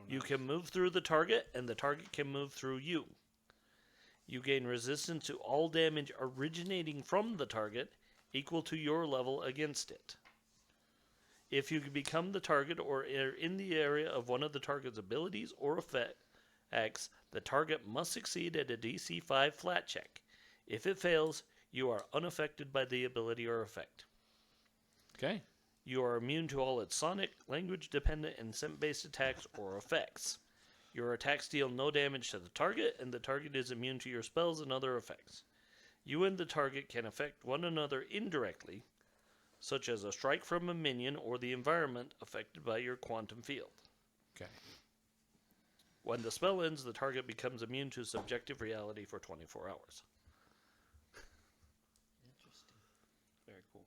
You can move through the target, and the target can move through you. You gain resistance to all damage originating from the target, equal to your level against it. If you become the target or are in the area of one of the target's abilities or effects, the target must succeed at a DC 5 flat check. If it fails, you are unaffected by the ability or effect. Okay. You are immune to all its sonic, language-dependent, and scent-based attacks or effects. Your attacks deal no damage to the target, and the target is immune to your spells and other effects. You and the target can affect one another indirectly, such as a strike from a minion or the environment affected by your quantum field. Okay. When the spell ends, the target becomes immune to subjective reality for 24 hours. Very cool.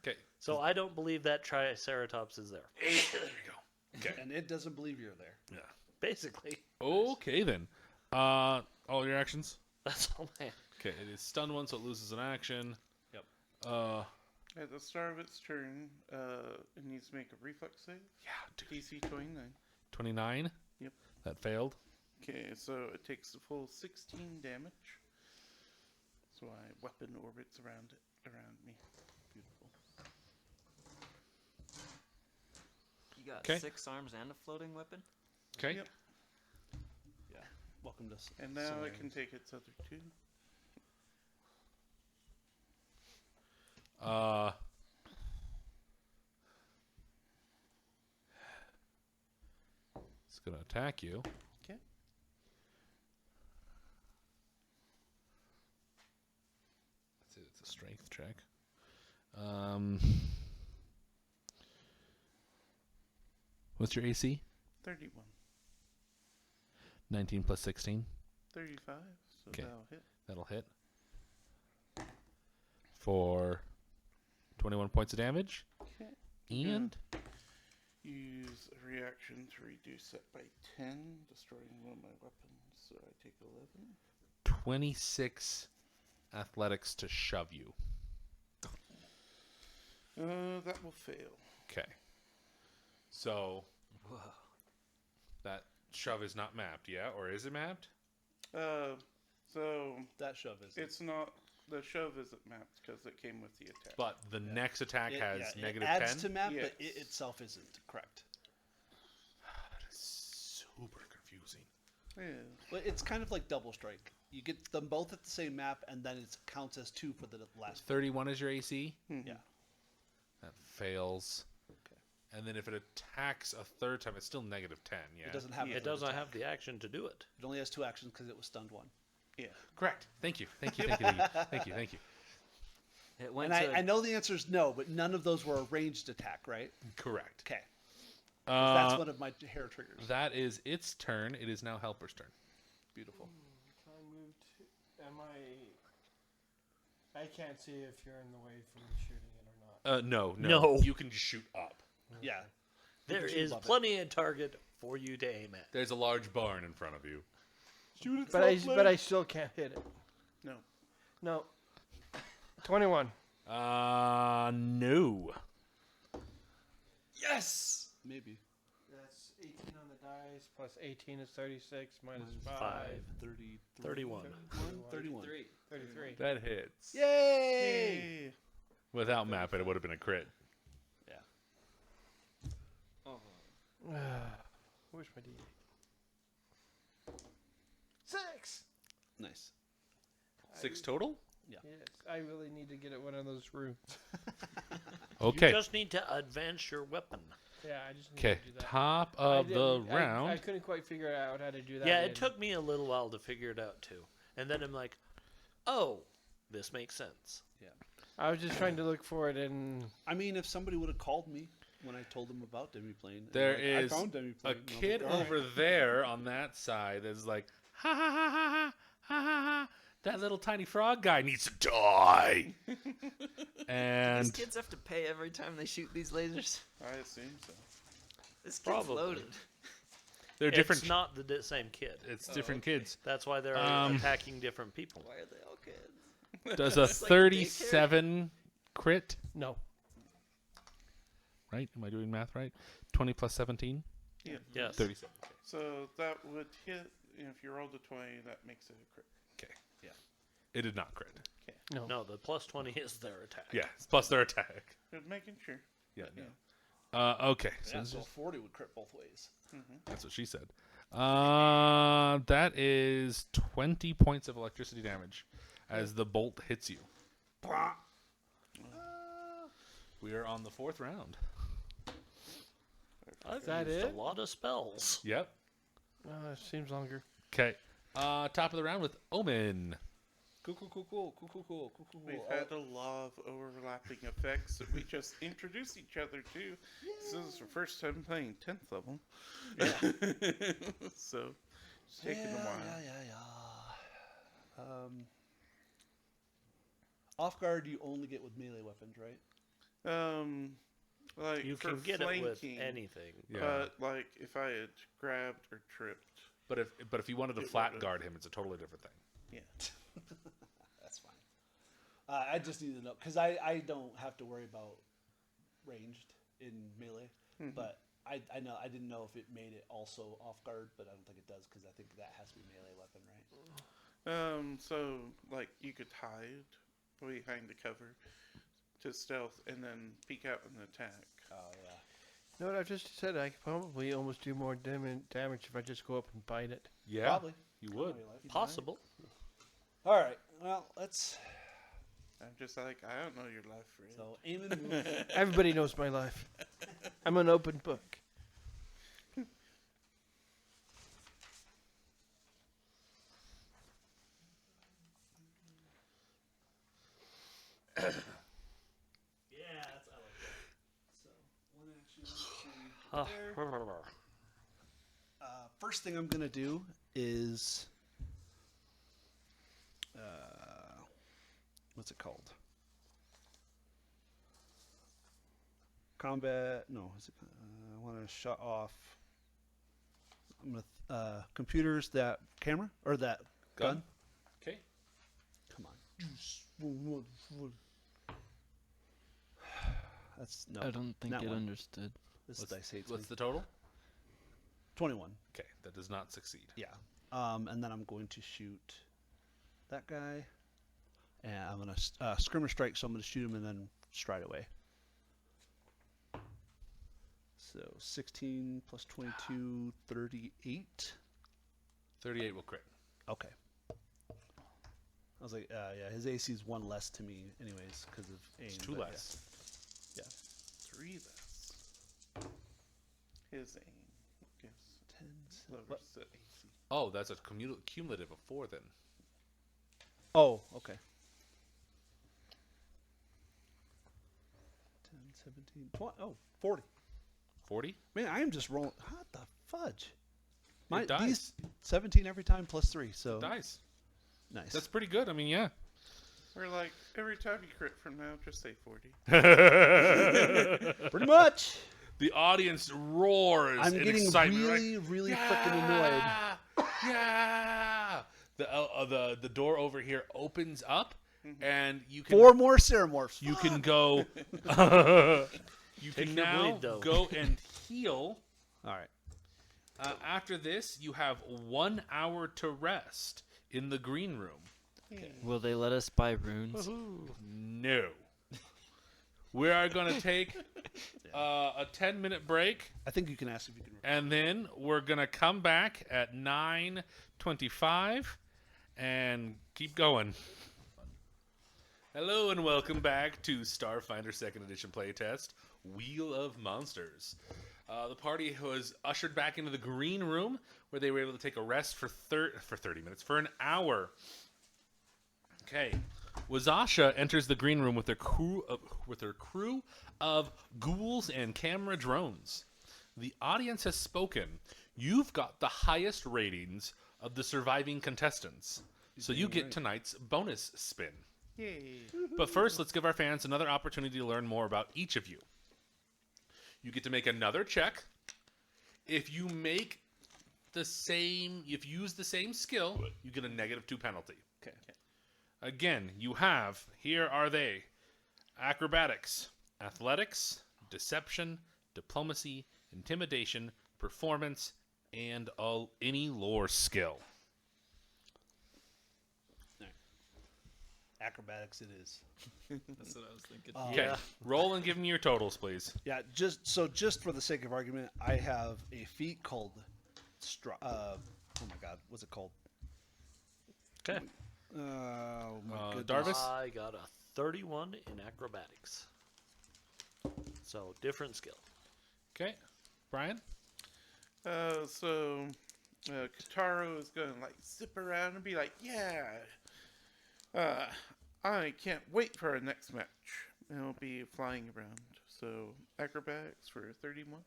Okay. So I don't believe that Triceratops is there. There you go. Okay. And it doesn't believe you're there. Yeah. Basically, Okay then. All your actions. that's all I have. Okay. It is stun 1, so it loses an action. Yep. At the start of its turn, it needs to make a reflex save. Yeah. Dude. DC 29. 29. Yep. That failed. Okay, so it takes the full 16 damage. So my weapon orbits around me. Beautiful. You got 'Kay. 6 arms and a floating weapon? Okay. Yep. Yeah. Welcome to And now it can take its other 2. It's gonna attack you. Okay. That's it. It's a strength check. 'What's your AC? 31. 19 plus 16. 35. So 'Kay. that'll hit. That'll hit. For 21 points of damage. Okay. And Use a reaction to reduce it by 10, destroying one of my weapons. So I take 11. 26 athletics to shove you. That will fail. Okay. So that shove is not mapped, yeah? Or is it mapped? So That shove is. it's not the shove isn't mapped because it came with the attack. But the next attack has it negative adds 10. to map, but Yes. it itself isn't correct. Super confusing. Yeah. But it's kind of like double strike. You get them both at the same map, and then it counts as 2 for the last. 31 is your AC. Yeah. That fails. Okay. And then if it attacks a third time, it's still negative 10. Yeah. It doesn't have. a It third doesn't attack. have the action to do it. It only has 2 actions because it was stunned 1. Yeah. Correct. Thank you. Thank you. Thank you. Thank you. Thank you. Thank you. It went And to I know the answer is no, but none of those were a ranged attack, right? Correct. Okay. That's Uh, one of my hair triggers. that is its turn. It is now Helper's turn. Beautiful. Can I move to? Am I can't see if you're in the way for me shooting it or not. No. No. You can just shoot up. Yeah. There can shoot is above it. plenty of target for you to aim at. There's a large barn in front of you. Shoot it. But I still can't hit it. No. No. 21. No. yes. Maybe. That's 18 on the dice plus 18 is 36 minus 5. 5, 30, 31. 31. 33. That hits. Yay! Yay. Without map, it would have been a crit. Yeah. Where's my D8? 6. Nice. 6 total? Yes, I really need to get at one of those rooms. Okay. You just need to advance your weapon. Yeah, I just need Okay. to do that. Top I of the didn't- round. I couldn't quite figure out how to do that. Yeah, in- it took me a little while to figure it out too. And then I'm like, oh, this makes sense. I was just trying to look for it in. I mean, if somebody would have called me when I told them about Demiplane, and There like, is I found Demiplane, a and I was kid like, "All right." over there on that side that's like, ha ha ha ha ha ha ha ha. That little tiny frog guy needs to die. These And kids have to pay every time they shoot these lasers. I assume so. This kid's Probably. loaded. they're different. It's not the same kid. It's different kids. That's why they're attacking different people. Why are they all kids? Does a like daycare. 37 crit? No. Right? Am I doing math right? 20 plus 17? Yeah. Yes. 37. So that would hit. If you rolled a 20, that makes it a crit. Okay. Yeah. It did not crit. No, the plus 20 is their attack. Yeah. It's plus their attack. Just making sure. Yeah. Yeah. Okay. So Yeah, this so is- 40 would crit both ways. that's what she said. That is 20 points of electricity damage as the bolt hits you. We are on the 4th round. I've that used it? a lot of spells. Yep. It seems longer. Okay. Top of the round with Omen. Cool. We've had a lot of overlapping effects that we just introduced each other to. This is our first time playing 10th level. Yeah. So it's taken a while. Yeah. Off guard, you only get with melee weapons, right? Like You for can get it with flanking, anything. Yeah. But like if I had grabbed or tripped, But if you wanted to It flat would've- guard him, it's a totally different thing. yeah. That's fine. I just need to know because I don't have to worry about ranged in melee, but I know I didn't know if it made it also off guard, but I don't think it does because I think that has to be melee weapon, right? So like you could hide behind the cover to stealth and then peek out and attack. Oh yeah. You know what I've just said? I could probably almost do more damage if I just go up and bite it. Yeah. Probably. You would. Possible. All right. Well, let's. I'm just like, I don't know your life, Fred. So Eamon moves. Everybody knows my life. I'm an open book. Yeah, that's I like that. So one action. First thing I'm gonna do is what's it called? Combat? No, is it? I want to shut off. I'm gonna computers that camera or that gun. Okay. Come on. That's no. I don't think not it one. understood. This What's, dice hates what's me. the total? 21. Okay, that does not succeed. Yeah. And then I'm going to shoot that guy. And I'm going to skirmish strike, so I'm going to shoot him and then stride away. So 16 plus 22, 38. 38 will crit. Okay. I was like, yeah, his AC is 1 less to me anyways because of aim. It's 2 but less. Yeah. 3 less. His aim. Yes. 10, Lowers the AC. Oh, that's a cumulative of 4 then. Oh, okay. 10, 17, 20, 40. 40? Man, I am just rolling. What the fudge? dies. These 17 every time plus 3, so Dice. nice. That's pretty good. I mean, yeah. Or like, every time you crit from now, just say 40. pretty much. The audience roars I'm in getting excitement. really freaking annoyed. Yeah! The door over here opens up, and you can 4 more Ceramorphs. you can go. You Take can your now bleed, though. go and heal. All right. After this, you have 1 hour to rest in the green room. Will they let us buy runes? No. We are going to take a 10-minute break, I think you can ask if you can. and then we're going to come back at 9:25 and keep going. Hello and welcome back to Starfinder 2nd Edition playtest, Wheel of Monsters. The party was ushered back into the green room where they were able to take a rest for 30 minutes, for an hour. Okay. Wazasha enters the green room with her crew of ghouls and camera drones. The audience has spoken. You've got the highest ratings of the surviving contestants, so you get tonight's bonus spin. Yay. But first, let's give our fans another opportunity to learn more about each of you. You get to make another check. If you use the same skill, you get a -2 penalty. Okay. Again, you have, here are they: acrobatics, athletics, deception, diplomacy, intimidation, performance, and any lore skill. Acrobatics it is. That's what I was thinking. Okay, Yeah. roll and give me your totals, please. Yeah, just for the sake of argument, I have a feat called oh my god, what's it called? Okay. Oh my goodness. Darvis? I got a 31 in acrobatics. So, different skill. Okay, Brian? So Kataro is going to like zip around and be like, yeah, I can't wait for our next match. And it'll be flying around. So acrobatics for 31.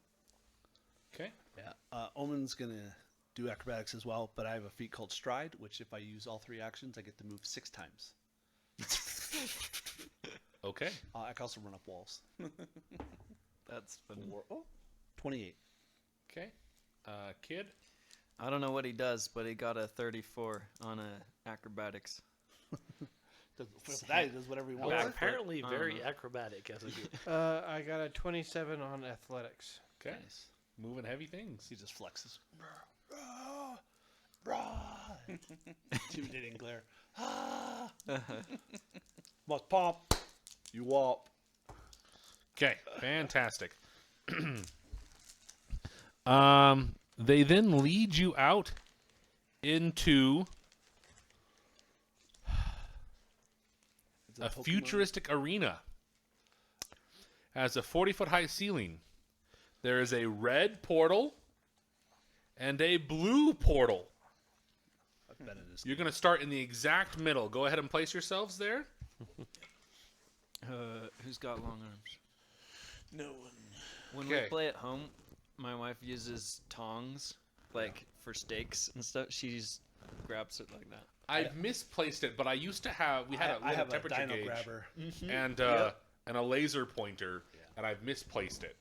Okay. Yeah. Omen's gonna do acrobatics as well, but I have a feat called Stride, which if I use all 3 actions, I get to move 6 times. Okay. I can also run up walls. That's funny. 28. Okay. Kid? I don't know what he does, but he got a 34 on acrobatics. For that, he does whatever he Well, wants. apparently I don't very know. acrobatic as a group. I got a 27 on athletics. Okay. Moving heavy things. He just flexes. Intimidating glare. Must pop. You wop. Okay, fantastic. They then lead you out into a futuristic arena. Has a 40-foot high ceiling. There is a red portal and a blue portal. I've been in this. You're going to start in the exact middle. Go ahead and place yourselves there. Who's got long arms? No one. When Okay. we play at home, my wife uses tongs, like for steaks and stuff. She just grabs it like that. I've misplaced it, but I used to have. We had I a have a temperature dino gauge grabber. and a laser pointer, and I've misplaced it.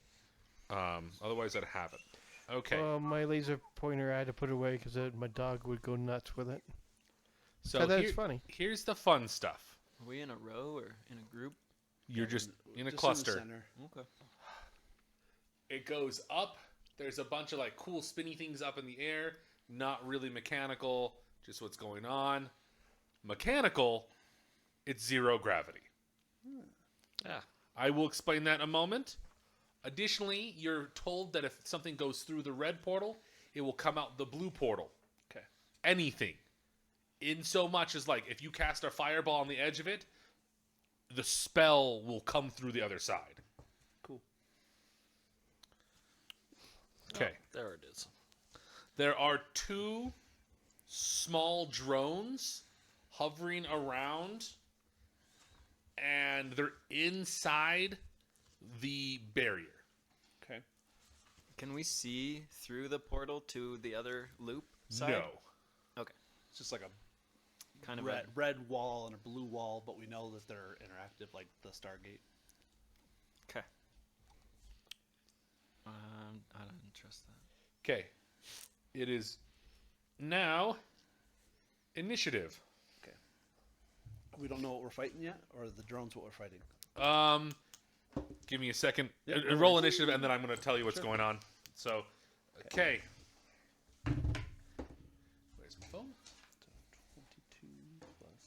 Otherwise, I'd have it. Okay. My laser pointer I had to put away because my dog would go nuts with it. So that's funny. Here's the fun stuff. Are we in a row or in a group? You're just in a Just cluster. In the center. Okay. It goes up. There's a bunch of like cool spinny things up in the air. not really mechanical, just what's going on. Mechanical, it's 0 gravity. Yeah. I will explain that in a moment. Additionally, you're told that if something goes through the red portal, it will come out the blue portal. Okay. Anything. In so much as, like, if you cast a fireball on the edge of it, the spell will come through the other side. Cool. Okay. Oh, there it is. There are 2 small drones hovering around, and they're inside the barrier. Okay. Can we see through the portal to the other loop side? No. Okay. It's just like a Kind of red wall and a blue wall, but we know that they're interactive, like the Stargate. Okay. I don't trust that. Okay. It is now initiative. Okay. We don't know what we're fighting yet, or the drones what we're fighting. Give me a second. Yep, no Roll worries. initiative, and then I'm going to tell you what's going on. So, okay. Where's my phone? 22 plus.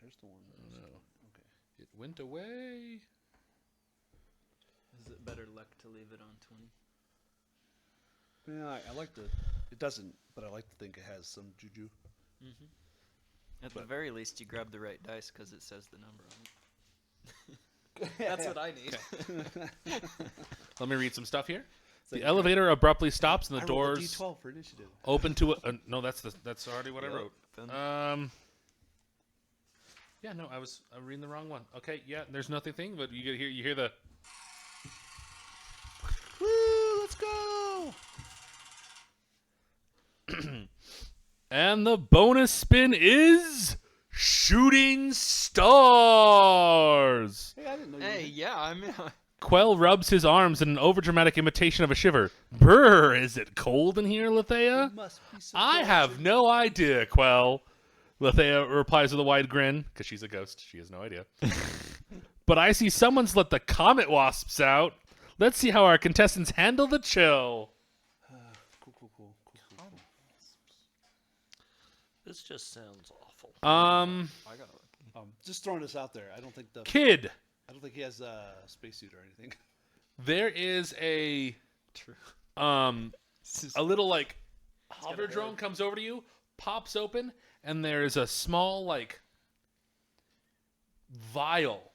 There's the one. No. Okay. It went away. Is it better luck to leave it on 20? Yeah, I like the. It doesn't, but I like to think it has some juju. At the very least, you grab the right dice because it says the number on it. That's what I need. Let me read some stuff here. The elevator abruptly stops, and the I rolled a doors D12 for initiative. open to a. No, that's already what I Yep. wrote. Then- Yeah, no, I'm reading the wrong one. Okay, yeah, there's nothing thing, but you hear the. Woo! Let's go! And the bonus spin is shooting stars. Hey, I didn't know you. Hey, yeah, I'm. Quell rubs his arms in an overdramatic imitation of a shiver. Brr, is it cold in here, Lethea? Must be so I have no idea, Quell. Lethea replies with a wide grin, because she's a ghost. She has no idea. But I see someone's let the comet wasps out. Let's see how our contestants handle the chill. Cool. This just sounds awful. I got lucky. Just throwing this out there. I don't think Kid, he has a spacesuit or anything. there is a True. a little like hover drone comes over to you, pops open, and there is a small like vial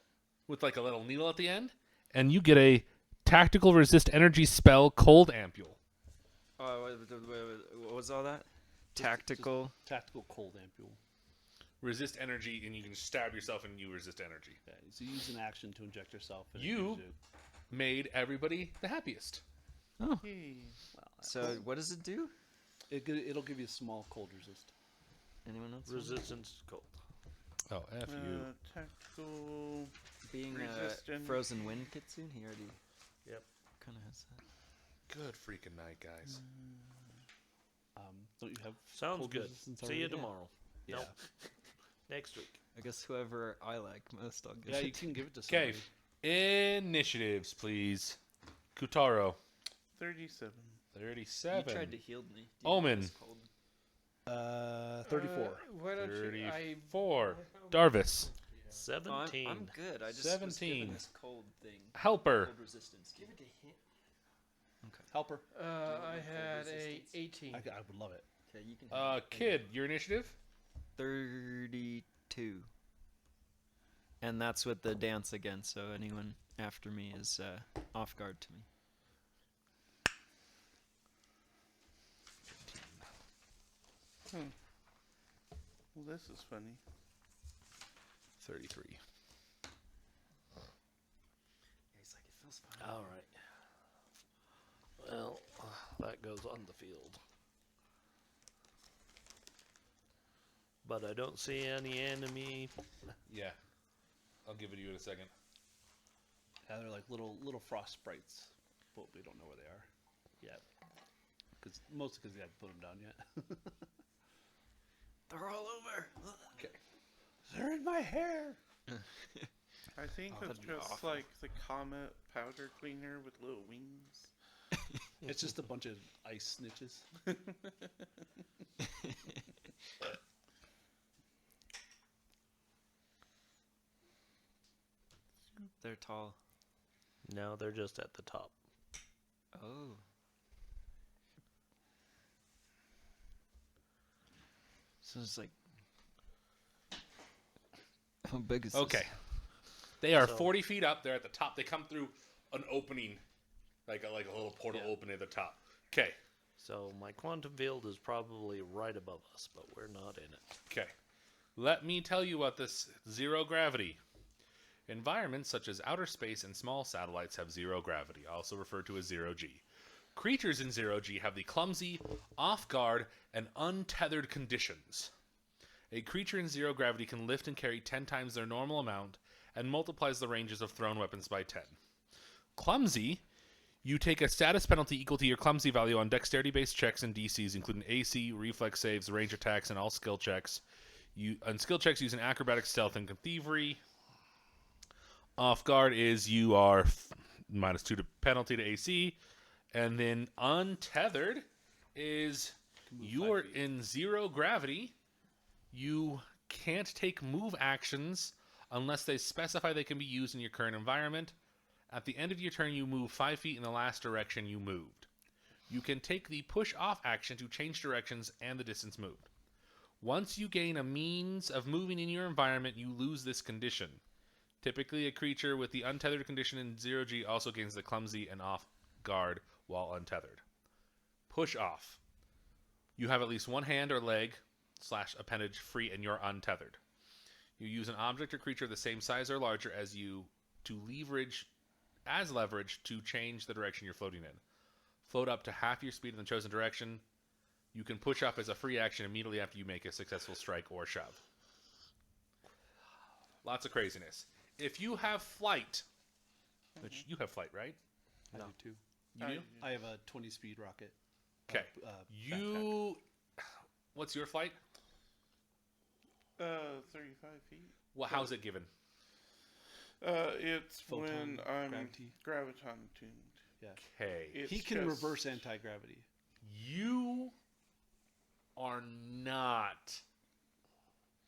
with like a little needle at the end, and you get a tactical resist energy spell, cold ampule. What was all that? Tactical. Tactical cold ampule. Resist energy, and you can stab yourself, and you resist energy. Yeah, so you use an action to inject yourself. And it You gives made everybody the happiest. So what does it do? it'll give you a small cold resist. Anyone else? Resistance to cold. Oh, F you. Tactical. Being a Resistant. frozen wind kitsune, he already. Yep. Kind of has that. Good freaking night, guys. Don't you have? Sounds cold good. resistance See already? you tomorrow. Yeah. Nope. Next week. I guess whoever I like most, I'll give Yeah, it you to. can give it to Okay, somebody. initiatives, please. Kutaro, 37. 37. You tried to heal me. Do you Omen. think it's cold? 34. Why don't you? 34. Darvis. 17. I'm good. I just 17. was given this cold thing. Helper. Cold resistance. Give it a hit. Helper. I had a 18. I would love it. Okay, you can. Kid, your initiative? 32. And that's with the dance again, so anyone after me is off guard to me. Well, this is funny. 33. He's like, it feels fine. All right. Well, that goes on the field. But I don't see any enemy. Yeah. I'll give it to you in a second. Yeah, they're like little frost sprites, but we don't know where they are yet. Mostly because we haven't put them down yet. They're all over. Okay. They're in my hair. I think it's that'd be just awful. like the comet powder cleaner with little wings. It's just a bunch of ice snitches. They're tall. No, they're just at the top. Oh. So it's like, how big is Okay. this? They are So- 40 feet up. They're at the top. They come through an opening, like a little portal opening at the top. Okay. So my quantum field is probably right above us, but we're not in it. Okay. Let me tell you about this zero gravity. Environments such as outer space and small satellites have zero gravity, also referred to as zero G. Creatures in zero G have the clumsy, off guard, and untethered conditions. A creature in zero gravity can lift and carry 10 times their normal amount and multiplies the ranges of thrown weapons by 10. Clumsy, you take a status penalty equal to your clumsy value on dexterity-based checks and DCs, including AC, reflex saves, range attacks, and all skill checks. On skill checks using acrobatics, stealth, and thievery. Off guard is you are -2 to penalty to AC, and then untethered is you are in zero gravity. You can't take move actions unless they specify they can be used in your current environment. At the end of your turn, you move 5 feet in the last direction you moved. You can take the push off action to change directions and the distance moved. Once you gain a means of moving in your environment, you lose this condition. Typically, a creature with the untethered condition in 0G also gains the clumsy and off guard while untethered. Push off. You have at least one hand or leg / appendage free and you're untethered. You use an object or creature the same size or larger as you to leverage to change the direction you're floating in. Float up to half your speed in the chosen direction. You can push up as a free action immediately after you make a successful strike or shove. Lots of craziness. If you have flight, which you have flight, right? I do too. You do? I have a 20 speed rocket. Okay. What's your flight? 35 feet. Well, how's it given? It's Photon when I'm gravity. graviton tuned. Yeah. Okay. It's He can just- reverse anti-gravity. You are not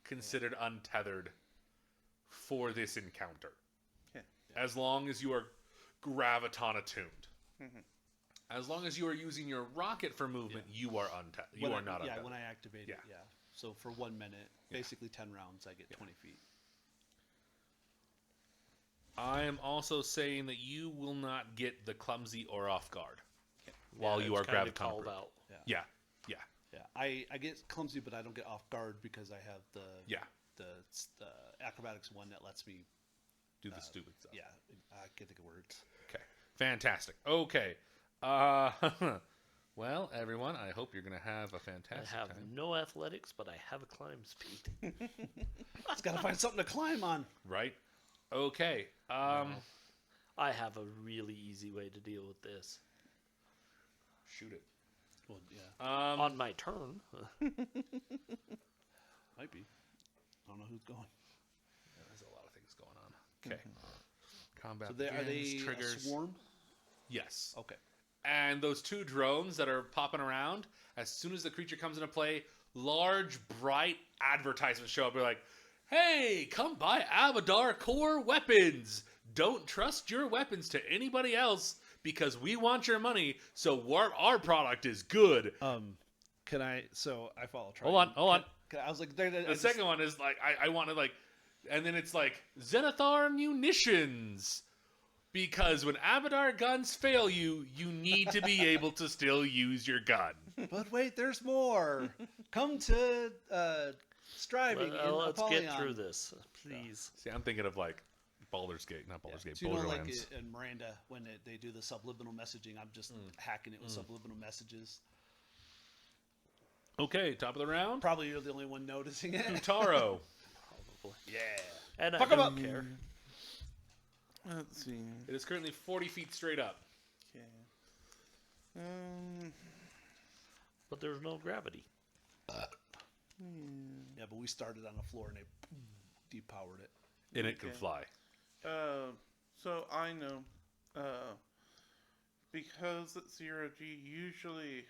considered untethered for this encounter. Yeah. As long as you are graviton attuned. As long as you are using your rocket for movement, you are untethered. You are not untethered. when I activate it, Yeah. yeah. So for 1 minute, basically 10 rounds, I get 20 feet. I am also saying that you will not get the clumsy or off guard while you it's are kinda graviton called approved. out. Yeah. Yeah, I get clumsy, but I don't get off guard because I have the Yeah. the acrobatics one that lets me. Do the stupid stuff. Yeah, I can't think of words. Okay. Fantastic. Okay. Well, everyone, I hope you're going to have a I fantastic have time. no athletics, but I have a climb speed. Just gotta find something to climb on. Right? Okay. I have a really easy way to deal with this. Shoot it. Well, yeah, On my turn, might be. I don't know who's going. There's a lot of things going on. Okay. Combat So are they begins, a triggers. swarm? Yes. Okay. And those two drones that are popping around, as soon as the creature comes into play, large, bright advertisements show up. They're like, hey, come buy Abadar core weapons. Don't trust your weapons to anybody else because we want your money, so our product is good. Can I? So I follow. Hold on. I was like, The second one is like, I wanted like, and then it's like, Zenithar munitions. Because when Abadar guns fail you, you need to be able to still use your gun. But wait, there's more. Come to striving in let's Apollyon. get through this, please. See, I'm thinking of like Baldur's Gate, not Baldur's Gate, So you know, like Borderlands. in Miranda, when they do the subliminal messaging, I'm just hacking it with subliminal messages. Okay, top of the round. Probably you're the only one noticing it. Taro. Yeah. And Fuck I 'em don't up. care. Let's see. It is currently 40 feet straight up. Okay. But there's no gravity. Yeah, but we started on the floor and they depowered it. And it can Okay. fly. So I know, because it's 0G, usually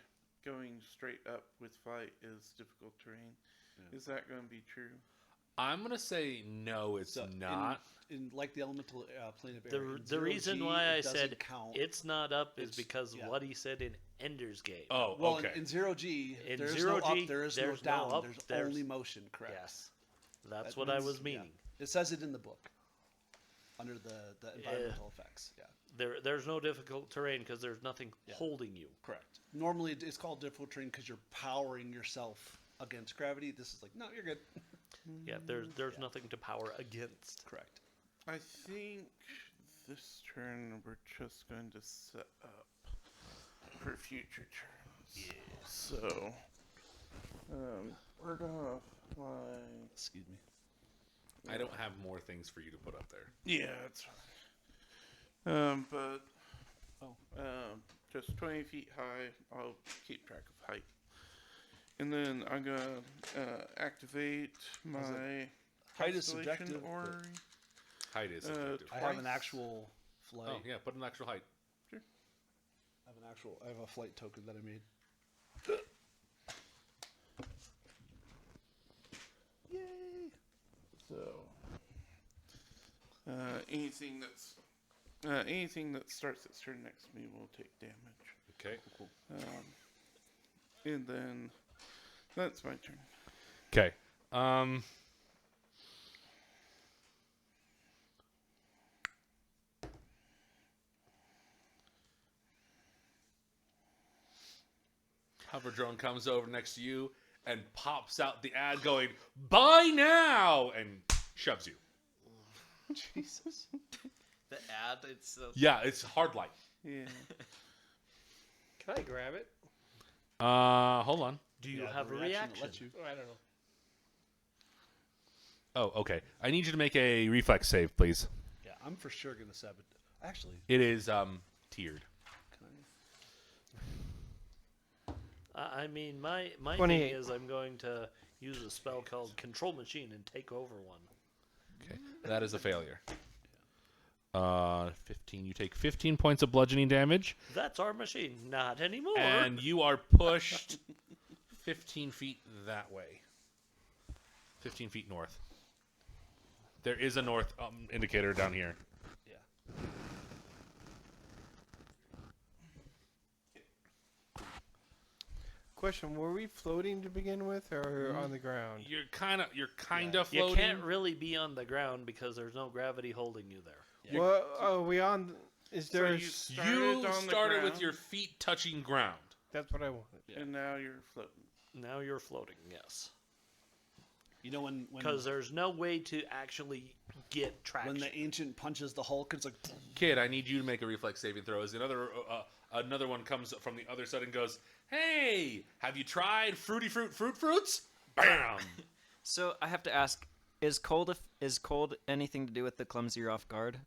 going straight up with flight is difficult terrain. Yeah. Is that going to be true? I'm gonna say no, it's So not. in like the elemental plane of air. The in the reason 0G, why I it doesn't said count. it's not up is It's- because yeah. of what he said in Ender's Game. Oh, well, okay. in 0G, In there is 0G, no up, there is no there's no down. up, there's there's- only motion. Correct. Yes, that's That what I means- was yeah. meaning. It says it in the book under the environmental effects. Yeah, There's no difficult terrain because there's nothing Yeah. holding you. correct. Normally, it's called difficult terrain because you're powering yourself against gravity. This is like, no, you're good. Yeah, there's nothing to power against. Correct. I think this turn we're just going to set up for future turns. Yeah. So, we're gonna fly. Excuse me. I don't have more things for you to put up there. Yeah, it's fine. But Oh. just 20 feet high. I'll keep track of height. And then I'm gonna activate my Height is constellation subjective, but- orrery. Height is subjective. I have an Twice. actual flight. Oh yeah, put an actual height. I have a flight token that I made. Yay! So, anything that starts its turn next to me will take damage. Okay. And then that's my turn. Okay. Hover drone comes over next to you and pops out the ad going, "Buy now!" and shoves you. Jesus. The ad itself. Yeah, it's hard light. Yeah. Can I grab it? Hold on. Do you Yeah, have the a reaction that reaction? lets you- Oh, I don't know. Oh, okay. I need you to make a reflex save, please. Yeah, I'm for sure gonna sabotage. Actually, It is tiered. can I mean, my thing 28. is I'm going to use a spell called Control Machine and take over one. Okay, that is a failure. 15. You take 15 points of bludgeoning damage, That's our machine. Not anymore. and you are pushed 15 feet that way. 15 feet north. There is a north indicator down here. Yeah. Question: were we floating to begin with, or on the ground? You're kind of you floating. can't really be on the ground because there's no gravity holding you there. Well, are we on? Is So there? you You on the started with ground, your feet touching ground. That's what I wanted. and now you're floating. Now you're floating, yes. You know when Because there's no way to actually get traction. when the ancient punches the Hulk, it's like Kid, I need you to make a reflex saving throw. As another one comes from the other side and goes, "Hey, have you tried fruits?" Bam! So I have to ask: is cold anything to do with the clumsy or off guard?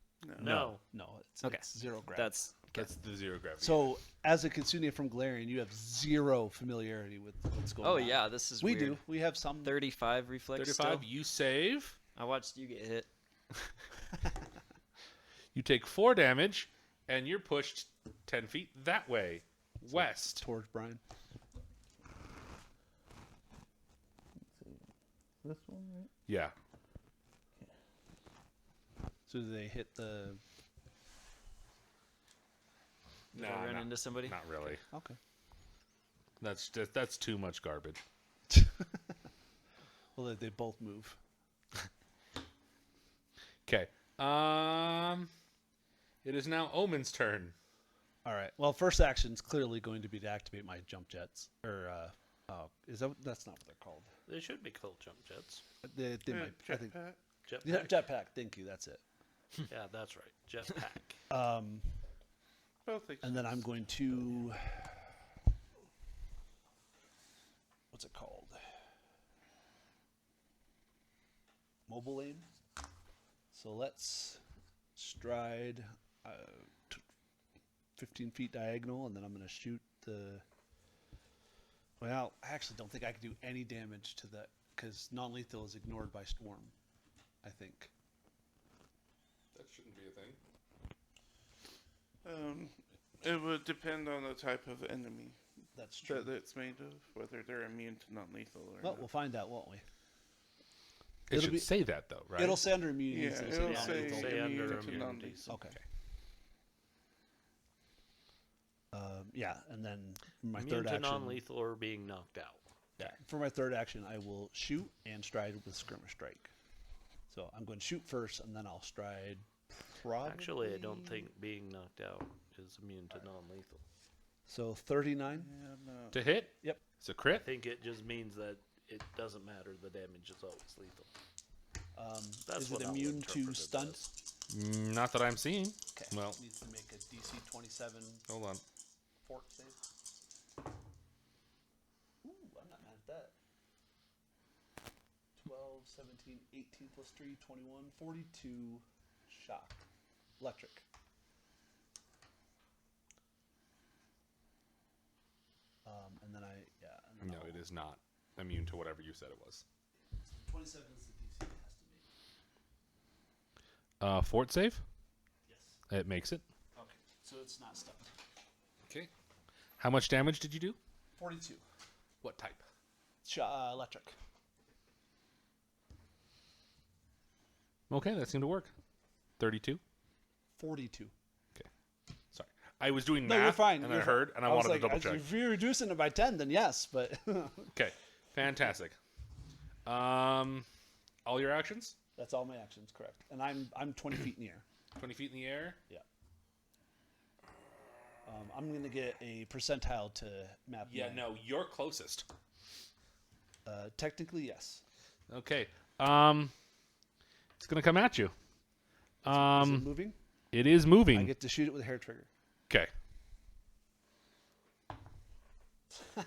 no. no, it's, Okay. it's zero gravity. That's That's the zero gravity. So as a Kitsune from Galarian, you have zero familiarity with what's going oh on. yeah, this is we weird. do. We have some. 35 reflex. 35. Still? You save. I watched you get hit. You take 4 damage, and you're pushed 10 feet that way, west. towards Brian. This one, right? Yeah. So do they hit the? Did I run into somebody? Not really. Okay. That's too much garbage. Well, they both move. Okay. It is now Omen's turn. All right. Well, first action's clearly going to be to activate my jump jets, or that's not what they're called. They should be called jump jets. They might. I think. Jetpack. Jetpack. Yeah, jetpack. Thank you. That's it. Yeah, that's right. Jetpack. Both And then I'm going to. What's it called? Mobile aim. So let's stride 15 feet diagonal, and then I'm going to shoot the. Well, I actually don't think I can do any damage to that because non-lethal is ignored by storm. I think. That shouldn't be a thing. It would depend on the type of enemy That's true. that it's made of, whether they're immune to non-lethal or Well, not. we'll find out, won't we? It It'll should be- say that though, right? It'll say under immunities. Yeah, it'll it'll say say non-lethal. Say under immune to immunities. non-lethal. Okay. Yeah, and then my Immune third to action. non-lethal or being knocked out. Yeah, for my third action, I will shoot and stride with skirmish strike. So I'm going to shoot first, and then I'll stride. Probably. Actually, I don't think being knocked out is immune to non-lethal. So 39. Yeah, no. To hit? Yep. It's a I crit. think it just means that it doesn't matter. The damage is always lethal. That's Is what it I'll immune interpret to it stun? as. Not that I'm seeing. Okay. Well, Needs to make a DC 27 hold on. fort save. Ooh, I'm not mad at that. 12, 17, 18 plus 3, 21, 42 shock. Electric. And then and then No, it is not immune to whatever you said it was. 27 is the DC it has to make. Fort save. Yes. It makes it. Okay. So it's not stunned. Okay. How much damage did you do? 42. What type? Electric. Okay, that seemed to work. 32. 42. Okay. Sorry. I was doing No, math, you're fine. and you're I fine. heard, and I was wanted like, to double check. If you're reducing it by 10, then yes, but Okay. Fantastic. All your actions? that's all my actions, correct. And I'm 20 feet in the air. 20 feet in the air? Yeah. I'm going to get a percentile to map. Yeah, my- no, you're closest. Technically, yes. Okay. It's going to come at you. Is it moving? It is I moving. get to shoot it with a hair trigger. Okay.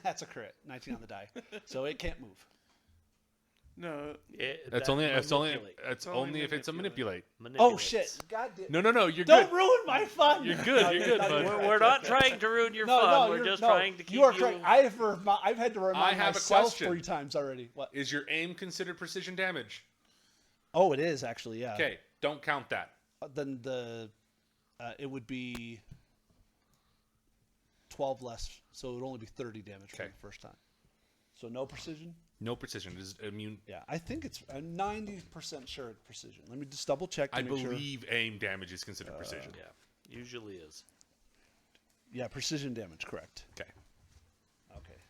That's a crit. 19 on the die. So it can't move. No, It's only if it's a manipulate. manipulate. Oh, shit. God damn. No, you're Don't good. ruin my fun. You're good. You're good, bud. We're not trying to ruin your fun. We're just trying to keep you are correct. I've had to remind have a myself question. 3 times already. What? Is your aim considered precision damage? Oh, it is actually, yeah. Okay, don't count that. Then it would be 12 less, so it would only be 30 damage for Okay. the first time. So no precision? No precision. It is immune. Yeah, I think it's 90% sure it's precision. Let me just double check to I make sure. believe aim damage is considered precision. Yeah, usually is. Yeah, precision damage, correct. Okay. Okay.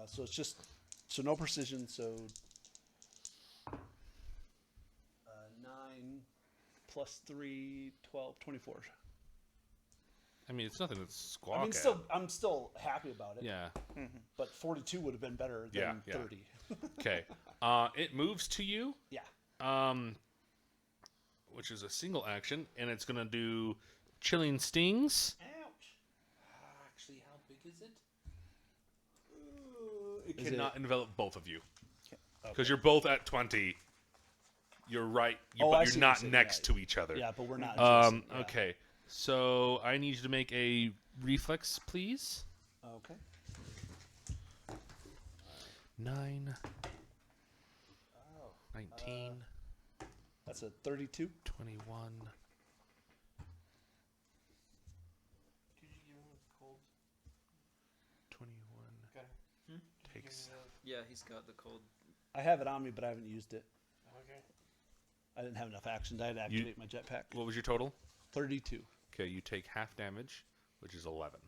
So it's just no precision, so 9 plus 3, 12, 24. I mean, it's nothing to squawk I mean, at. I'm still happy about it. Yeah. But 42 would have been better than Yeah. 30. Okay. It moves to you, Yeah. which is a single action, and it's gonna do chilling stings. Ouch. Actually, how big is it? It Is cannot it- envelop both of you Okay. because you're both at 20. You're right, Oh, I but see you're what you're not saying, next yeah. to each other. Yeah, but we're not. adjacent, yeah. Okay. So I need you to make a reflex, please. Okay. 9, Oh. 19, That's a 32. 21. Could you give him a cold? 21 Okay. takes. Yeah, he's got the cold. I have it on me, but I haven't used it. Okay. I didn't have enough actions. I had to activate my jetpack. What was your total? 32. Okay, you take half damage, which is 11.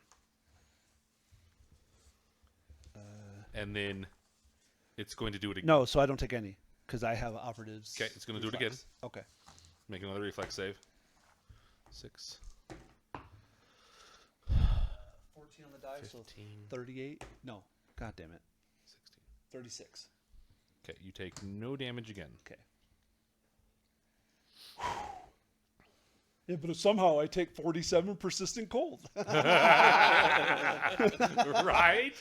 And then it's going to do it again. No, so I don't take any because I have operatives. Okay, it's gonna do it again. reflex. Okay. Make another reflex save. 6, 14 on the die, 15, so 38. No, god damn it. 16. 36. Okay, you take no damage again. Okay. Yeah, but somehow I take 47 persistent cold. Right?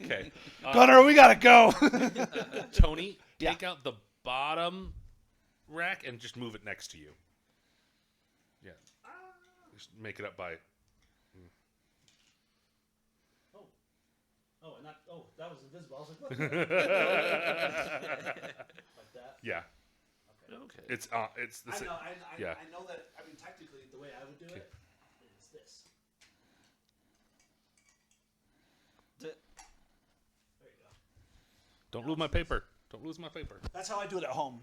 Okay. Gunnar, we gotta go. Tony, Yeah. take out the bottom rack and just move it next to you. Yeah. Just make it up by. Oh, not. Oh, that was invisible. I was like, what? Like that. Yeah. Okay. It's the I sa- know. yeah. I know that. I mean, technically, the way I would do it is this. Don't lose my paper. Don't lose my paper. That's how I do it at home.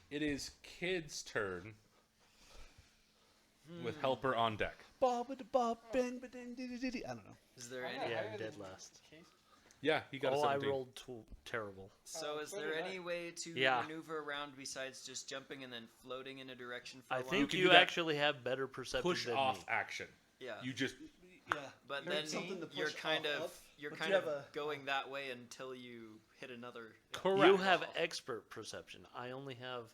It is kid's turn. With helper on deck. Bob with the bob, bang, ba-ding, dee-dee-dee-dee. I don't know. Is there Yeah, I'm dead last. Yeah, he got a Oh, I 17. rolled terrible. So is there any way to Yeah. maneuver around besides just jumping and then floating in a direction for I a while? think can you do that. actually have better perception Push than off me. action. Yeah. You just Yeah. But There's then something to you're push kind off of you're but kind you of have a- going that way until you hit another. correct. You have expert perception. I only have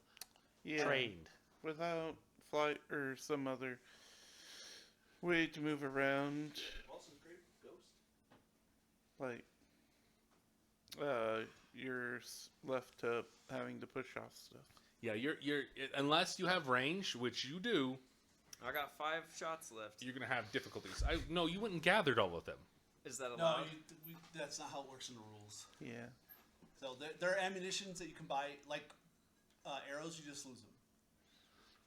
Yeah. trained. Without flight or some other way to move around. Like, you're left to having to push off stuff. Yeah, you're unless you have range, which you do, I got 5 shots left. you're gonna have difficulties. No, you went and gathered all of them. Is that No, allowed? that's not how it works in the rules. Yeah. So there are ammunitions that you can buy, like arrows. You just lose them.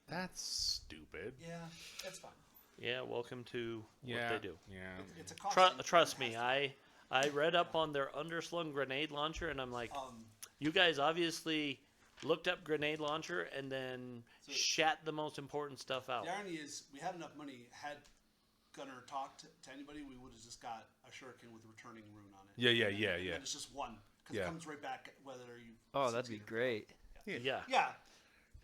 That's stupid. Yeah, that's fine. Yeah, welcome to Yeah, what they do. Yeah. It's a cost. Trust me, I read up on their underslung grenade launcher, and I'm like, Um, you guys obviously looked up grenade launcher and then So- shat the most important stuff out. the irony is, we had enough money. Had Gunner talked to anybody, we would have just got a shuriken with a returning rune on it. Yeah. And it's just one because Yeah. it comes right back whether you. Oh, that'd be succeed or great. Yeah. Yeah.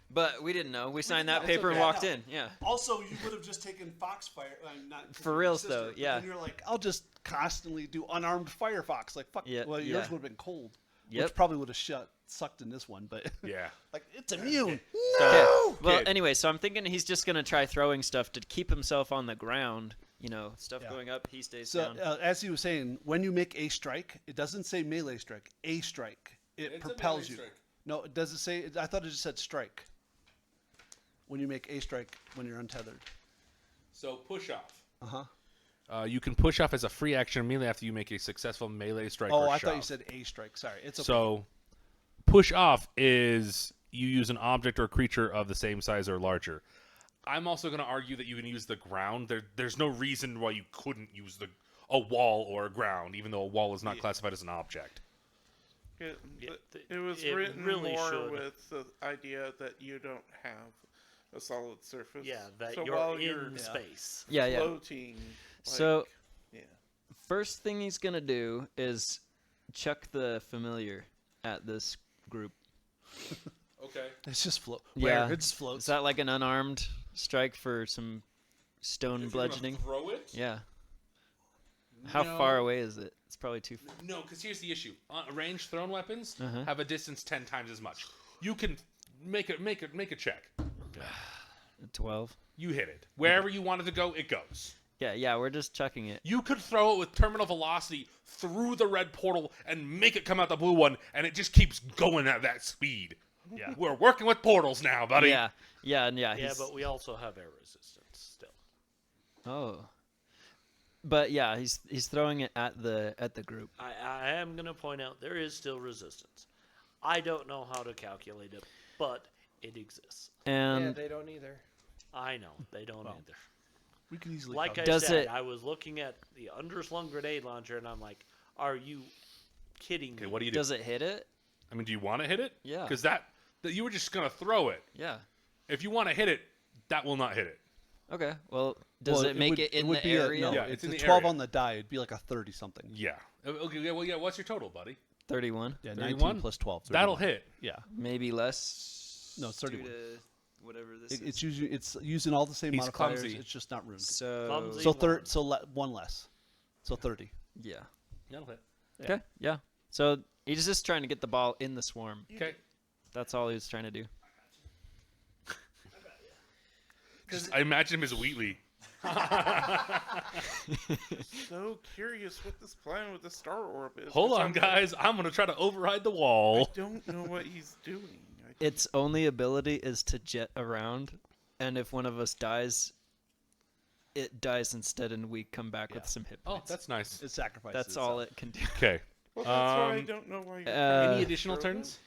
But we didn't know. We signed that no, paper and okay. walked No. in. Yeah. Also, you would have just taken Foxfire. Not For reals, sister, though, but yeah. then you're like, I'll just constantly do unarmed Firefox. Like, fuck. Yeah, Well, yours yeah. would have been cold. Yep. Which probably would have sucked in this one, but Yeah. like it's immune. Okay. Well, Kid. anyway, so I'm thinking he's just gonna try throwing stuff to keep himself on the ground. You know, stuff Yeah. going up, he stays So down. as he was saying, when you make a strike, it doesn't say melee strike. A strike. It It's a propels melee you. strike. No, it doesn't say. I thought it just said strike. When you make a strike when you're untethered. So push off. Uh-huh. You can push off as a free action immediately after you make a successful melee strike. Oh, or I thought you shove. said a strike. Sorry, it's okay. So, push off is you use an object or creature of the same size or larger. I'm also going to argue that you can use the ground. There's no reason why you couldn't use a wall or a ground, even though a wall is not classified as an object. It, Yeah, it was it written really more should. with the idea that you don't have a solid surface. Yeah, that so you're while in you're space. Yeah, yeah. floating. So- like, yeah. First thing he's gonna do is chuck the familiar at this group. Okay. it's just float. Yeah. Where? It just floats. Is that like an unarmed strike for some stone bludgeoning? Throw it? Yeah. How No. far away is it? It's probably too. No, because here's the issue: ranged thrown weapons Uh-huh. have a distance 10 times as much. You can make a check. 12. You hit it wherever you want it to go. It goes. Yeah, yeah. We're just chucking it. You could throw it with terminal velocity through the red portal and make it come out the blue one, and it just keeps going at that speed. Yeah. We're working with portals now, buddy. Yeah, yeah, and yeah. Yeah, he's- but we also have air resistance still. Oh. But yeah, he's throwing it at the group. I am going to point out there is still resistance. I don't know how to calculate it, but it exists. Yeah, And they don't either. I know they don't Well, either. we can easily. Like I Does said, it- I was looking at the underslung grenade launcher, and I'm like, "Are you kidding Okay, me?" what do you do? does it hit it? I mean, do you want to hit it? Yeah. Because that you were just gonna throw it. Yeah. If you want to hit it, that will not hit it. Okay. Well, does it make it in would the be area? no, Yeah, it's it's in a the 12 area. on the die. It'd be like a 30 something. Yeah. Okay. Yeah. Well, yeah. What's your total, buddy? 31. Yeah, 31? 19 plus 12. That'll 31. hit. Yeah. Maybe less. No, it's due 31. to whatever this is. It's using all the same He's modifiers. clumsy. It's just not ruined. So Clumsy. So one. one less. So 30. yeah. That'll hit. Okay. Yeah. So he's just trying to get the ball in the swarm. Okay. That's all he was trying to do. I imagine him as Wheatley. So curious what this plan with the star orb is. Hold 'cause on, I'm- guys. I'm gonna try to override the wall. Don't know what he's doing. Its only ability is to jet around, and if one of us dies, it dies instead, and we come back with some hit Oh, points. that's nice. It sacrifices. That's all it can do. Okay. Well, that's why I Um, don't know why. You're Any Uh, additional throw turns?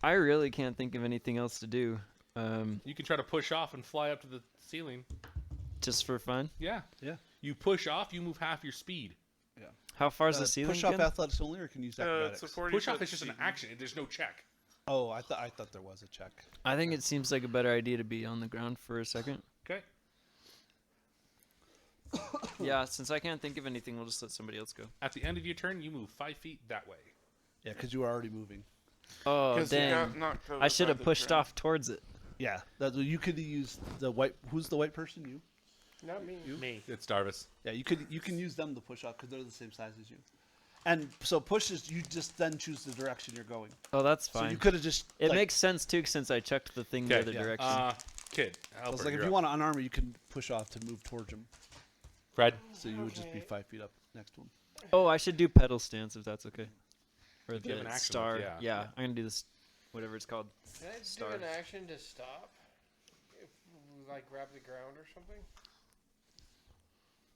I really can't think of anything else to do. You can try to push off and fly up to the ceiling. Just for fun. Yeah. Yeah. You push off, you move half your speed. How far is the ceiling Push off again? athletics only, or can you use acrobatics? It's a 40 Push off foot is just an ceiling. action. There's no check. Oh, I thought there was a check. I think it seems like a better idea to be on the ground for a second. Okay. Yeah, since I can't think of anything, we'll just let somebody else go. At the end of your turn, you move 5 feet that way. Yeah, because you were already moving. Oh, 'Cause you got dang. knocked over I should by have the pushed ground. off towards it. Yeah, you could use the white. Who's the white person? You. Not me. Me. It's Darvis. Yeah, you can use them to push off because they're the same size as you. And so pushes, you just then choose the direction you're going. Oh, that's So fine. you could have just. It like, makes sense too, since I checked the thing the Okay, other yeah. direction. Kid. So Helper, it's like if you're you up. want to unarm it, you can push off to move towards him. Fred. So you would just be Okay. 5 feet up next to him. Oh, I should do pedal stance if that's okay. Or You have an the action star. move, yeah. I'm gonna do this, whatever it's called. Can I Star. do an action to stop? If like grab the ground or something?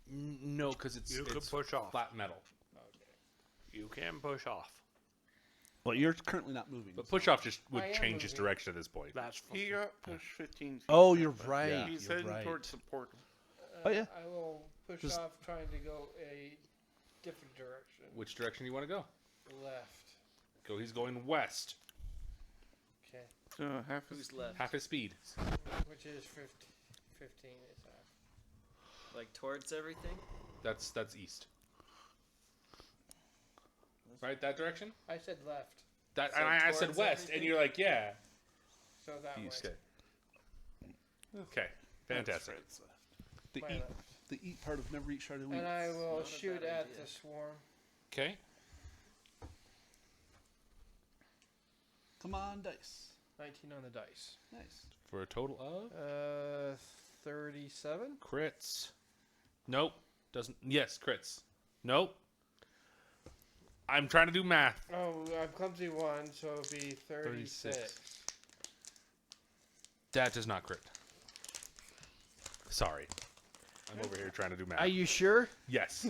No, because it's, You could it's push off. flat metal. You can push off. Well, you're currently not moving. But push off just would I am change his moving. direction at this point. That's He got pushed 15 feet. Oh, you're but right. He's you're heading right. towards the portal. Oh, yeah. I will push Just- off trying to go a different direction. Which direction do you want to go? Left. He's going west. Okay. So half his Who's left? Half his speed. Which is 15 is half. Like towards everything? That's east. Right, that direction? I said left. That So and I said towards west, and everything? you're like, yeah. So that East. way. Okay. Fantastic. Fred's left. The My eat, left. the eat part of never eat shard of wheat. And I will not a shoot bad at idea. the swarm. Okay. Come on, dice. 19 on the dice. Nice. For a total of 37. crits. Nope. Doesn't. Yes, crits. Nope. I'm trying to do math. Oh, I'm clumsy one, so it'll be 36. That does not crit. Sorry. I'm over here trying to do math. Are you sure? Yes.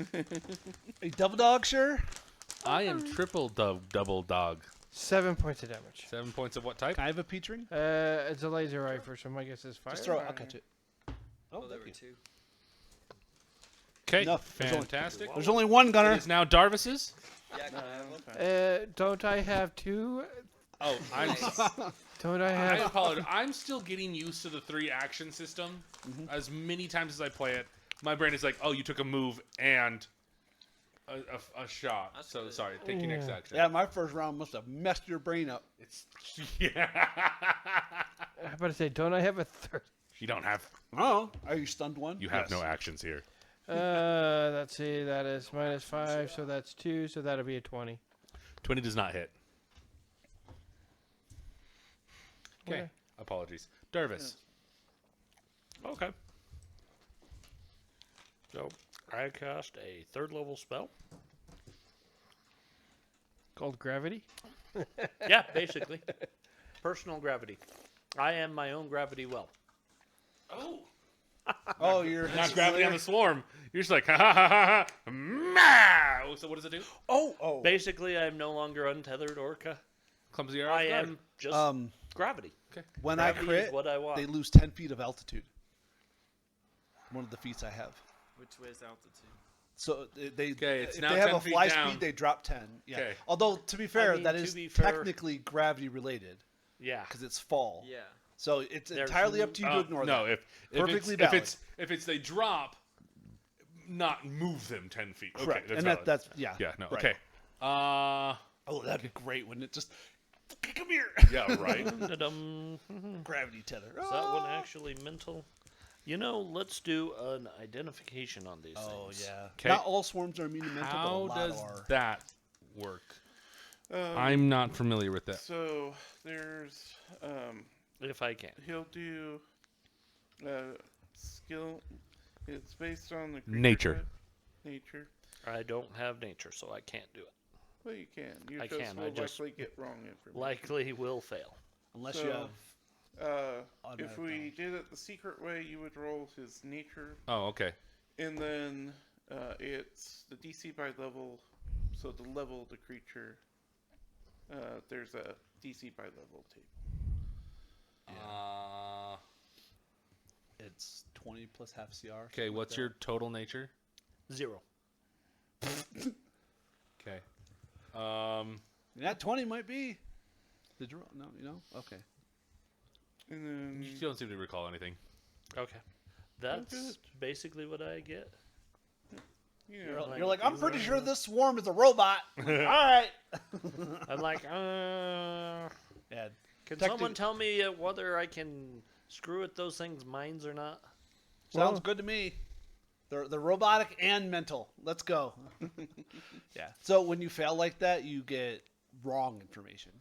A double dog, sure. I am triple double dog. 7 points of damage. 7 points of what type? Can I have a peach ring? It's a laser rifle, so my guess is fire. Just throw it. I'll catch it. Oh, there thank were you. two. Okay. Enough. There's only- Fantastic. There's only one gunner. It is now Darvis's. Yeah, can I have one? Don't I have two? Oh, I'm. Don't I I have? apologize. I'm still getting used to the 3 action system. As many times as I play it, my brain is like, "Oh, you took a move and a shot." That's So good. sorry. Take your next Yeah. action. Yeah, my first round must have messed your brain up. It's yeah. I'm about to say, don't I have a third? You don't have. Oh, are you stunned one? You have Yes. no actions here. Let's see. That is -5, so that's 2. So that'll be a 20. 20 does not hit. Okay. Okay. Apologies. Darvis. Okay. So I cast a 3rd level spell. Called gravity. Yeah, basically. Personal gravity. I am my own gravity well. Oh. Oh, you're Not gravity on the swarm. You're just like, ha ha ha ha ha. Mah! So what does it do? Oh. Basically, I'm no longer untethered orca. Clumsy arrow. I am just gravity. When I Gravity crit, is what I want. they lose 10 feet of altitude. One of the feats I have. Which way is altitude? So they Okay, it's if now they have 10 a feet fly down. speed, they drop 10. Yeah. Okay. Although to be fair, mean, that to is be fair- technically gravity related Yeah. because it's fall. Yeah. So it's There's entirely up to you to Oh, ignore no, that. if Perfectly it's, valid. if it's they drop, not move them 10 feet. Okay, Correct. that's And valid. that's yeah. yeah, no, right. okay. Oh, that'd be great, wouldn't it? Just come here. Yeah, right. Dum-dum. Gravity tether. Is that one actually mental? You know, let's do an identification on these Oh things. yeah. 'Kay. Not all swarms are immune to mental, How but a lot does are. that work? Um, I'm not familiar with that. So there's If I can. he'll do skill. It's based on the creature Nature. type. Nature. I don't have nature, so I can't do it. Well, you can. You I just can, will I just- likely get wrong information. Likely will fail. Unless So- you have. if automatic we knowledge. did it the secret way, you would roll his nature, Oh, okay. and then it's the DC by level. So the level of the creature. There's a DC by level table. It's 20 plus half CR. Okay, what's your total nature? 0. Okay. That 20 might be. Did you roll? No, you know? Okay. And then You don't seem to recall anything. Okay. That's good. basically what I get. yeah, You're like, I'm pretty sure this swarm is a robot. All right. I'm like, Yeah. can Technic- someone tell me whether I can screw with those things' minds or not? Sounds Well- good to me. They're robotic and mental. Let's go. Yeah. So when you fail like that, you get wrong information.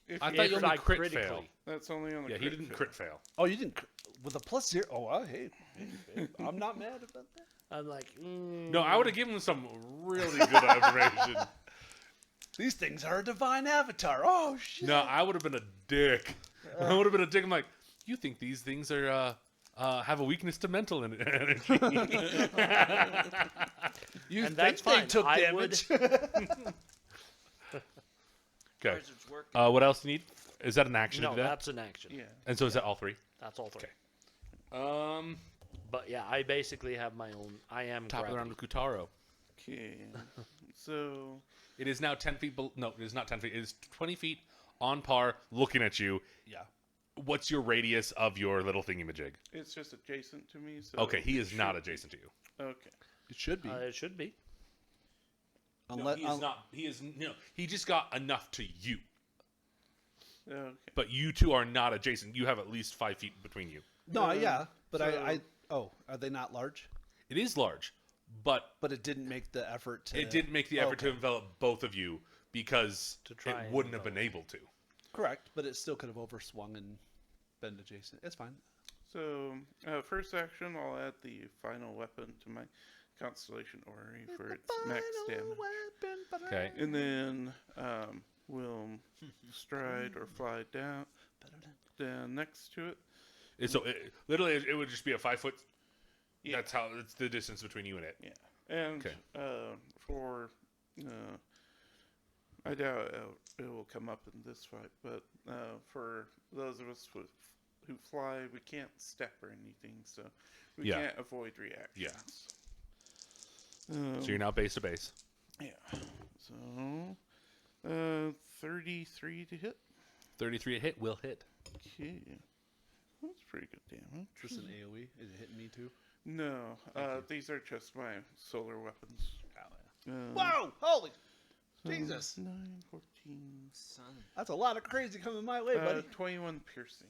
if I you- thought you If only I crit critically- fail. that's only on the Yeah, he didn't fail. crit fail. Oh, you didn't with a +0. Oh, hey, I'm not mad about that. I'm like, No, I would have given him some really good information. These things are a divine avatar. Oh shit. No, I would have been a dick. I would have been a dick. I'm like, you think these things are have a weakness to mental energy? You and think that's they fine. took I would- damage? Okay. Wizards work. What else do you need? Is that an action no, to do that? that's an action. Yeah. And so is that all three? That's all three. Okay. But yeah, I basically have my own. I am Top of the round gravity. with Kutaro. Okay. So It is now 10 feet. No, it is not 10 feet. It is 20 feet on par, looking at you. Yeah. What's your radius of your little thingy-majig? it's just adjacent to me. So Okay, he it is not should- adjacent to you. Okay. It should be. It should be. Unless, he is not. He is no. He just got enough to you, Okay. but you two are not adjacent. You have at least 5 feet between you. No, yeah, but so- are they not large? It is large, but But it didn't make the effort to. it didn't make the effort to Okay. envelop both of you because To try it and wouldn't have been able to. Correct, but it still could have overswung and been adjacent. It's fine. So first action, I'll add the final weapon to my Constellation Orrery for its max damage. Okay. And then we'll stride or fly down next to it. So literally, it would just be a 5 foot. Yeah. That's how. It's the distance between you and it. Yeah. And Okay. for I doubt it will come up in this fight, but for those of us who fly, we can't step or anything, so we Yeah. can't avoid reactions. So you're now base to base. Yeah. So 33 to hit. 33 a hit will hit. Okay. That's pretty good damage. Just an AOE. Is it hitting me too? No, these are just my solar weapons. Whoa! Holy Jesus! 9, 14, Son. That's a lot of crazy coming my way, buddy. 21 piercing.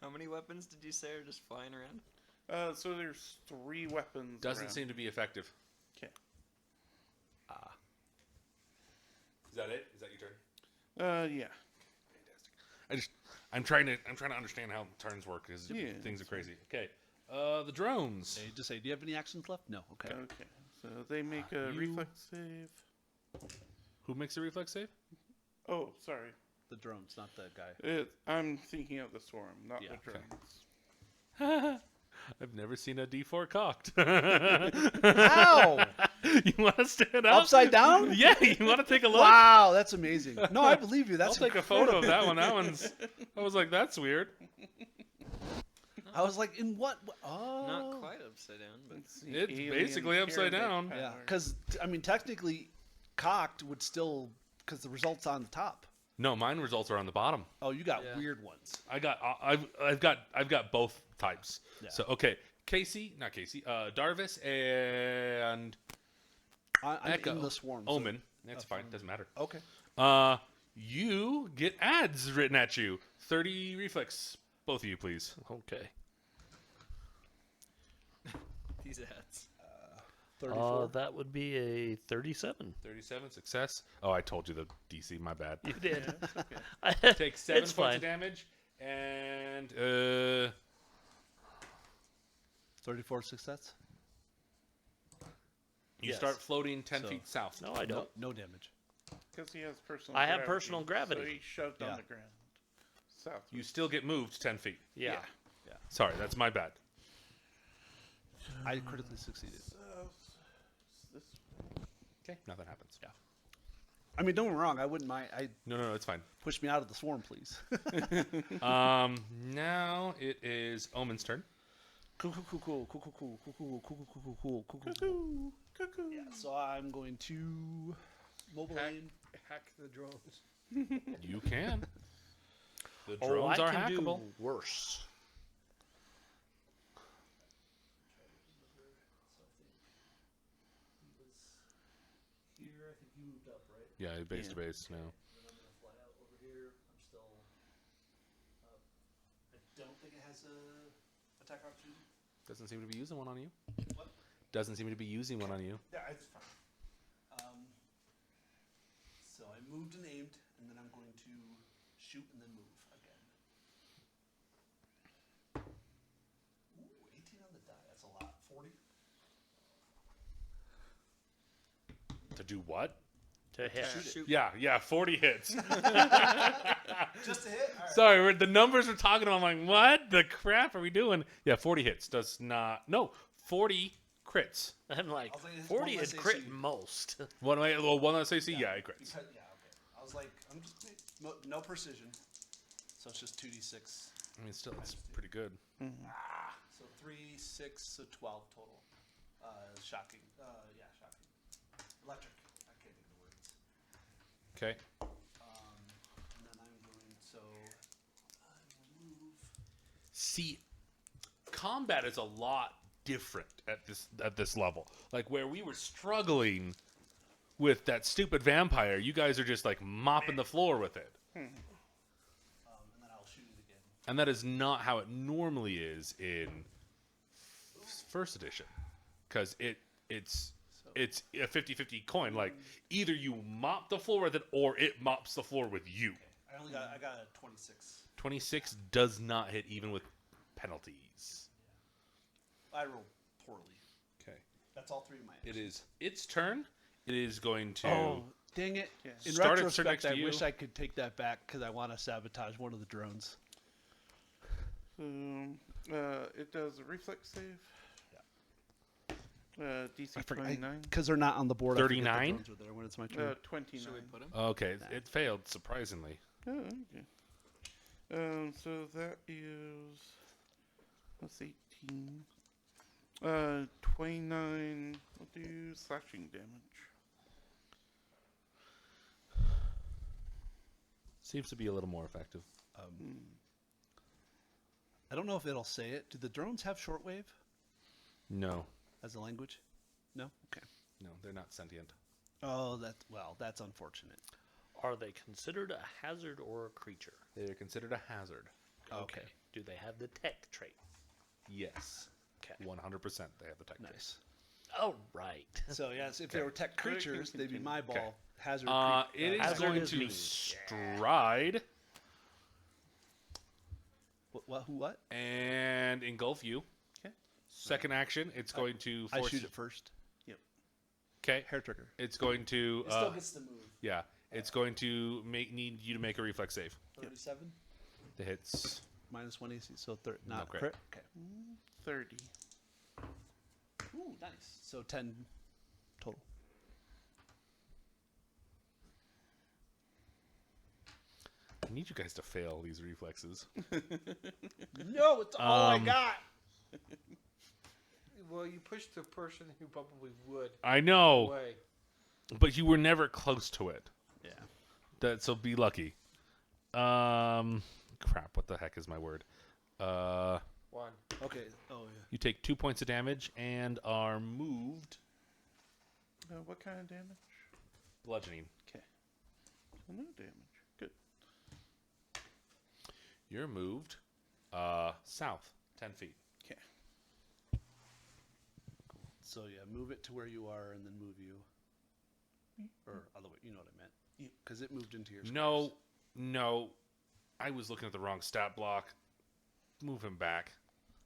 How many weapons did you say are just flying around? So there's 3 weapons. Doesn't around. seem to be effective. Okay. Is that it? Is that your turn? Yeah. I'm trying to understand how turns work because Yeah, things are that's fine. crazy. Okay. The drones. Hey, just say, do you have any actions left? No. Okay. Okay. So they make a You- reflex save. Who makes a reflex save? Oh, sorry. The drones, not the guy. I'm thinking of the swarm, not Yeah, the okay. drones. I've never seen a D4 cocked. Ow! You want to stand up? Upside down? Yeah, you want to take a look? Wow, that's amazing. No, I believe you. That's I'll take a photo of that one. That one's. I was like, that's weird. I was like, in what? Oh, Not quite upside down, but Let's see, It's alien basically upside pyramid down. Yeah, power. because I mean, technically, cocked would still because the results on the top. No, mine results are on the bottom. Oh, you got Yeah. weird ones. I've got both types. Yeah. So okay, Darvis and I'm Echo. in the swarm. so- Omen. That's fine. Doesn't matter. Okay. You get ads written at you. 30 reflex. Both of you, please. Okay. these ads. 34. That would be a 37. 37 success. Oh, I told you the DC. My bad. You did. Take 7 It's points fine. of damage and 34 success. you Yes. start floating 10 So- feet south. No, I don't. No damage. Because he has personal I have gravity, personal gravity. So he shoved Yeah. on the ground. South. You still get moved 10 feet. Yeah. Sorry, that's my bad. I critically succeeded. Okay, nothing happens. Yeah. I mean, don't get me wrong. I wouldn't mind. No, it's fine. Push me out of the swarm, please. Now it is Omen's turn. Cool. Cuckoo, cuckoo. Yeah, so I'm going to mobile Hack, aim. hack the drones. You can. The Oh, drones I are can hackable. do worse. Here, I think you moved up, right? Yeah, base to base now. And then I'm gonna fly out over here. I'm still up. I don't think it has a attack opportunity. Doesn't seem to be using one on you. What? Doesn't seem to be using one on you. Yeah, it's fine. So I moved and aimed, and then I'm going to shoot and then move again. Ooh, 18 on the die. That's a lot. 40. To do what? To hit. Shoot. Yeah, 40 hits. Just a hit. All right. Sorry, the numbers we're talking about. I'm like, what the crap are we doing? Yeah, 40 hits does not. No, 40 crits. I'm like, I was like, it's 40 one is less crit AC. most. One less AC. Yeah, it crits. Because, yeah, okay. I was like, I'm just no precision, so it's just 2d6. I mean, still, it's pretty good. So 3, 6, so 12 total. Shocking. Yeah, shocking. Electric. I can't think of the words. Okay. And then I'm going. So I will move. See, combat is a lot different at this level. Like where we were struggling with that stupid vampire, you guys are just like mopping the floor with it. And then I'll shoot it again. And that is not how it normally is in first edition, because it's a 50-50 coin. Like either you mop the floor with it or it mops the floor with you. I got a 26. 26 does not hit even with penalties. I rolled poorly. Okay. That's all 3 of my. It is its turn. It is going to. Oh, dang it! In Start its turn retrospect, next to I you. wish I could take that back because I want to sabotage one of the drones. So, it does a reflex save. DC 29. Because they're not on the board. I forget the 39? drones are there when it's my turn. 29. Should we put him? Okay, it failed surprisingly. Oh, okay. So that is that's 18. 29. We'll do slashing damage. Seems to be a little more effective. I don't know if it'll say it. Do the drones have shortwave No, as a language? No. Okay. no, they're not sentient. Oh, that's unfortunate. Are they considered a hazard or a creature? They are considered a hazard. Okay. Do they have the tech trait? Yes, Okay. 100%. They have the tech. Nice. Oh, right. So yes, if they were tech So it can creatures, they'd be continue. my ball. Okay. Hazard. It is Hazard going is to me. stride What? and engulf you. Okay. Second action, it's going to I force. shoot it first. Okay, Hair trigger. it's going to. It still gets to move. Yeah, it's going to need you to make a reflex save. 37 The hits. minus 1 AC, so No not crit. crit. Okay. 30. Ooh, nice. So 10 total. I need you guys to fail these reflexes. No, it's all I Um, got. Well, you pushed the person who probably would I know, away. but you were never close to it. Yeah. So be lucky. Crap. What the heck is my word? One. Okay. Oh yeah. You take 2 points of damage and are moved. What kind of damage? Bludgeoning. So no damage. Good. You're moved south 10 feet. Okay. So yeah, move it to where you are, and then move you. Or other way. You know what I meant? Because it moved into your. No. I was looking at the wrong stat block. Move him back.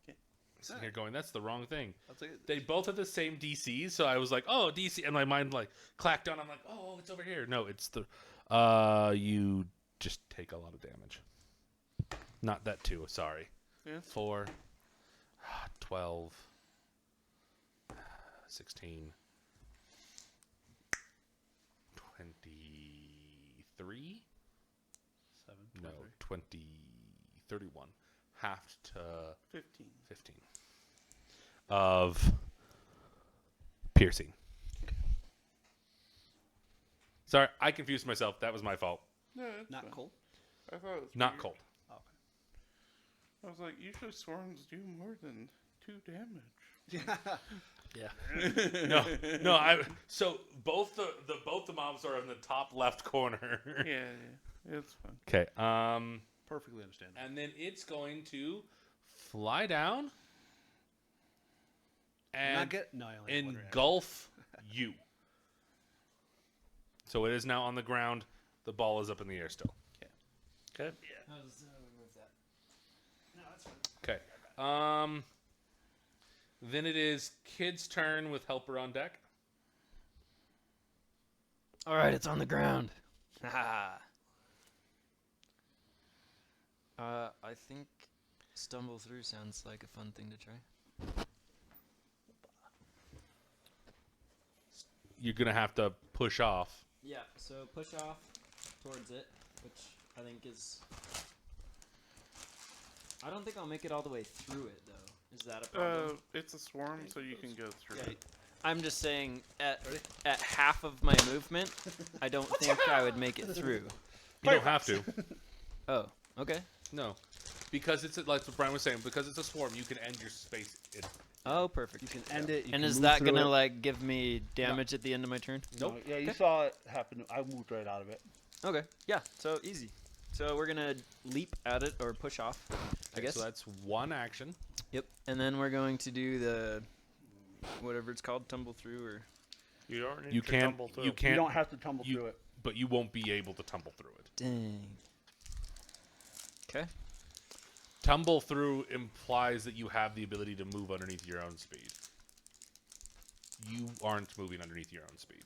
Okay. Sitting here going, that's the wrong thing. I'll take it. They both have the same DCs, so I was like, oh, DC, and my mind like clacked on. I'm like, oh, it's over here. No, it's the. You just take a lot of damage. Not that too. Sorry. Yes. 4, 12, 16, 23. 7. No, 23. 20, 31. Halved to 15. 15. of piercing. Sorry, I confused myself. That was my fault. No, it's Not fine. cold. I thought it was Not weird. cold. Oh, I was like, usually swarms do more than 2 damage. okay. Yeah. No. So both the mobs are in the top left corner. Yeah, it's fun. Okay. Perfectly understandable. And then it's going to fly down and Not get no. I only have one reaction. engulf you. So it is now on the ground. The ball is up in the air still. Okay. How does remove that? No, that's fine. Okay. Then it is Kid's turn with Helper on deck. All right, it's on the ground. Haha. I think stumble through sounds like a fun thing to try. You're gonna have to push off. Yeah, so push off towards it, which I think is... I don't think I'll make it all the way through it, though. Is that a problem? It's a swarm, so you can go through Yeah. it. I'm just saying, at half of my movement, I don't think I would make it through. You don't have to. Oh, okay. No, because it's like what Brian was saying. Because it's a swarm, you can end your space. Oh, perfect. You can end it. You And can is move that through gonna it. like give me damage at the end of my turn? Nope. Yeah, you saw it happen. I moved right out of it. Okay. Yeah. So easy. So we're gonna leap at it or push off, I guess. So that's one action. Yep. And then we're going to do the whatever it's called, tumble through or. You don't need You to can't. tumble through. You can't. You don't have to tumble you- through it. But you won't be able to tumble through it. Dang. Okay. Tumble through implies that you have the ability to move underneath your own speed. You aren't moving underneath your own speed.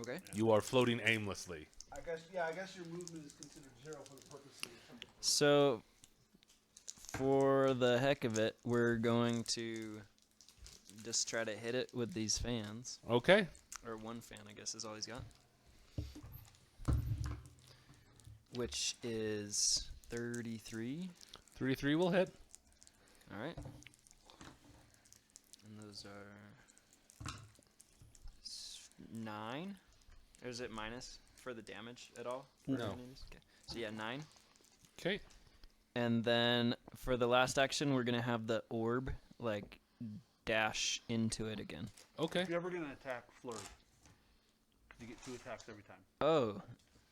Okay. You are floating aimlessly. I guess. Yeah. I guess your movement is considered 0 for the purpose of tumble through. So, for the heck of it, we're going to just try to hit it with these fans. Okay. Or one fan, I guess, is all he's got. Which is 33. 3-3 will hit. All right. And those are 9. Or is it minus for the damage at all? for No. enemies? Okay. So yeah, 9. Okay. And then for the last action, we're gonna have the orb like dash into it again. Okay. If you're ever gonna attack, flurry. You get 2 attacks every time. Oh,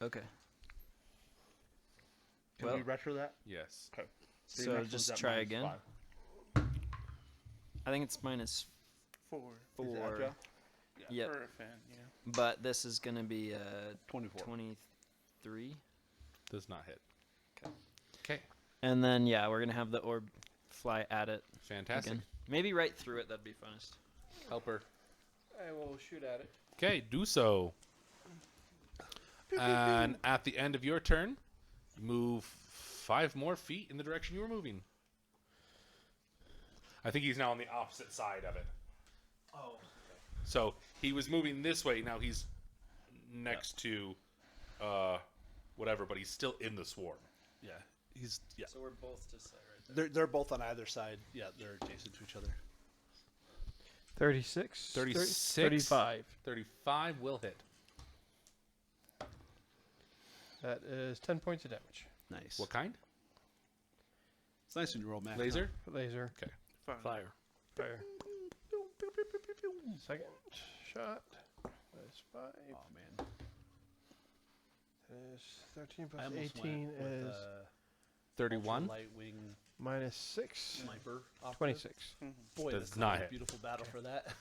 okay. Can Well- we retro that? Yes. Okay. So your next just one's at try -5. again. I think it's minus 4 Is that 4. Joe? Yep. for a fan, yeah. But this is gonna be 24. 23. Does not hit. 'Kay. Okay. And then yeah, we're gonna have the orb fly at it Fantastic. again. Maybe right through it. That'd be funnest. Helper. I will shoot at it. Okay, do so. And at the end of your turn, move 5 more feet in the direction you were moving. I think he's now on the opposite side of it. Oh. So he was moving this way. Now he's next to whatever, but he's still in the swarm. Yeah. He's yeah. So we're both just right there. They're both on either side. Yeah, they're adjacent to each other. 36. 36. 35. 35 will hit. That is 10 points of damage. Nice. What kind? It's nice when you roll math. Laser? Laser. Fine. Fire. Fire. Second shot. That's 5. Oh man. That is 13 I plus almost 18 went with, is 31. light wing minus 6. sniper. operative. 26. Boy, Does that's not a hit. beautiful battle for that.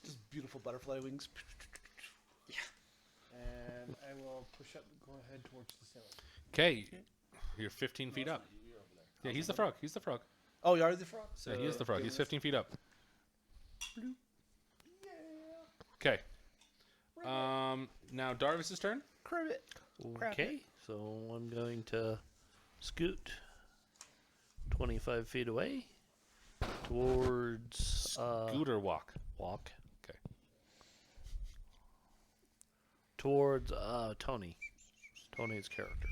Just beautiful butterfly wings. And I will push up, go ahead towards the ceiling. Okay. You're 15 feet up. Yeah, he's the frog. He's the frog. Oh, you are the frog. So Yeah, he is the frog. He's 15 feet up. Okay. Now Darvis's turn. Cribbit. Okay, so I'm going to scoot 25 feet away towards Scoot or walk? walk Okay. towards Tony. Tony's character.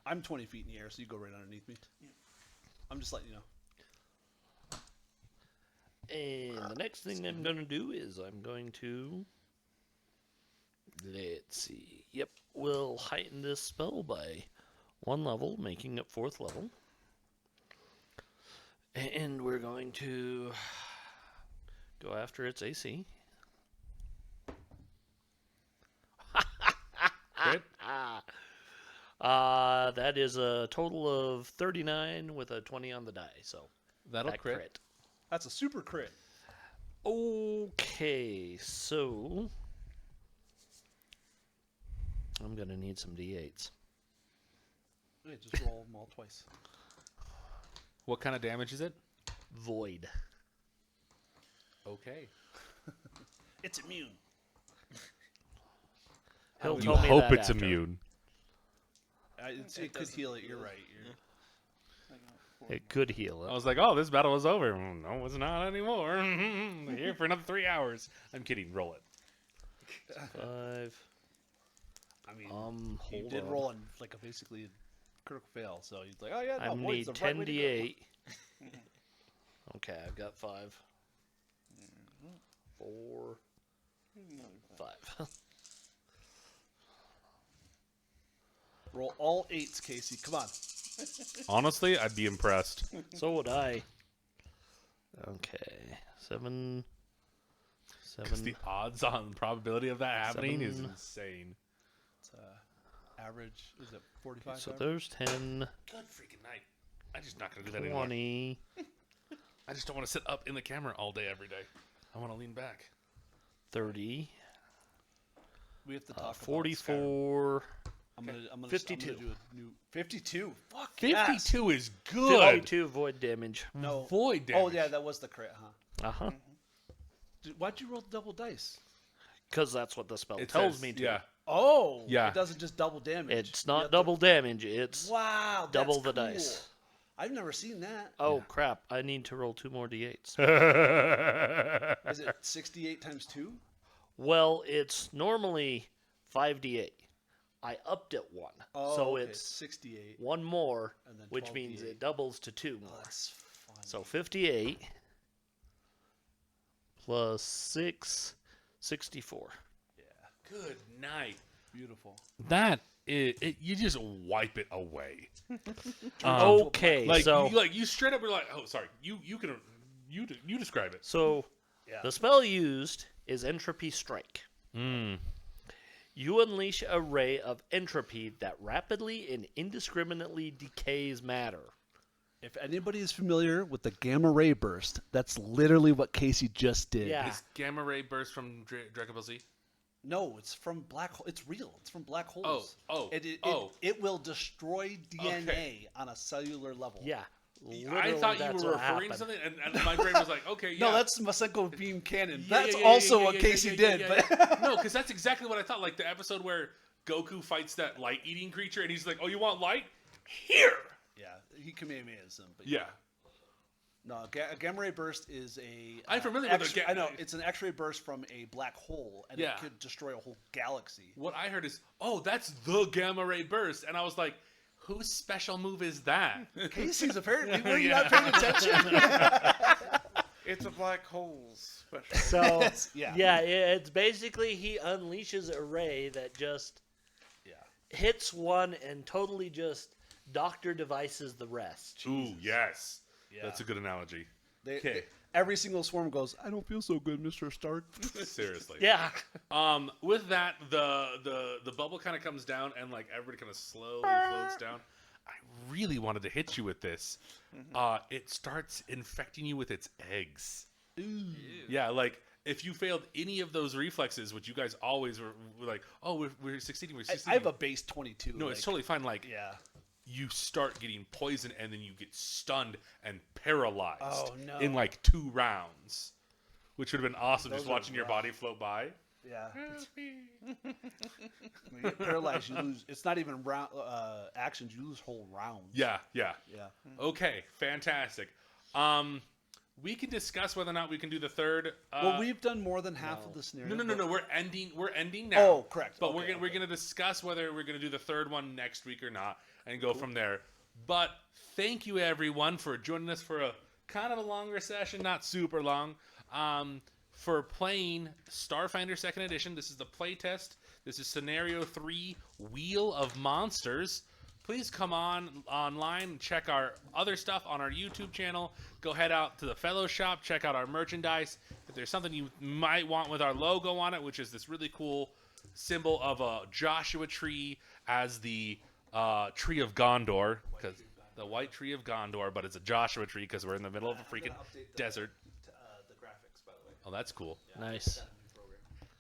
I'm 20 feet in the air, so you go right underneath me. I'm just letting you know. And the next thing I'm going to do is I'm going to... Let's see. Yep, we'll heighten this spell by 1 level, making it 4th level. And we're going to go after its AC. Crit? That is a total of 39 with a 20 on the die, so That'll that crit. That's a super crit. Okay, so I'm gonna need some d8s. Hey, just roll them all twice. What kind of damage is it? Void. Okay. It's immune. He'll You tell me hope that it's after. immune. It could heal it. You're right. It could heal I it. was like, oh, this battle was over. No, it's not anymore. Here for another 3 hours. I'm kidding. Roll it. 5. I mean, Hold you did on. roll on like a basically critical fail, so he's like, oh yeah, no, I boy, need it's the right way to go. 10d8. Okay, I've got 5. 4. 5. Roll all 8s, Casey. Come on. Honestly, I'd be impressed. So would I. Okay. 7. 'Cause the odds on probability of that happening is 7. insane. It's average. Is it 45? So average? there's 10, Good freaking night. I'm just not going to do that anymore. 20, I just don't want to sit up in the camera all day, every day. I want to lean back. 30, We have to talk about Skyrim. 44, I'm gonna 52. I'm gonna do a new 52. Fuck 52 is good. 52 void damage. No. Void damage. Oh yeah, that was the crit, huh? Uh-huh. Dude, why'd you roll double dice? Because that's what the spell It tells says- me to. Yeah. Oh, Yeah. It doesn't just double damage. It's You have not to- double damage. It's Wow, double that's the cool. dice. I've never seen that. Oh, crap. I need to roll 2 more d8s. Is it 68 times 2? Well, it's normally 5d8. I upped it 1. Oh, so okay, it's 68. 1 more, And then which means 12d8. it doubles to 2 more. Oh, that's funny. So 58 plus 6, 64. Good night. Beautiful. That is, you just wipe it away. Okay, Like so you straight up were like, oh, sorry. You describe it. so Yeah. the spell used is Entropy Strike. You unleash a ray of entropy that rapidly and indiscriminately decays matter. If anybody is familiar with the gamma ray burst, that's literally what Casey just did. Yeah. Is gamma ray burst from Dragon Ball Z? No, it's from black hole. It's real. It's from black holes. It will destroy DNA on a cellular level. Yeah. I thought you that's were what referring to happened. something, and my brain was like, okay, yeah. No, that's Masenko beam cannon. Yeah, That's yeah, yeah, also yeah, what yeah, Casey yeah, did. yeah, but yeah. No, because that's exactly what I thought. Like the episode where Goku fights that light-eating creature, and he's like, "Oh, you want light? Here." yeah, he Kamehameha's him. But Yeah. No, a gamma ray burst is a. I'm familiar with X- a I know it's an X-ray burst from a black hole, and Yeah. it could destroy a whole galaxy. What I heard is, "Oh, that's the gamma ray burst," and I was like, "Whose special move is that?" Casey's apparently. Were you Yeah. not paying attention? It's a black hole special. So, Yeah. yeah, it's basically he unleashes a ray that just Yeah. hits one and totally just doctor devices the rest. Ooh, yes, Yeah. that's a good analogy. Okay. Every single swarm goes. I don't feel so good, Mr. Stark. Seriously. Yeah. With that, the bubble kind of comes down, and like everybody kind of slowly floats down. I really wanted to hit you with this. It starts infecting you with its eggs. Yeah, like if you failed any of those reflexes, which you guys always were like, oh, we're succeeding, we're succeeding. I have a base 22. no, it's totally fine. Like, Yeah. you start getting poisoned, and then you get stunned and paralyzed Oh, no. in like 2 rounds, which would have been awesome Those just are watching your rough. body float by. Yeah. When you get paralyzed, you lose. It's not even round actions. You lose whole rounds. Yeah, yeah. Yeah. Okay, fantastic. We can discuss whether or not we can do the third. Well, we've done more than half of the scenario. No. We're ending now. Oh, correct. But Okay, we're okay. gonna discuss whether we're gonna do the third one next week or not. and go from there. But thank you everyone for joining us for a kind of a longer session, not super long, for playing Starfinder 2nd Edition. This is the playtest. This is Scenario 3, Wheel of Monsters. Please come online and check our other stuff on our YouTube channel. Go head out to the Fellow Shop, check out our merchandise. If there's something you might want with our logo on it, which is this really cool symbol of a Joshua tree as the tree of Gondor, because the white tree of Gondor, but it's a Joshua tree because we're in the middle of a freaking desert. The graphics, by the way. Oh, that's cool. Nice.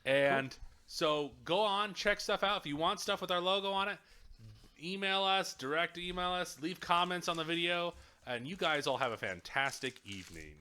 And so go on, check stuff out. If you want stuff with our logo on it, email us, direct email us, leave comments on the video, and you guys all have a fantastic evening.